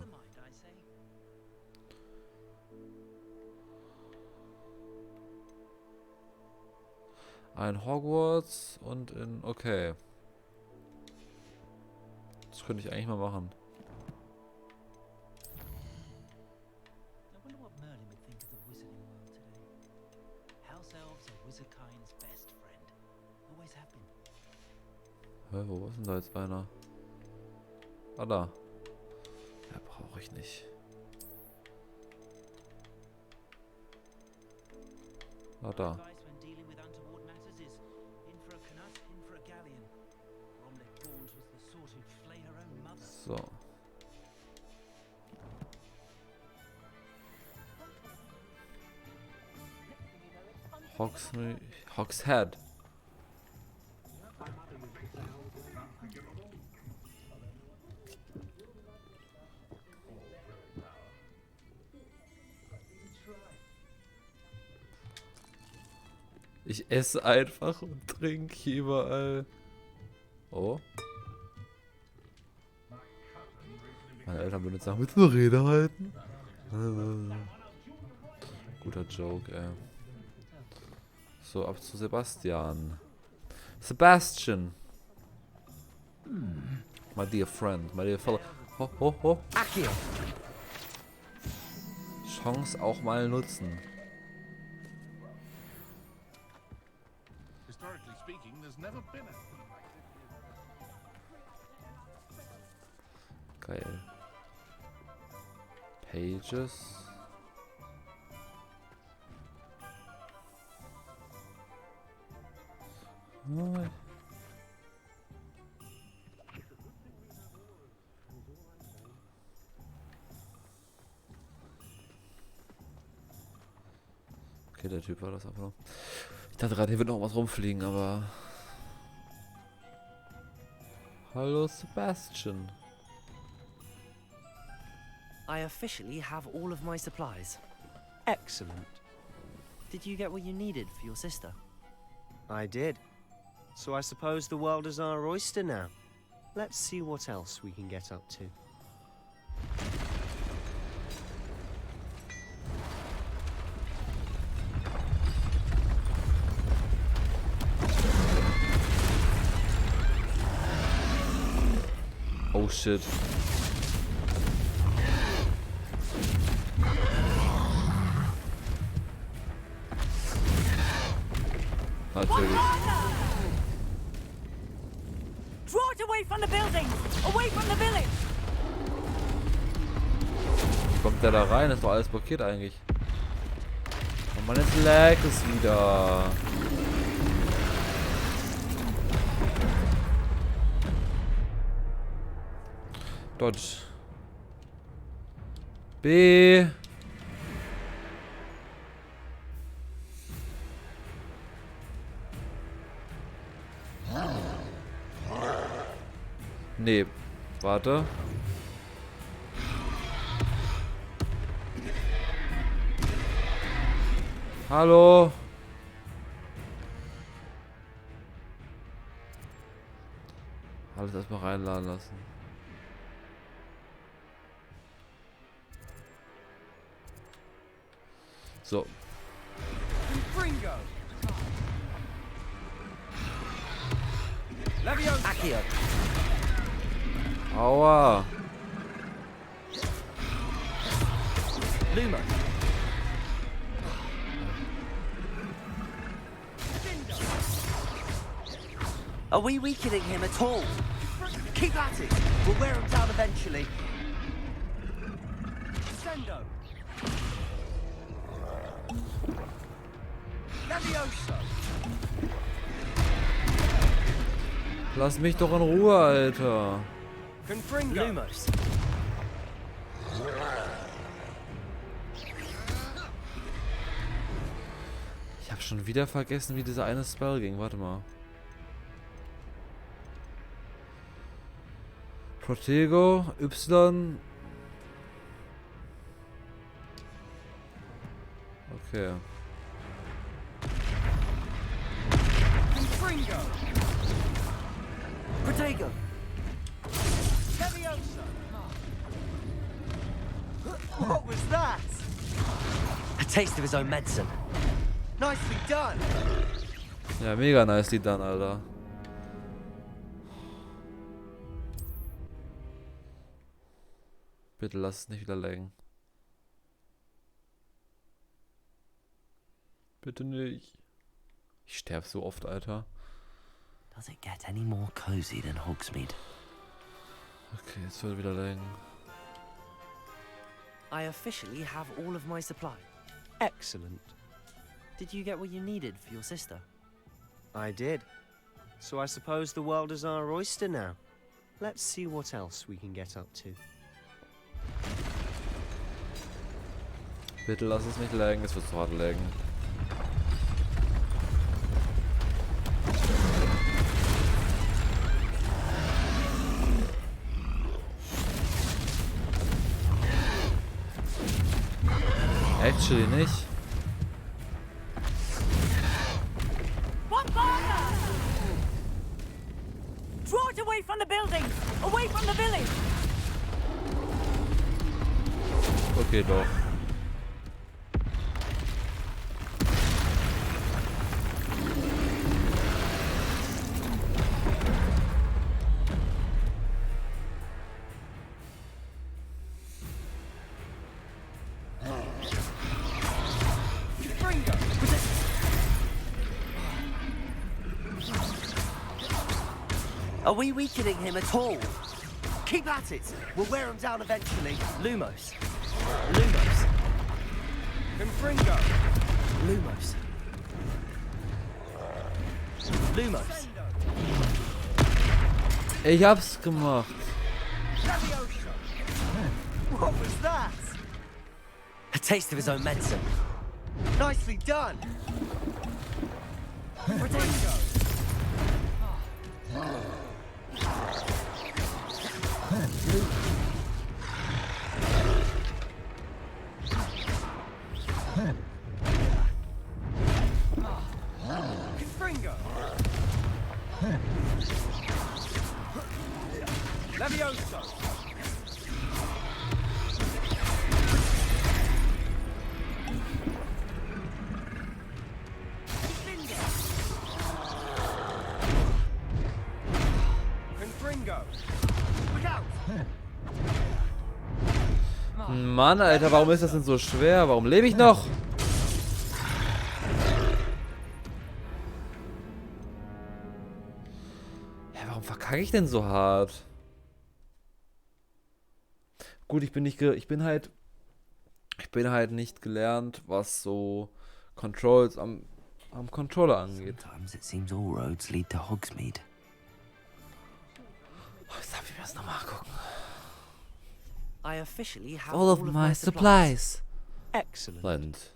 Ein Hogwarts und in... Okay. Das könnte ich eigentlich mal machen. Hä, wo ist denn da jetzt einer? Ah, da. Ja, brauche ich nicht. Ah, da. So. Hogshead. Ich esse einfach und trinke überall. Oh. Meine Eltern würden jetzt sagen, willst du eine Rede halten? Guter Joke, ey. So, ab zu Sebastian. Sebastian. My dear friend, my dear fellow. Ho, ho, ho.
Accio.
Chance auch mal nutzen.
Historically speaking, there's never been a...
Geil. Pages. Oh. Okay, der Typ war das einfach noch. Ich dachte gerade, hier wird noch was rumfliegen, aber... Hallo Sebastian.
I officially have all of my supplies. Excellent. Did you get what you needed for your sister? I did. So I suppose the world is our oyster now. Let's see what else we can get up to.
Oh shit. Natürlich.
Draw it away from the building! Away from the village!
Wie kommt der da rein? Ist doch alles blockiert eigentlich. Und man, jetzt lag es wieder. Dodge. B. Nee, warte. Hallo. Alles erstmal reinladen lassen. So.
Accio.
Aua.
Luma. Are we weakening him at all? Keep at it. We'll wear him down eventually. Sendo. Levioso.
Lass mich doch in Ruhe, Alter.
Lumos.
Ich habe schon wieder vergessen, wie dieser eine Spell ging. Warte mal. Protego, Y. Okay.
Protego. What was that? A taste of his own medicine. Nicely done.
Ja, mega nicely done, Alter. Bitte lass es nicht wieder laggen. Bitte nicht. Ich sterbe so oft, Alter.
Does it get any more cozy than Hogsmeade?
Okay, jetzt wird wieder laggen.
I officially have all of my supply. Excellent. Did you get what you needed for your sister? I did. So I suppose the world is our oyster now. Let's see what else we can get up to.
Bitte lass es nicht laggen, es wird so hart laggen. Actually nicht.
Draw it away from the building! Away from the village!
Okay, doch.
Are we weakening him at all? Keep at it. We'll wear him down eventually. Lumos. Lumos. Confringo. Lumos. Lumos.
Ich hab's gemacht.
What was that? A taste of his own medicine. Nicely done. Protego. Confringo. Levioso.
Mann, Alter, warum ist das denn so schwer? Warum lebe ich noch? Ja, warum verkacke ich denn so hart? Gut, ich bin halt nicht gelernt, was so Controls am Controller angeht.
Sometimes it seems all roads lead to Hogsmeade.
Oh, jetzt darf ich mir das nochmal angucken.
I officially have
All of my supplies.
Excellent.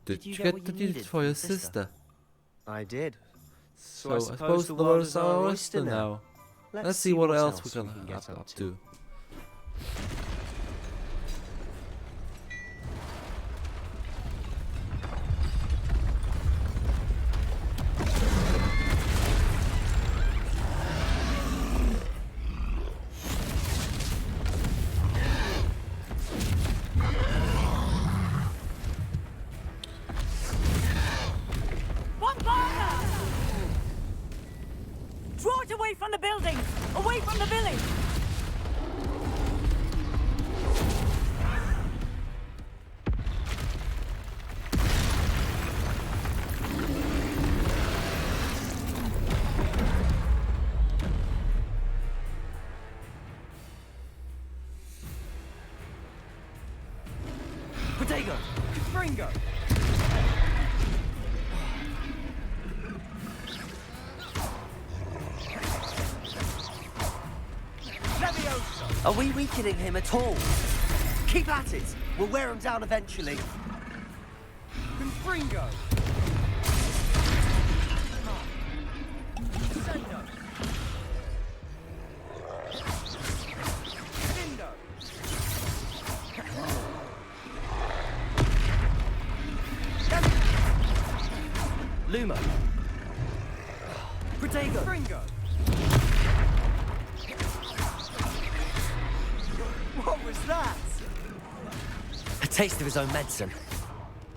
Did you get the deeds for your sister?
I did.
So I suppose the world is our oyster now. Let's see what else we can get up to.
Draw it away from the building! Away from the village!
Protego! Confringo! Are we weakening him at all? Keep at it. We'll wear him down eventually. Confringo. Sendo. Lindo. Lumo. Protego. Confringo. What was that? A taste of his own medicine.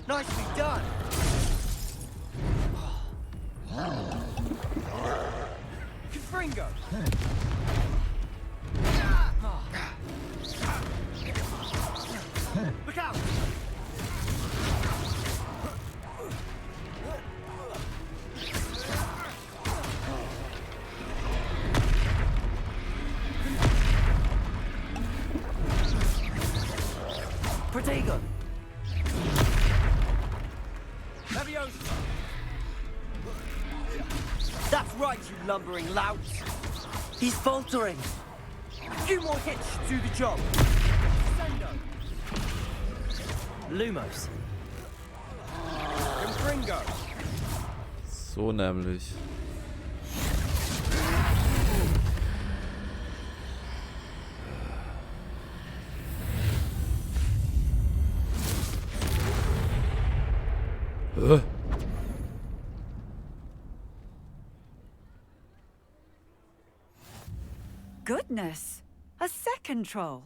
Nicely done. Confringo. Look out! Protego! Leviosa! That's right, you lumbering louts! He's faltering! A few more hits should do the job! Sendo! Lumos! Confringo!
So nämlich.
Goodness! A second troll.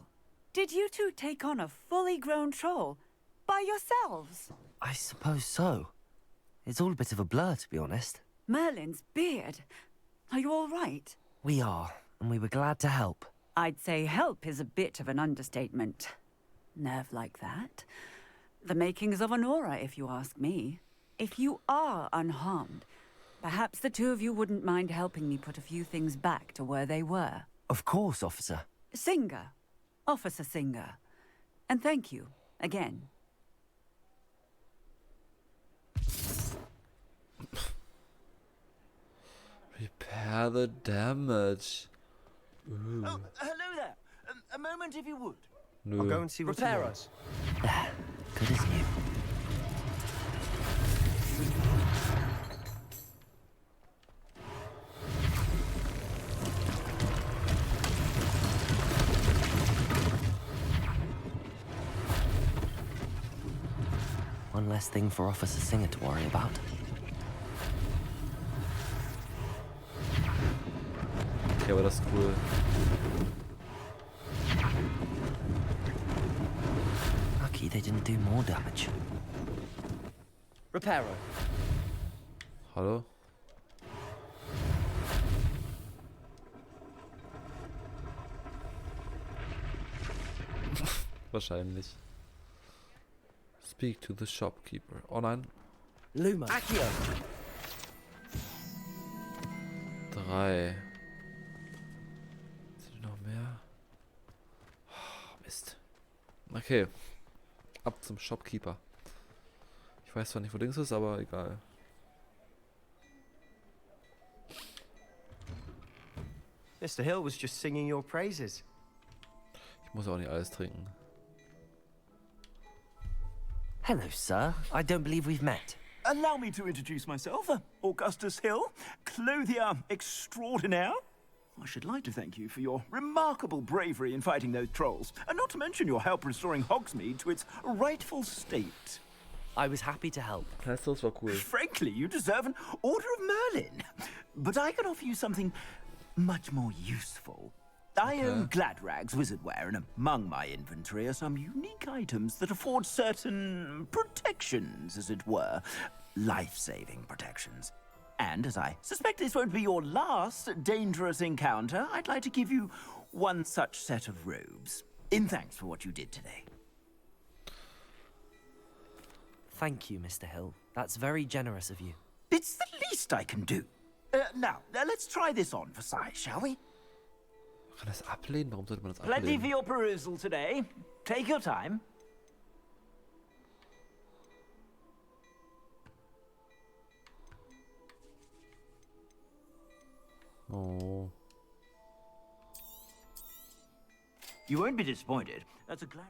Did you two take on a fully grown troll by yourselves?
I suppose so. It's all a bit of a blur, to be honest.
Merlin's beard. Are you all right?
We are, and we were glad to help.
I'd say help is a bit of an understatement. Nerve like that. The makings of an aura, if you ask me. If you are unharmed, perhaps the two of you wouldn't mind helping me put a few things back to where they were.
Of course, officer.
Singer. Officer Singer. And thank you, again.
Repair the damage. Ooh.
Oh, hello there. A moment if you would.
No.
I'll go and see what
Repair
he
us.
wants. Good as new. One less thing for Officer Singer to worry about.
Okay, aber das ist cool.
Lucky they didn't do more damage.
Reparo.
Hallo? Wahrscheinlich. Speak to the shopkeeper. Oh nein.
Luma.
Accio.
3. Sind noch mehr? Oh, Mist. Okay. Ab zum Shopkeeper. Ich weiß zwar nicht, wo Dings ist, aber egal.
Mr. Hill was just singing your praises.
Ich muss auch nicht alles trinken.
Hello, sir. I don't believe we've met.
Allow me to introduce myself. Augustus Hill, clothier extraordinaire. I should like to thank you for your remarkable bravery in fighting those trolls, and not to mention your help restoring Hogsmeade to its rightful state.
I was happy to help.
Das war cool.
Frankly, you deserve an Order of Merlin. But I can offer you something much more useful. I own Gladrag's wizardware, and among my inventory are some unique items that afford certain protections, as it were. Life-saving protections. And as I suspect this won't be your last dangerous encounter, I'd like to give you one such set of robes, in thanks for what you did today.
Thank you, Mr. Hill. That's very generous of you.
It's the least I can do. Now, let's try this on for size, shall we?
Man kann das ablehnen? Warum sollte man das
Plenty
ablehnen?
for your perusal today. Take your time.
Oh.
You won't be disappointed. That's a glad.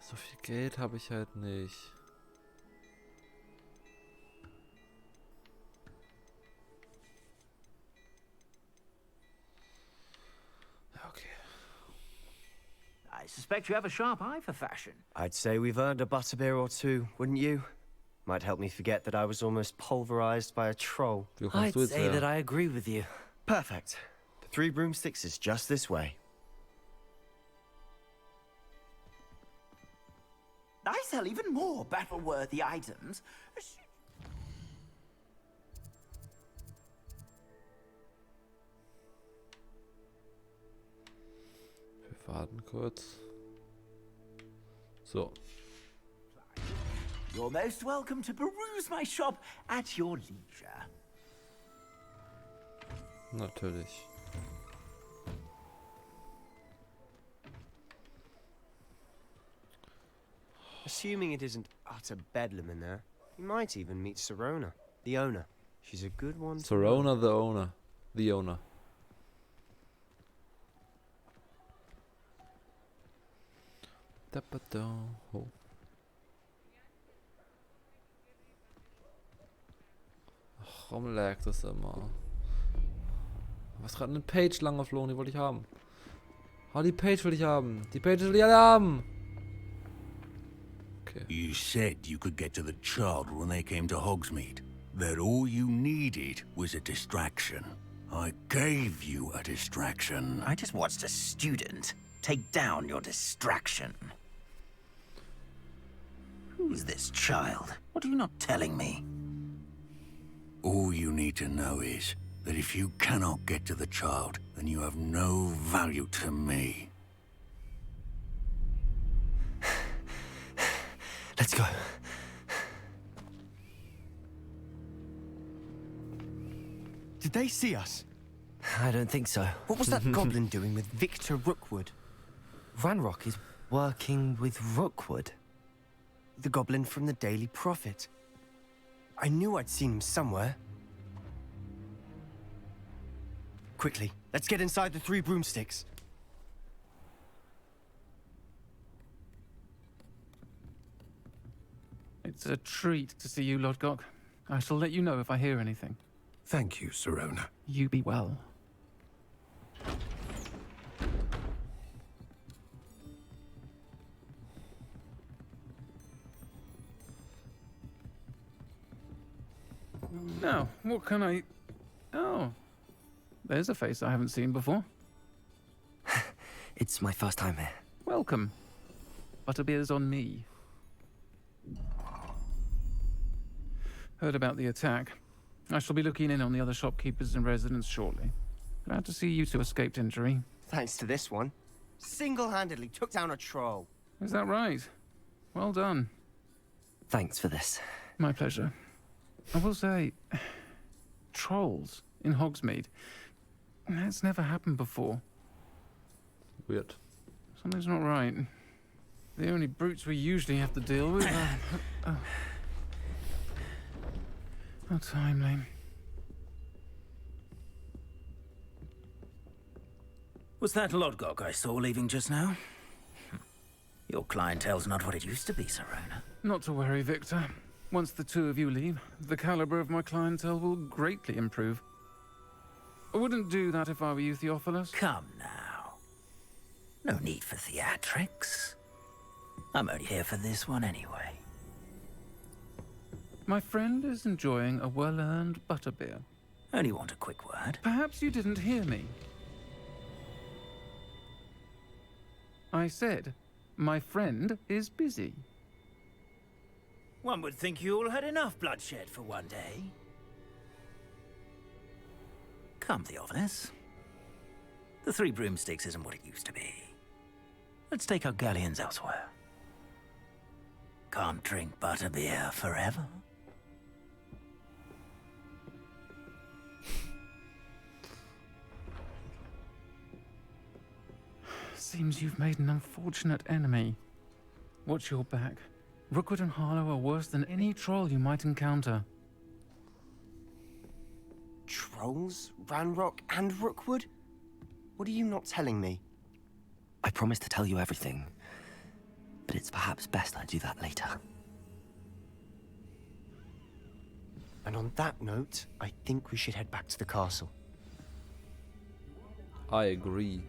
So viel Geld habe ich halt nicht. Okay.
I suspect you have a sharp eye for fashion.
I'd say we've earned a butterbeer or two, wouldn't you? Might help me forget that I was almost pulverized by a troll.
I'd say that I agree with you.
Perfect. The 3 broomsticks is just this way.
I sell even more battle-worthy items.
Wir warten kurz. So.
You're most welcome to peruse my shop at your leisure.
Natürlich.
Assuming it isn't utter bedlam in there, you might even meet Serona, the owner. She's a good one.
Serona, the owner. The owner. Oh. Ach, warum laggt das immer? Was gerade eine Page lang geflogen, die wollte ich haben. Oh, die Page will ich haben. Die Page will ich alle haben. Okay.
You said you could get to the child when they came to Hogsmeade. That all you needed was a distraction. I gave you a distraction.
I just watched a student take down your distraction. Who's this child? What are you not telling me?
All you need to know is that if you cannot get to the child, then you have no value to me.
Let's go. Did they see us? I don't think so. What was that goblin doing with Victor Rookwood? Ranrock is working with Rookwood. The goblin from the Daily Prophet. I knew I'd seen him somewhere. Quickly, let's get inside the 3 broomsticks.
It's a treat to see you, Lodgok. I shall let you know if I hear anything.
Thank you, Sirona.
You be well. Now, what can I... Oh. There's a face I haven't seen before.
It's my first time here.
Welcome. Butterbeer's on me. Heard about the attack. I shall be looking in on the other shopkeepers and residents shortly. Glad to see you two escaped injury.
Thanks to this one. Single-handedly took down a troll.
Is that right? Well done.
Thanks for this.
My pleasure. I will say, trolls in Hogsmeade. That's never happened before.
Weird.
Something's not right. The only brutes we usually have to deal with are... Oh. How timely.
Was that Lodgok I saw leaving just now? Your clientele's not what it used to be, Sirona.
Not to worry, Victor. Once the 2 of you leave, the caliber of my clientele will greatly improve. I wouldn't do that if I were you, Theophilus.
Come now. No need for theatrics. I'm only here for this one anyway.
My friend is enjoying a well-earned butterbeer.
Only want a quick word.
Perhaps you didn't hear me. I said, my friend is busy.
One would think you all had enough bloodshed for one day. Come, Theophilus. The 3 broomsticks isn't what it used to be. Let's take our galleons elsewhere. Can't drink butterbeer forever.
Seems you've made an unfortunate enemy. Watch your back. Rookwood and Harlow are worse than any troll you might encounter.
Trolls? Ranrock and Rookwood? What are you not telling me? I promised to tell you everything, but it's perhaps best I do that later. And on that note, I think we should head back to the castle.
I agree.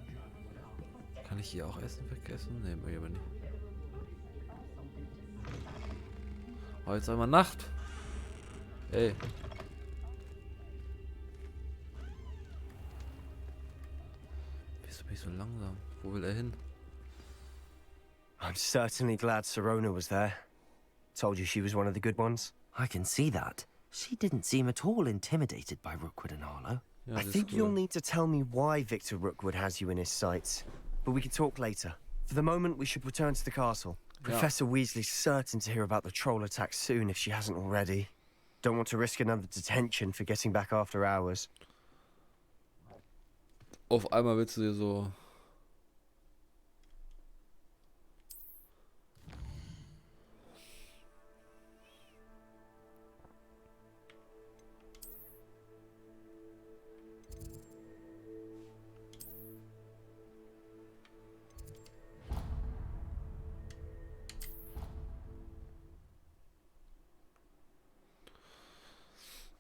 Kann ich hier auch Essen vergessen? Ne, will ich aber nicht. Oh, jetzt einmal Nacht. Ey. Wieso bin ich so langsam? Wo will er hin?
I'm certainly glad Sirona was there. Told you she was one of the good ones. I can see that. She didn't seem at all intimidated by Rookwood and Harlow.
Ja,
I think you'll need to tell me why Victor Rookwood has you in his sights. But we can talk later. For the moment, we should return to the castle. Professor Weasley's certain to hear about the troll attack soon if she hasn't already. Don't want to risk another detention for getting back after hours.
Auf einmal willst du dir so...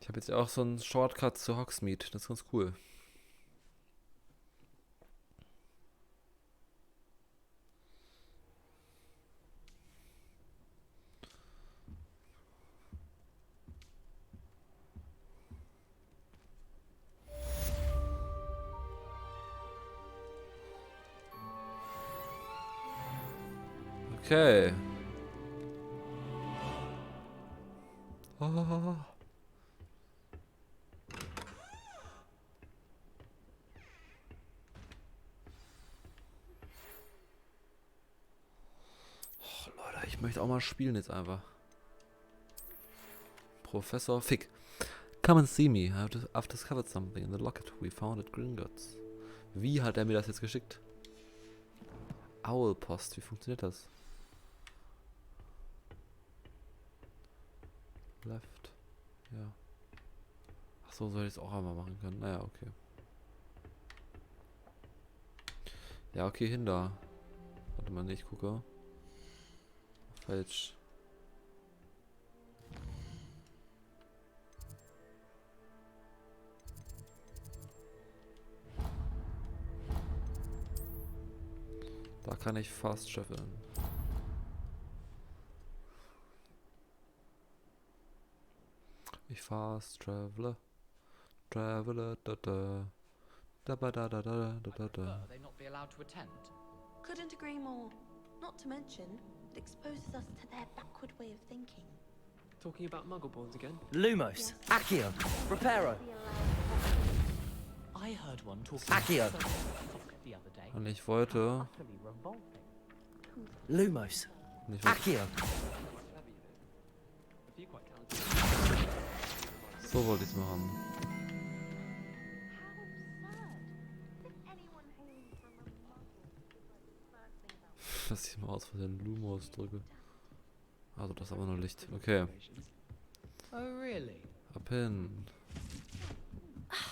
Ich habe jetzt auch so einen Shortcut zu Hogsmeade. Das ist ganz cool. Okay. Oh. Leute, ich möchte auch mal spielen jetzt einfach. Professor Fick. Come and see me. I've discovered something in the locket we found at Gringotts. Wie hat er mir das jetzt geschickt? Owlpost, wie funktioniert das? Left. Ja. Ach so, soll ich es auch einmal machen können? Naja, okay. Ja, okay, hin da. Warte mal, nee, ich gucke. Falsch. Da kann ich fast traveln. Ich fast travele. Travele da da. Da ba da da da da da da.
They not be allowed to attend.
Couldn't agree more. Not to mention, it exposes us to their backward way of thinking.
Talking about Muggleborns again?
Lumos, Accio, Reparo.
I heard one talking
Accio.
the other day.
Und ich wollte.
Lumos, Accio.
So wollte ich es machen. Dass ich mal aus Versehen Lumos drücke. Also das ist aber nur Licht. Okay.
Oh, really?
Ab hin.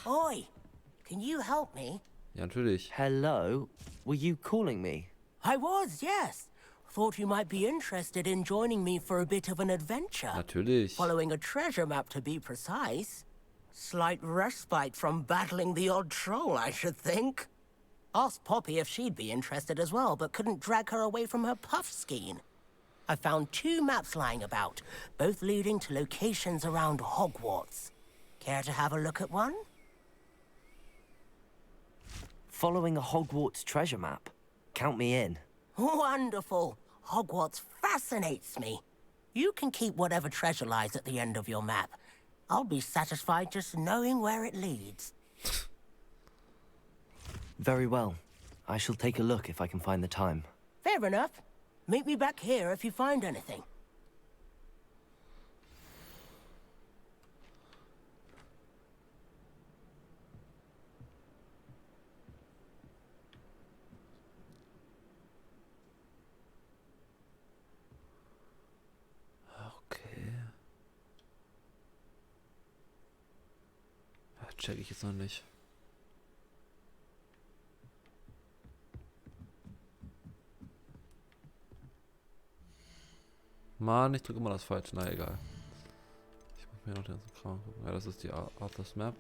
Oi, can you help me?
Ja, natürlich.
Hello, were you calling me?
I was, yes. Thought you might be interested in joining me for a bit of an adventure.
Natürlich.
Following a treasure map, to be precise. Slight respite from battling the odd troll, I should think. Asked Poppy if she'd be interested as well, but couldn't drag her away from her puff skein. I found 2 maps lying about, both leading to locations around Hogwarts. Care to have a look at one?
Following a Hogwarts treasure map. Count me in.
Wonderful. Hogwarts fascinates me. You can keep whatever treasure lies at the end of your map. I'll be satisfied just knowing where it leads.
Very well. I shall take a look if I can find the time.
Fair enough. Meet me back here if you find anything.
Okay. Ja, check ich jetzt noch nicht. Mann, ich drücke immer das Falsche. Na egal. Ich muss mir noch den ganzen Kram gucken. Ja, das ist die Arthur's Map.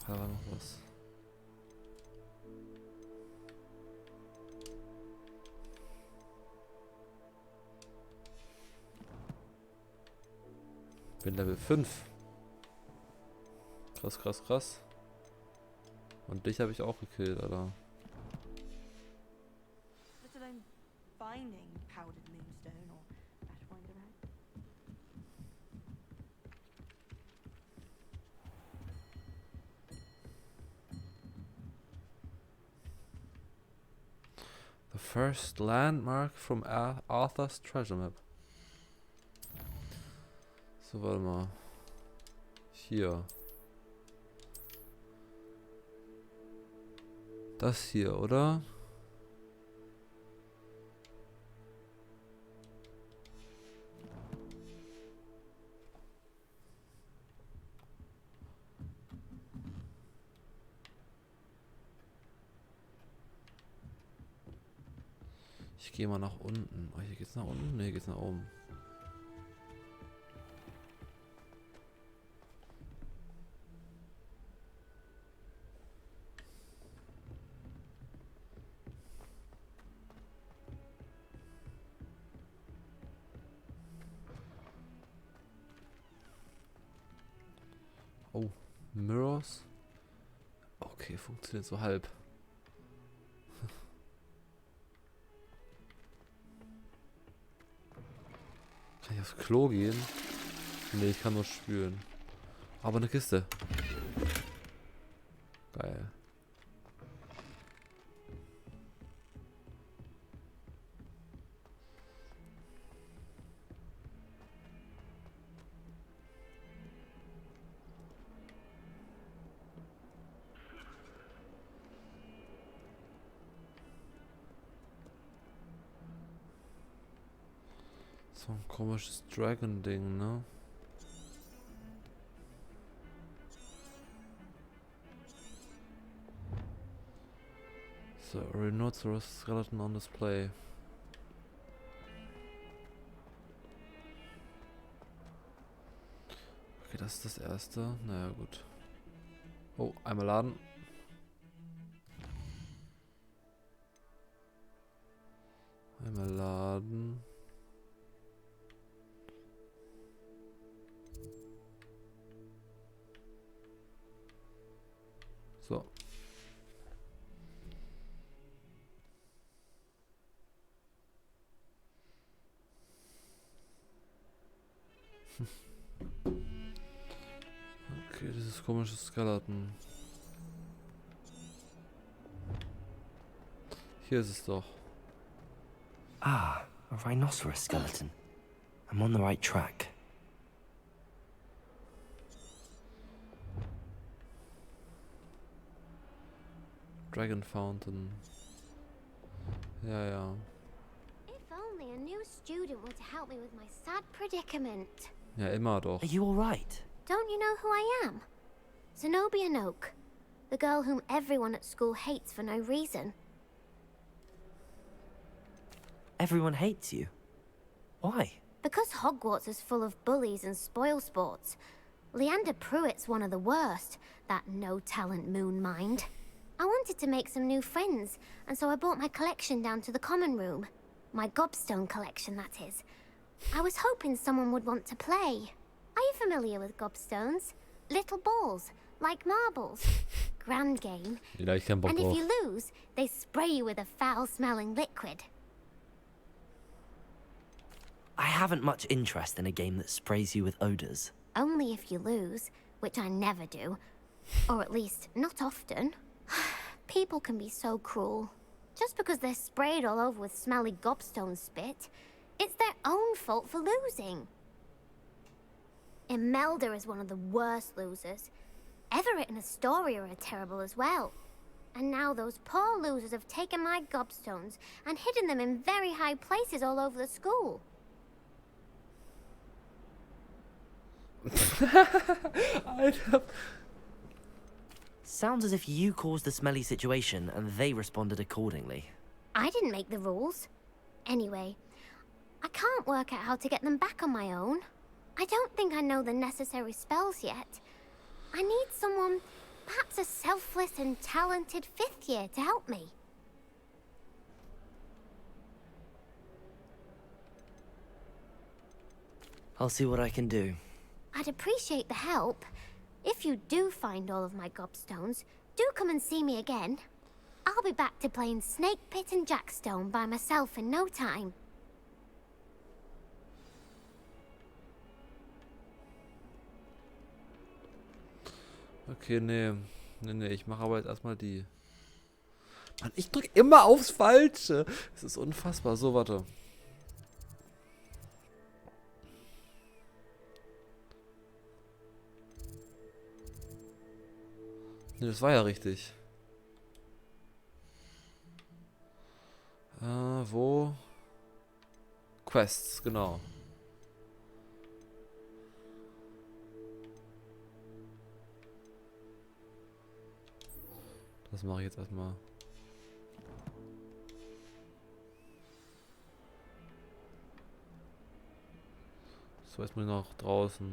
Da war noch was. Bin Level 5. Krass, krass, krass. Und dich habe ich auch gekillt, Alter.
Let alone finding powdered moonstone or ashwinder egg.
The first landmark from Arthur's treasure map. So, warte mal. Hier. Das hier, oder? Ich gehe mal nach unten. Oh, hier geht's nach unten? Ne, hier geht's nach oben. Oh, Mirrors. Okay, funktioniert so halb. Kann ich aufs Klo gehen? Nee, ich kann nur spülen. Aber eine Kiste. Geil. So ein komisches Dragon-Ding, ne? So, Rhinoceros Skeleton on display. Okay, das ist das erste. Naja, gut. Oh, einmal laden. Einmal laden. So. Okay, dieses komische Skeleton. Hier ist es doch.
Ah, a rhinoceros skeleton. I'm on the right track.
Dragon Fountain. Ja, ja.
If only a new student were to help me with my sad predicament.
Ja, immer doch.
Are you alright?
Don't you know who I am? Zenobia Noak, the girl whom everyone at school hates for no reason.
Everyone hates you. Why?
Because Hogwarts is full of bullies and spoilsports. Leander Pruitt's one of the worst, that no-talent moon mind. I wanted to make some new friends, and so I brought my collection down to the common room. My gobstone collection, that is. I was hoping someone would want to play. Are you familiar with gobstones? Little balls, like marbles. Grand game.
Ja, ich keinen Bock
And if
drauf.
you lose, they spray you with a foul-smelling liquid.
I haven't much interest in a game that sprays you with odors.
Only if you lose, which I never do. Or at least, not often. People can be so cruel. Just because they're sprayed all over with smelly gobstone spit, it's their own fault for losing. Imelda is one of the worst losers. Everett and Astoria are terrible as well. And now those poor losers have taken my gobstones and hidden them in very high places all over the school.
Alter.
Sounds as if you caused the smelly situation and they responded accordingly.
I didn't make the rules. Anyway, I can't work out how to get them back on my own. I don't think I know the necessary spells yet. I need someone, perhaps a selfless and talented fifth year to help me.
I'll see what I can do.
I'd appreciate the help. If you do find all of my gobstones, do come and see me again. I'll be back to playing Snake Pit and Jackstone by myself in no time.
Okay, nee. Nee, ich mache aber jetzt erstmal die. Mann, ich drück immer aufs Falsche. Es ist unfassbar. So, warte. Nee, das war ja richtig. Wo? Quests, genau. Das mache ich jetzt erstmal. So, jetzt muss ich noch draußen.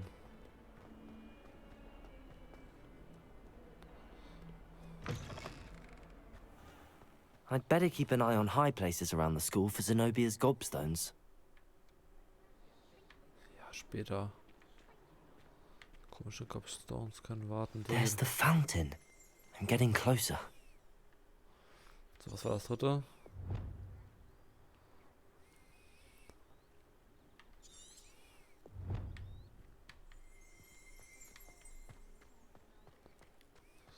I'd better keep an eye on high places around the school for Zenobia's gobstones.
Ja, später. Komische Gobstones können warten.
There's the fountain. I'm getting closer.
So, was war das dritte?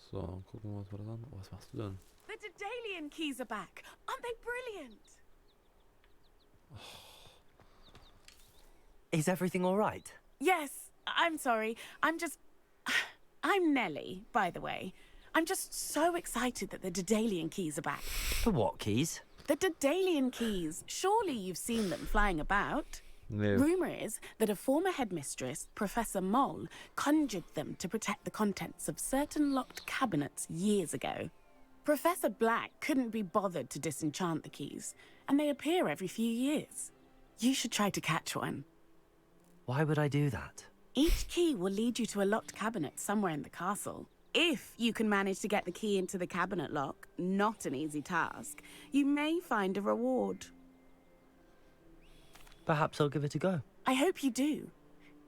So, gucken wir uns mal das an. Oh, was machst du denn?
The Daedalian keys are back. Aren't they brilliant?
Is everything all right?
Yes, I'm sorry. I'm Nellie, by the way. I'm just so excited that the Daedalian keys are back.
The what keys?
The Daedalian keys. Surely you've seen them flying about.
No.
Rumour is that a former headmistress, Professor Moll, conjured them to protect the contents of certain locked cabinets years ago. Professor Black couldn't be bothered to disenchant the keys, and they appear every few years. You should try to catch one.
Why would I do that?
Each key will lead you to a locked cabinet somewhere in the castle. If you can manage to get the key into the cabinet lock, not an easy task, you may find a reward.
Perhaps I'll give it a go.
I hope you do.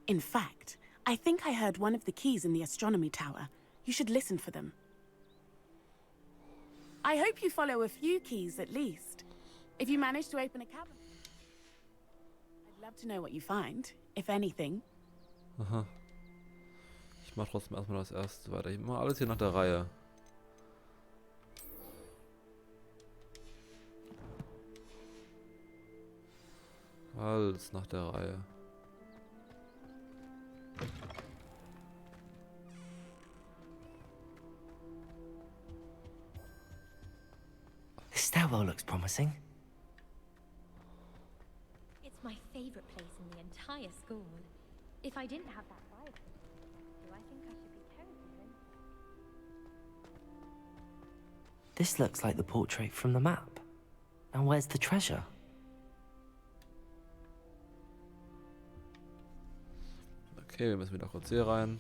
In fact, I think I heard one of the keys in the astronomy tower. You should listen for them. I hope you follow a few keys at least. If you manage to open a cabinet, I'd love to know what you find, if anything.
Aha. Ich mach trotzdem erstmal das erste weiter. Ich mach alles hier nach der Reihe. Alles nach der Reihe.
This stairwell looks promising.
It's my favorite place in the entire school. If I didn't have that vibe, do I think I should be terrified?
This looks like the portrait from the map. Now where's the treasure?
Okay, wir müssen wieder kurz hier rein.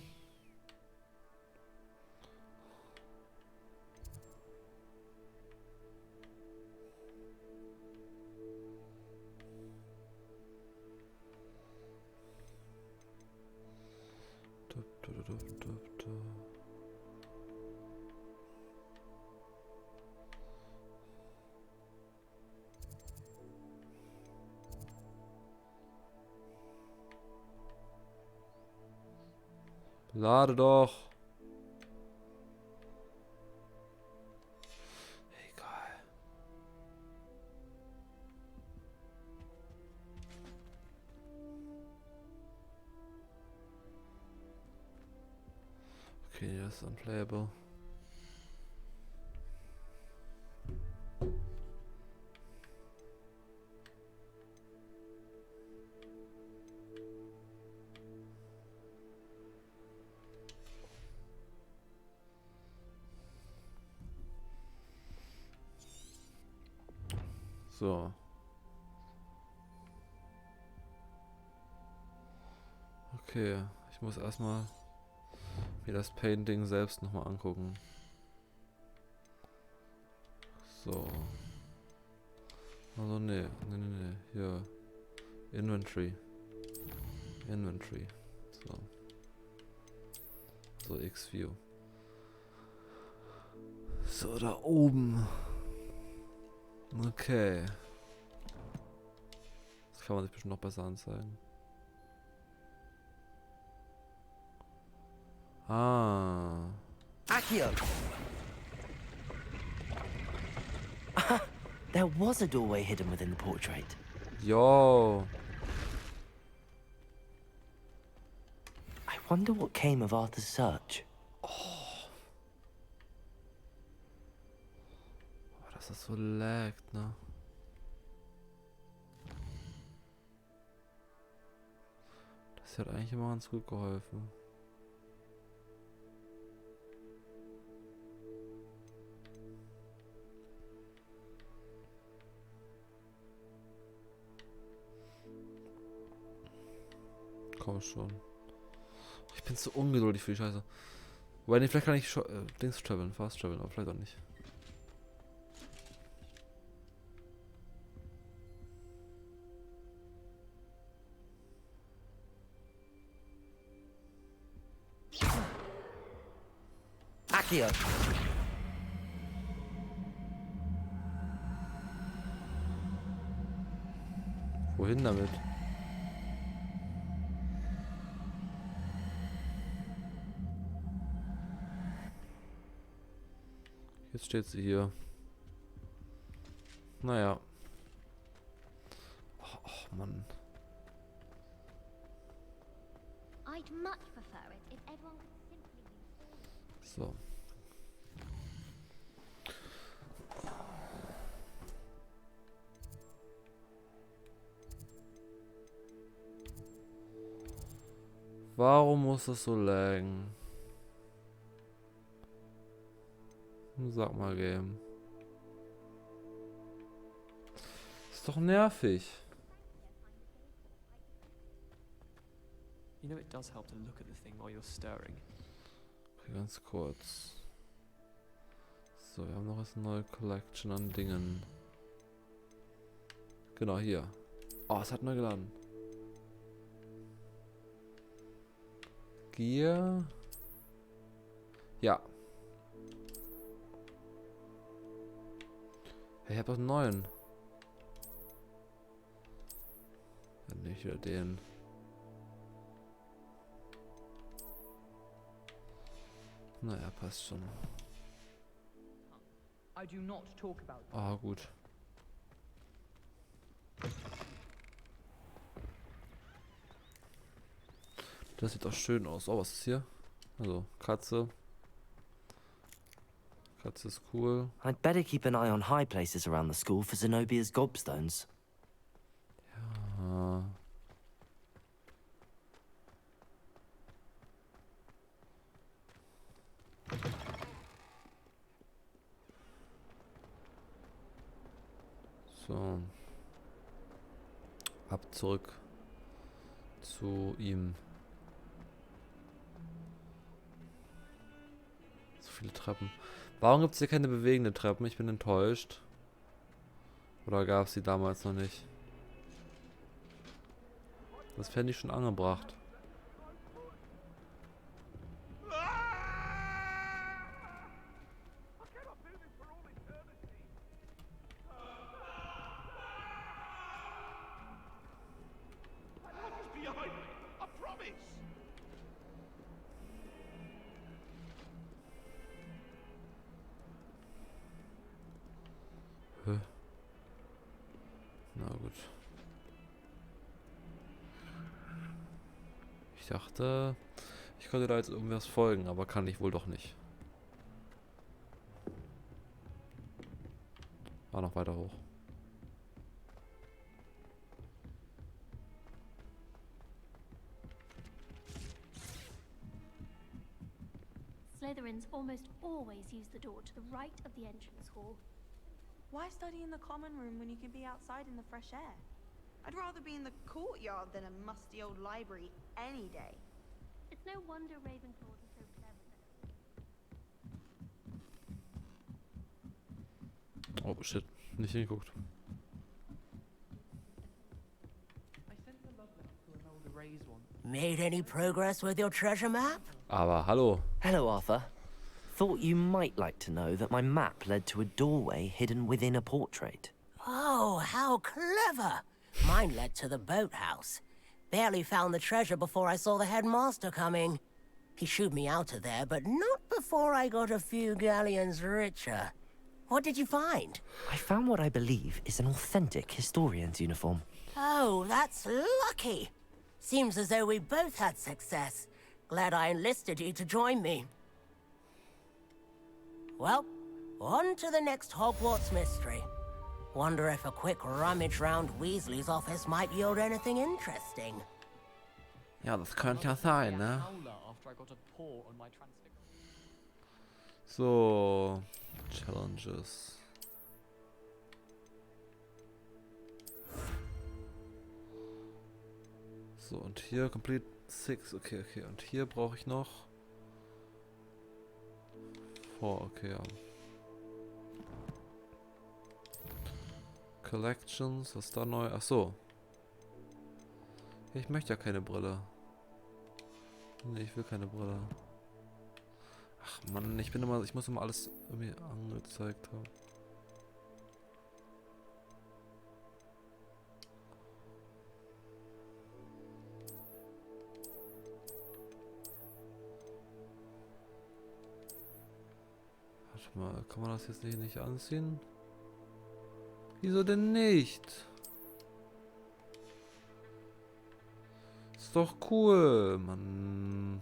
Lade doch. Egal. Okay, das ist unplayable. So. Okay, ich muss erstmal mir das Painting selbst nochmal angucken. So. Also nee. Hier. Inventory. So. So, X-View. So, da oben. Okay. Das kann man sich bestimmt noch besser anzeigen. Ah.
Accio! There was a doorway hidden within the portrait.
Yo.
I wonder what came of Arthur's search.
Dass das so laggt, ne? Das hat eigentlich immer ganz gut geholfen. komm schon. Ich bin zu ungeduldig für die Scheiße. Wobei, nee, vielleicht kann ich Dings traveln, fast traveln, aber vielleicht auch nicht.
Accio!
Wohin damit? Jetzt steht sie hier. Naja. Oh Mann.
I'd much prefer it if everyone could simply use all.
So. Warum muss das so laggen? Sag mal, Game. Ist doch nervig.
You know, it does help to look at the thing while you're stirring.
Okay, ganz kurz. So, wir haben noch eine neue Collection an Dingen. Genau, hier. Oh, es hat neu geladen. Gear. Ja. Ich habe auch einen neuen. Ja, nicht wieder den. Naja, passt schon.
I do not talk about
Ah, gut. Das sieht auch schön aus. Oh, was ist hier? Also, Katze. Katze ist cool.
I'd better keep an eye on high places around the school for Zenobia's gobstones.
Ja. So. Ab zurück zu ihm. So viele Treppen. Warum gibt es hier keine bewegenden Treppen? Ich bin enttäuscht. Oder gab es die damals noch nicht? Das fände ich schon angebracht. Na gut. Ich dachte, ich könnte da jetzt irgendwas folgen, aber kann ich wohl doch nicht. War noch weiter hoch.
Slytherins almost always use the door to the right of the entrance hall.
Why study in the common room when you can be outside in the fresh air? I'd rather be in the courtyard than a musty old library any day.
It's no wonder Ravenclaws are so clever.
Oh shit, nicht hingeguckt.
Made any progress with your treasure map?
Aber hallo.
Hello, Arthur. Thought you might like to know that my map led to a doorway hidden within a portrait.
Oh, how clever! Mine led to the boathouse. Barely found the treasure before I saw the headmaster coming. He shooed me out of there, but not before I got a few galleons richer. What did you find?
I found what I believe is an authentic historian's uniform.
Oh, that's lucky. Seems as though we both had success. Glad I enlisted you to join me. Well, on to the next Hogwarts mystery. Wonder if a quick rummage round Weasley's office might yield anything interesting.
Ja, das könnte ja sein, ne? So, Challenges. So, und hier Complete 6. Okay, okay. Und hier brauche ich noch 4. Okay, ja. Collections, was ist da neu? Ach so. Ich möchte ja keine Brille. Nee, ich will keine Brille. Ach Mann, ich muss immer alles irgendwie angezeigt haben. Warte mal, kann man das jetzt nicht anziehen? Wieso denn nicht? Ist doch cool, Mann.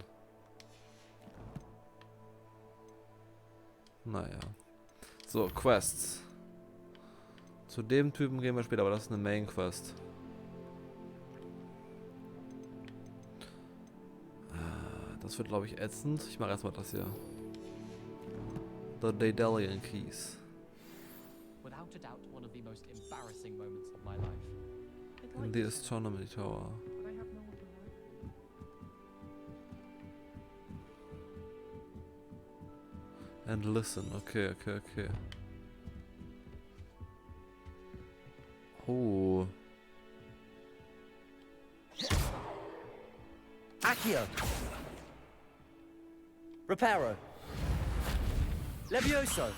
Naja. So, Quests. Zu dem Typen gehen wir später, aber das ist eine Main Quest. Das wird, glaube ich, ätzend. Ich mache erstmal das hier. The Daedalian Keys.
Without a doubt, one of the most embarrassing moments of my life.
In the Astronomy Tower. And listen. Okay, okay, okay. Oh.
Accio. Reparo. Levioso.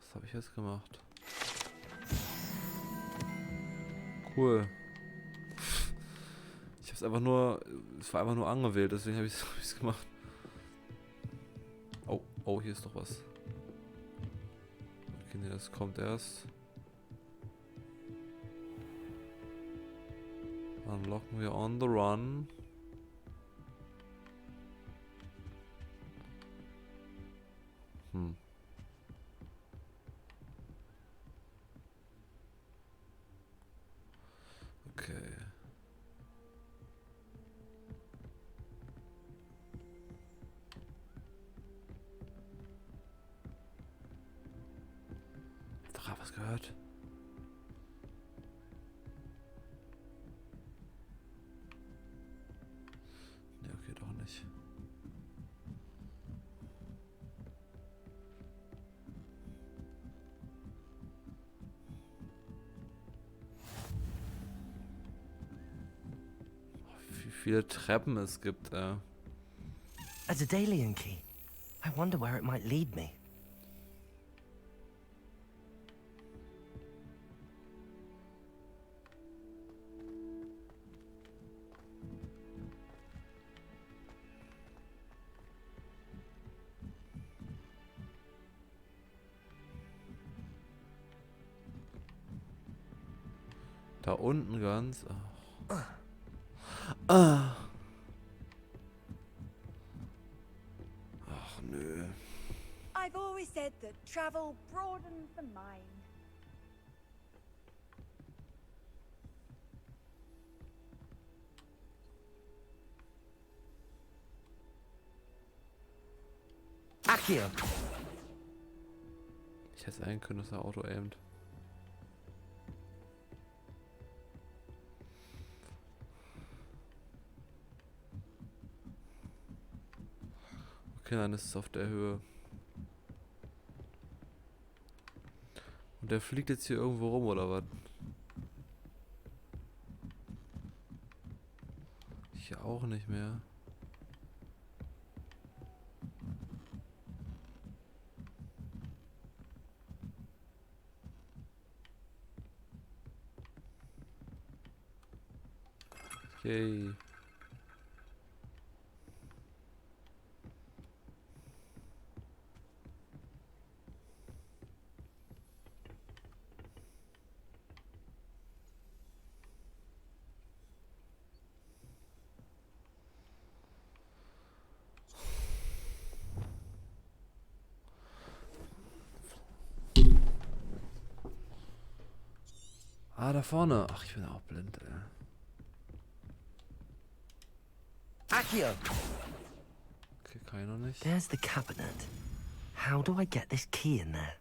Was habe ich jetzt gemacht? Cool. Ich habe es einfach nur, es war einfach nur angewählt, deswegen habe ich es gemacht. Oh, oh, hier ist doch was. Okay, nee, das kommt erst. Unlocken wir on the run. Okay. Doch, hab was gehört. Ne, okay, doch nicht. Wie viele Treppen es gibt,
A Daedalian key. I wonder where it might lead me.
Da unten ganz. Ach, nö.
I've always said that travel broadens the mind.
Accio.
Ich hätte sagen können, dass er Auto aimt. Okay, dann ist es auf der Höhe. Und der fliegt jetzt hier irgendwo rum, oder was? Hier auch nicht mehr. Yay. Ah, da vorne. Ach, ich bin auch blind, ey.
Accio.
Okay, kann ich noch nicht.
There's the cabinet. How do I get this key in there?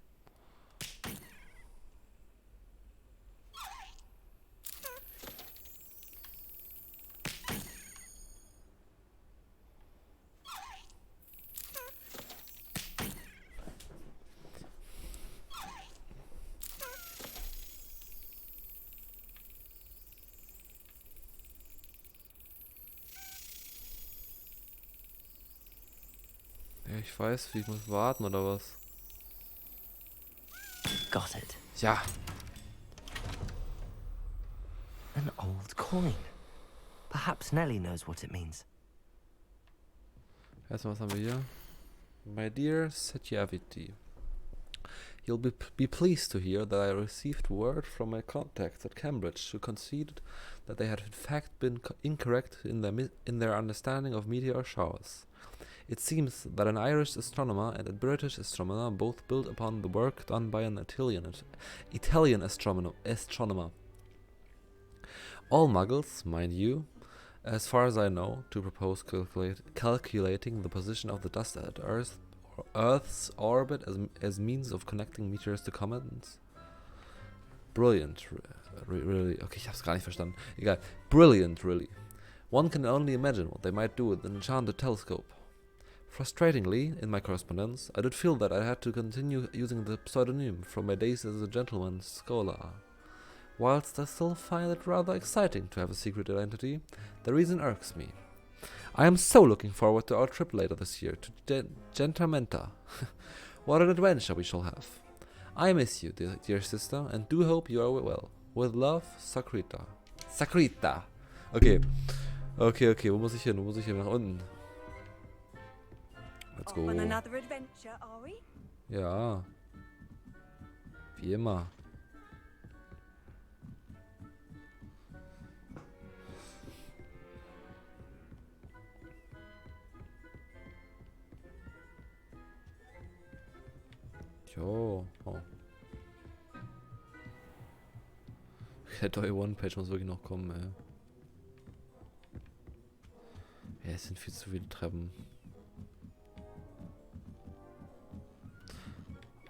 Ja, ich weiß, ich muss warten oder was?
Got it.
Ja.
An old coin. Perhaps Nellie knows what it means.
Erstmal, was haben wir hier? My dear Satyavati, you'll be pleased to hear that I received word from my contacts at Cambridge who conceded that they had in fact been incorrect in their understanding of meteor showers. It seems that an Irish astronomer and a British astronomer both built upon the work done by an Italian astronomer. All muggles, mind you, as far as I know, to propose calculating the position of the dust at Earth's orbit as means of connecting meteors to comets. Brilliant, really. Okay, ich hab's gar nicht verstanden. Egal. Brilliant, really. One can only imagine what they might do with an enchanted telescope. Frustratingly, in my correspondence, I did feel that I had to continue using the pseudonym from my days as a gentleman's scholar. Whilst I still find it rather exciting to have a secret identity, the reason irks me. I am so looking forward to our trip later this year to Gentamenta. What an adventure we shall have. I miss you, dear sister, and do hope you are well. With love, Sakrita. Sakrita! Okay. Okay, wo muss ich hin? Wo muss ich hin? Nach unten. Let's go.
On another adventure, are we?
Ja. Wie immer. Jo. Oh. Der neue One-Page muss wirklich noch kommen, ey. Ja, es sind viel zu viele Treppen.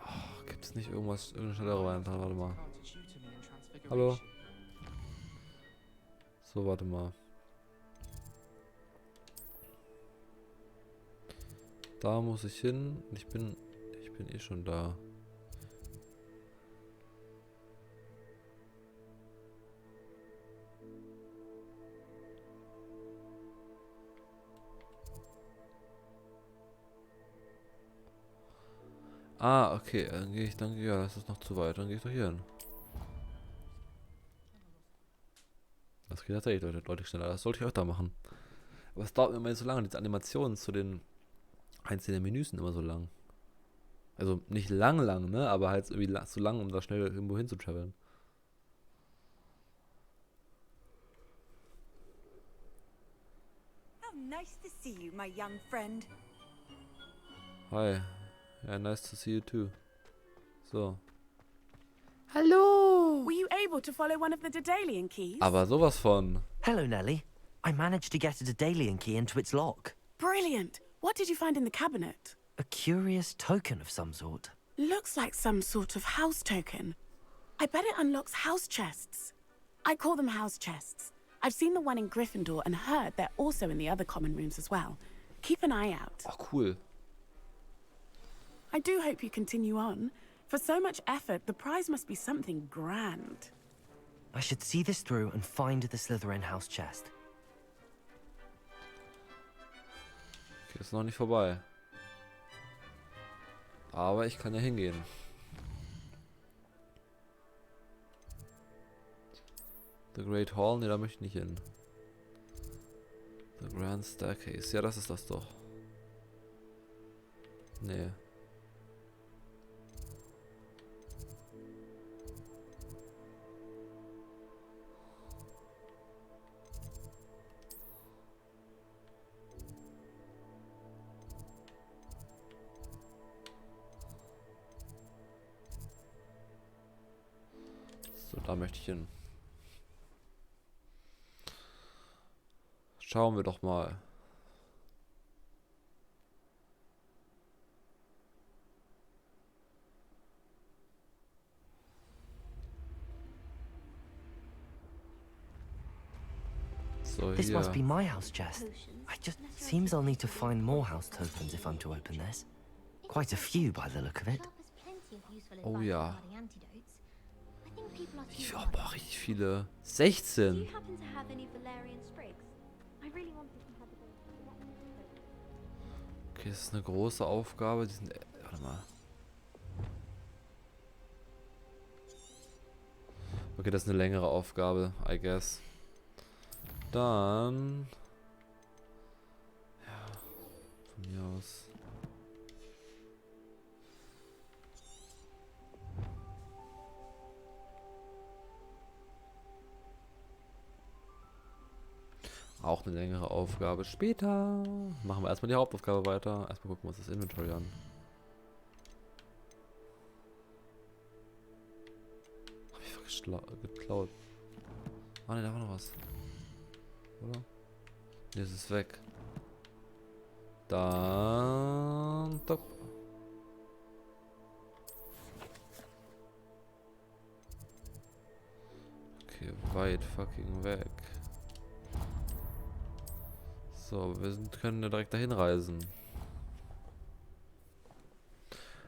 Oh, gibt es nicht irgendeine schnellere Variante? Warte mal. Hallo? So, warte mal. Da muss ich hin. Ich bin eh schon da. Ah, okay, ja, das ist noch zu weit, dann gehe ich doch hier hin. Das geht tatsächlich deutlich schneller, das sollte ich auch da machen. Aber es dauert mir immer so lange, diese Animationen zu den einzelnen Menüs sind immer so lang. Also nicht lang, ne, aber halt irgendwie so lang, um da schnell irgendwo hin zu traveln.
How nice to see you, my young friend.
Hi. Yeah, nice to see you too. So.
Hello! Were you able to follow one of the Daedalian keys?
Aber sowas von.
Hello, Nellie. I managed to get a Daedalian key into its lock.
Brilliant. What did you find in the cabinet?
A curious token of some sort.
Looks like some sort of house token. I bet it unlocks house chests. I call them house chests. I've seen the one in Gryffindor and heard they're also in the other common rooms as well. Keep an eye out.
Oh, cool.
I do hope you continue on. For so much effort, the prize must be something grand.
I should see this through and find the Slytherin house chest.
Okay, ist noch nicht vorbei. Aber ich kann ja hingehen. The Great Hall? Ne, da möchte ich nicht hin. The Grand Staircase. Ja, das ist das doch. Nee. So, da möchte ich hin. Schauen wir doch mal. So,
This
hier.
must be my house chest. Seems I'll need to find more house tokens if I'm to open this. Quite a few by the look of it.
Oh ja. Boah, richtig viele. 16. Okay, das ist eine große Aufgabe. Die sind. Warte mal. Okay, das ist eine längere Aufgabe, I guess. Dann. Ja, von mir aus. Auch eine längere Aufgabe. Später machen wir erstmal die Hauptaufgabe weiter. Erstmal gucken wir uns das Inventory an. Hab ich geklaut. Ah ne, da war noch was. Oder? Ne, es ist weg. Dann. Top. Okay, weit fucking weg. So, können ja direkt dahin reisen.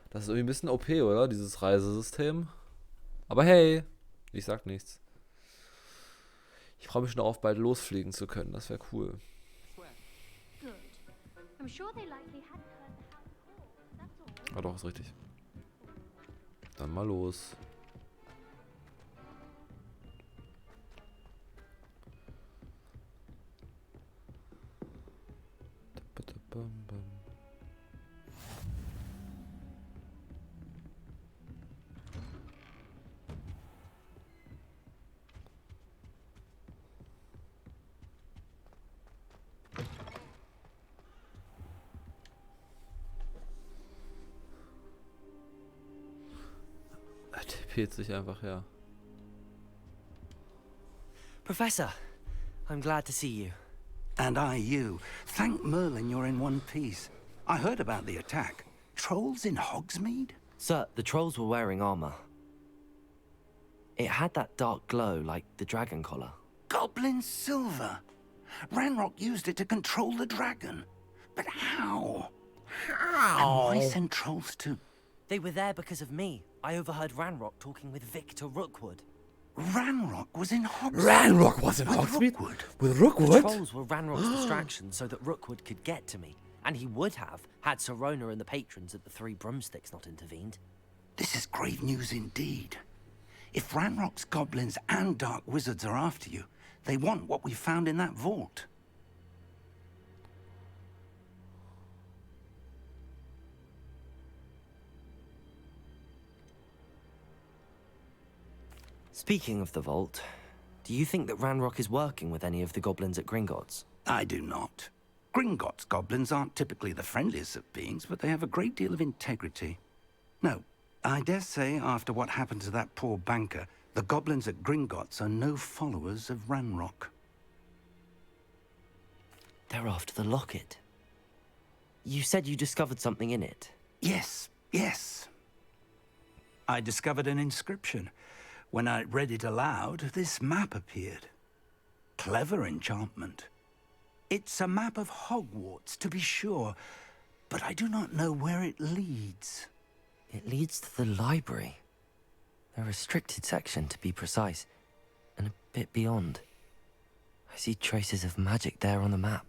Das ist irgendwie ein bisschen OP, oder? Dieses Reisesystem. Aber hey, ich sag nichts. Ich freue mich schon darauf, bald losfliegen zu können. Das wäre cool. Ah doch, ist richtig. Dann mal los. Er tippet sich einfach her.
Professor, I'm glad to see you.
And I you. Thank Merlin you're in one piece. I heard about the attack. Trolls in Hogsmeade?
Sir, the trolls were wearing armor. It had that dark glow like the dragon collar.
Goblin silver. Ranrock used it to control the dragon. But how? How? And why send trolls to...
They were there because of me. I overheard Ranrock talking with Victor Rookwood.
Ranrock was in Hogsmeade.
Ranrock was in Hogsmeade? With Rookwood?
The trolls were Ranrock's distraction so that Rookwood could get to me. And he would have, had Sirona and the patrons at the Three Broomsticks not intervened.
This is grave news indeed. If Ranrock's goblins and dark wizards are after you, they want what we found in that vault.
Speaking of the vault, do you think that Ranrock is working with any of the goblins at Gringotts?
I do not. Gringotts goblins aren't typically the friendliest of beings, but they have a great deal of integrity. No, I dare say after what happened to that poor banker, the goblins at Gringotts are no followers of Ranrock.
They're after the locket. You said you discovered something in it.
Yes, yes. I discovered an inscription. When I read it aloud, this map appeared. Clever enchantment. It's a map of Hogwarts, to be sure, but I do not know where it leads.
It leads to the library. A restricted section, to be precise, and a bit beyond. I see traces of magic there on the map.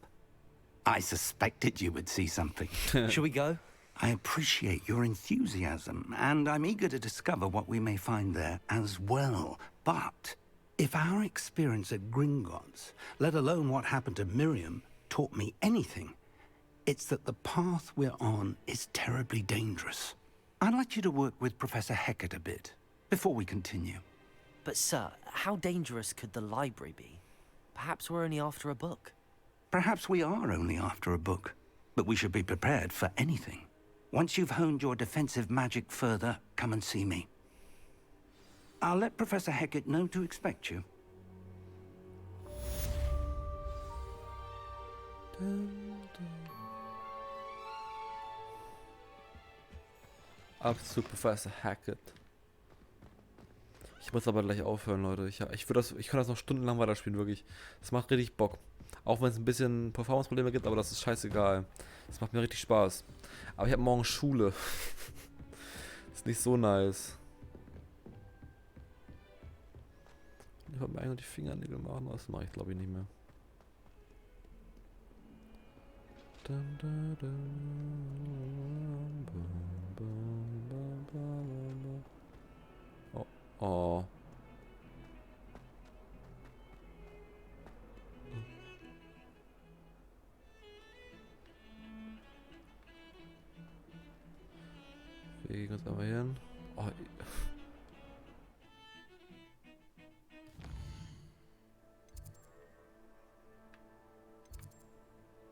I suspected you would see something.
Shall we go?
I appreciate your enthusiasm, and I'm eager to discover what we may find there as well. But if our experience at Gringotts, let alone what happened to Miriam, taught me anything, it's that the path we're on is terribly dangerous. I'd like you to work with Professor Hecat a bit, before we continue.
But sir, how dangerous could the library be? Perhaps we're only after a book.
Perhaps we are only after a book, but we should be prepared for anything. Once you've honed your defensive magic further, come and see me. I'll let Professor Hecat know to expect you.
Ab zu Professor Hecat. Ich muss aber gleich aufhören, Leute. Ich kann das noch stundenlang weiterspielen, wirklich. Das macht richtig Bock. Auch wenn es ein bisschen Performance-Probleme gibt, aber das ist scheißegal. Das macht mir richtig Spaß. Aber ich habe morgen Schule. Ist nicht so nice. Ich wollte mir eigentlich die Fingernägel machen, das mache ich glaube ich nicht mehr. Oh, oh. Wir gehen uns einmal hin. Oh.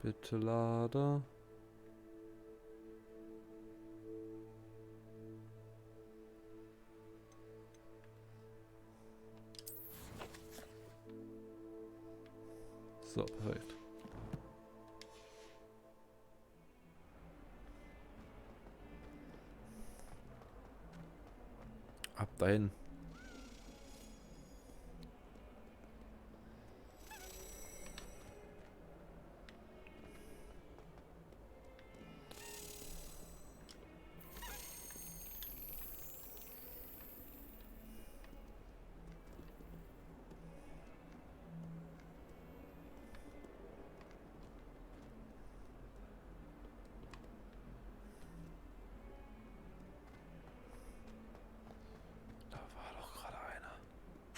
Bitte lade. So, perfekt. Ab dahin.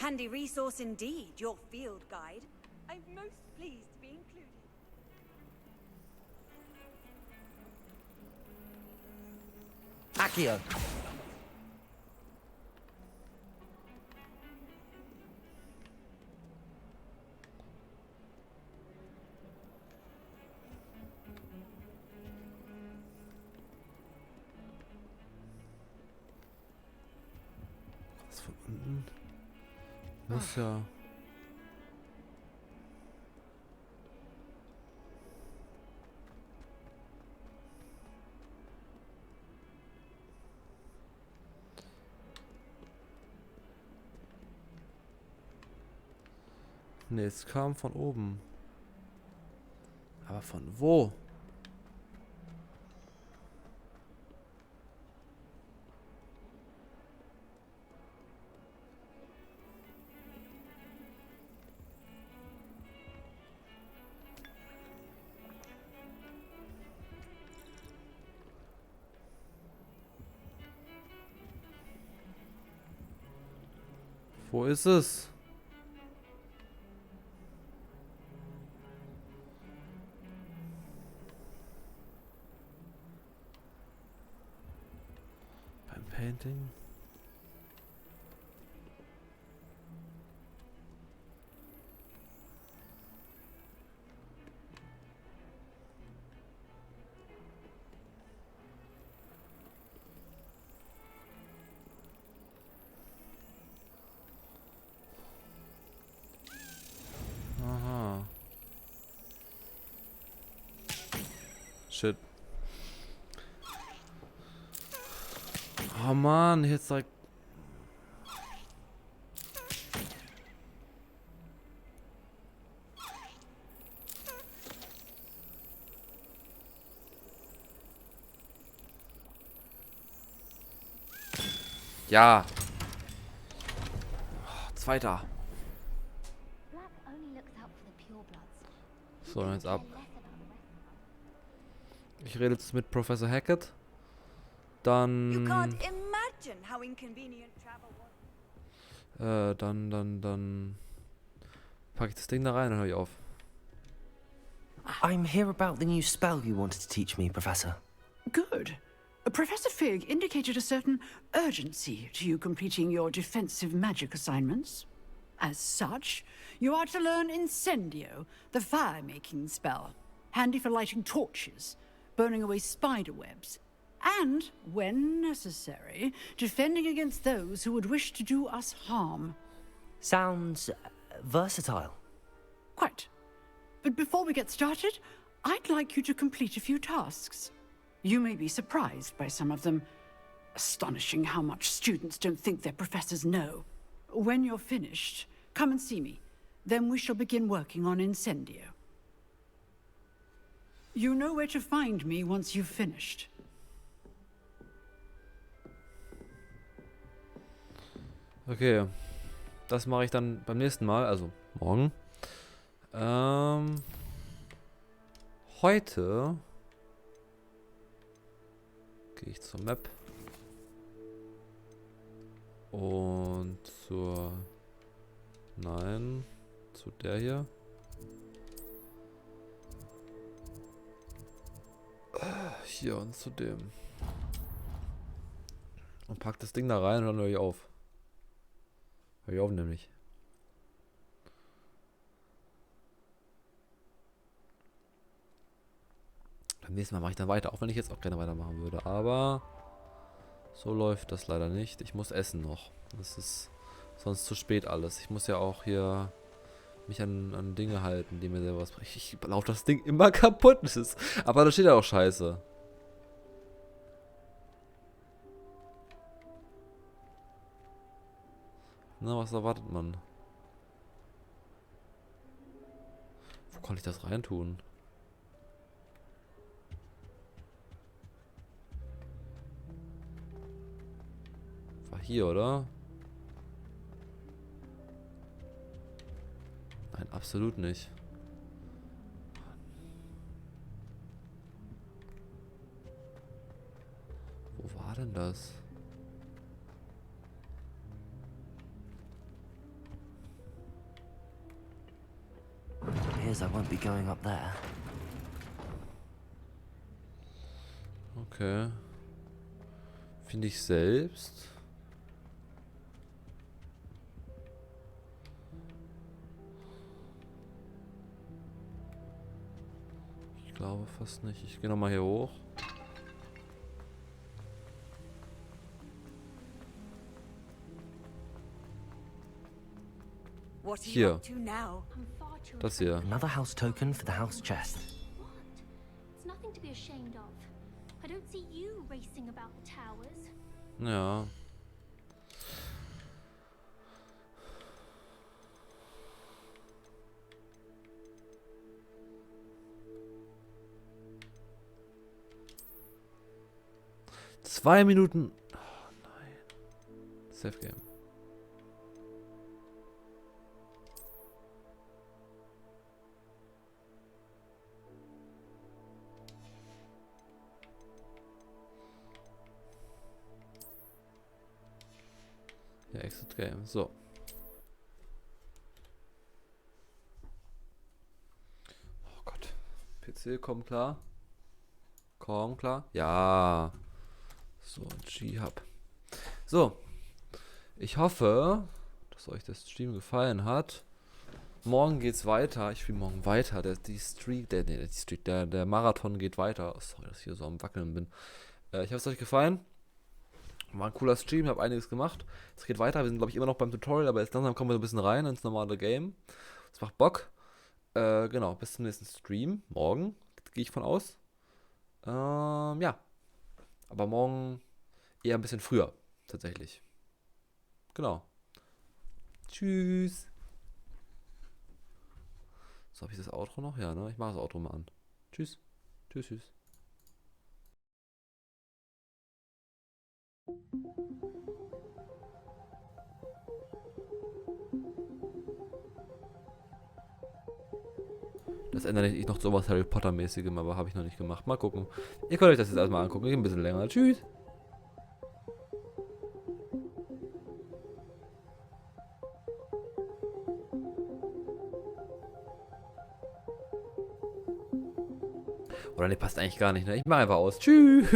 Handy resource indeed, your field guide. I'm most pleased to be included.
Accio.
Was von unten? Muss ja. Ne, es kam von oben. Aber von wo? Wo ist es? Beim Painting? Aha. Shit. Oh Mann, jetzt like. Ja. Oh, zweiter. So, jetzt ab. Ich rede jetzt mit Professor Hackett. Dann.
You can't imagine how inconvenient travel was.
Dann packe ich das Ding da rein und höre ich auf.
I'm here about the new spell you wanted to teach me, Professor.
Good. Professor Fig indicated a certain urgency to you completing your defensive magic assignments. As such, you are to learn Incendio, the fire-making spell, handy for lighting torches, burning away spider webs, and, when necessary, defending against those who would wish to do us harm.
Sounds versatile.
Quite. But before we get started, I'd like you to complete a few tasks. You may be surprised by some of them. Astonishing how much students don't think their professors know. When you're finished, come and see me. Then we shall begin working on Incendio. You know where to find me once you've finished.
Okay. Das mache ich dann beim nächsten Mal, also morgen. Heute Gehe ich zur Map. Und zur... Nein. Zu der hier. Hier und zu dem. Und pack das Ding da rein und dann höre ich auf. Hör ich auf nämlich. Beim nächsten Mal mache ich dann weiter, auch wenn ich jetzt auch gerne weitermachen würde. Aber so läuft das leider nicht. Ich muss essen noch. Das ist sonst zu spät alles. Ich muss ja auch hier mich an Dinge halten, die mir selber was bringen. Ich laufe das Ding immer kaputt. Das ist, aber da steht ja auch Scheiße. Na, was erwartet man? Wo konnte ich das reintun? War hier, oder? Nein, absolut nicht. Wo war denn das?
Appears I won't be going up there.
Okay. Finde ich selbst. Ich glaube fast nicht. Ich gehe nochmal hier hoch. Hier. Das hier.
Another house token for the house chest.
It's nothing to be ashamed of. I don't see you racing about the towers.
Ja. Zwei Minuten. Oh nein. Safe Game. Ja, Exit Game. So. Oh Gott. PC, komm klar. Komm klar. Ja. So, G-Hub. So. Ich hoffe, dass euch der Stream gefallen hat. Morgen geht's weiter. Ich spiele morgen weiter. Der Marathon geht weiter. Oh, sorry, dass ich hier so am Wackeln bin. Ich hoffe, es hat euch gefallen. War ein cooler Stream, ich habe einiges gemacht. Es geht weiter, wir sind glaube ich immer noch beim Tutorial, aber jetzt langsam kommen wir so ein bisschen rein ins normale Game. Das macht Bock. Genau, bis zum nächsten Stream. Morgen, gehe ich von aus. Ja. Aber morgen eher ein bisschen früher, tatsächlich. Genau. Tschüss. So, habe ich das Outro noch? Ja, ne? Ich mache das Outro mal an. Tschüss. Tschüss, tschüss. Das ändere ich noch zu was Harry Potter mäßigem, aber habe ich noch nicht gemacht. Mal gucken. Ihr könnt euch das jetzt erstmal angucken. Ein bisschen länger. Tschüss. Oder ne, passt eigentlich gar nicht, ne? Ich mache einfach aus. Tschüss.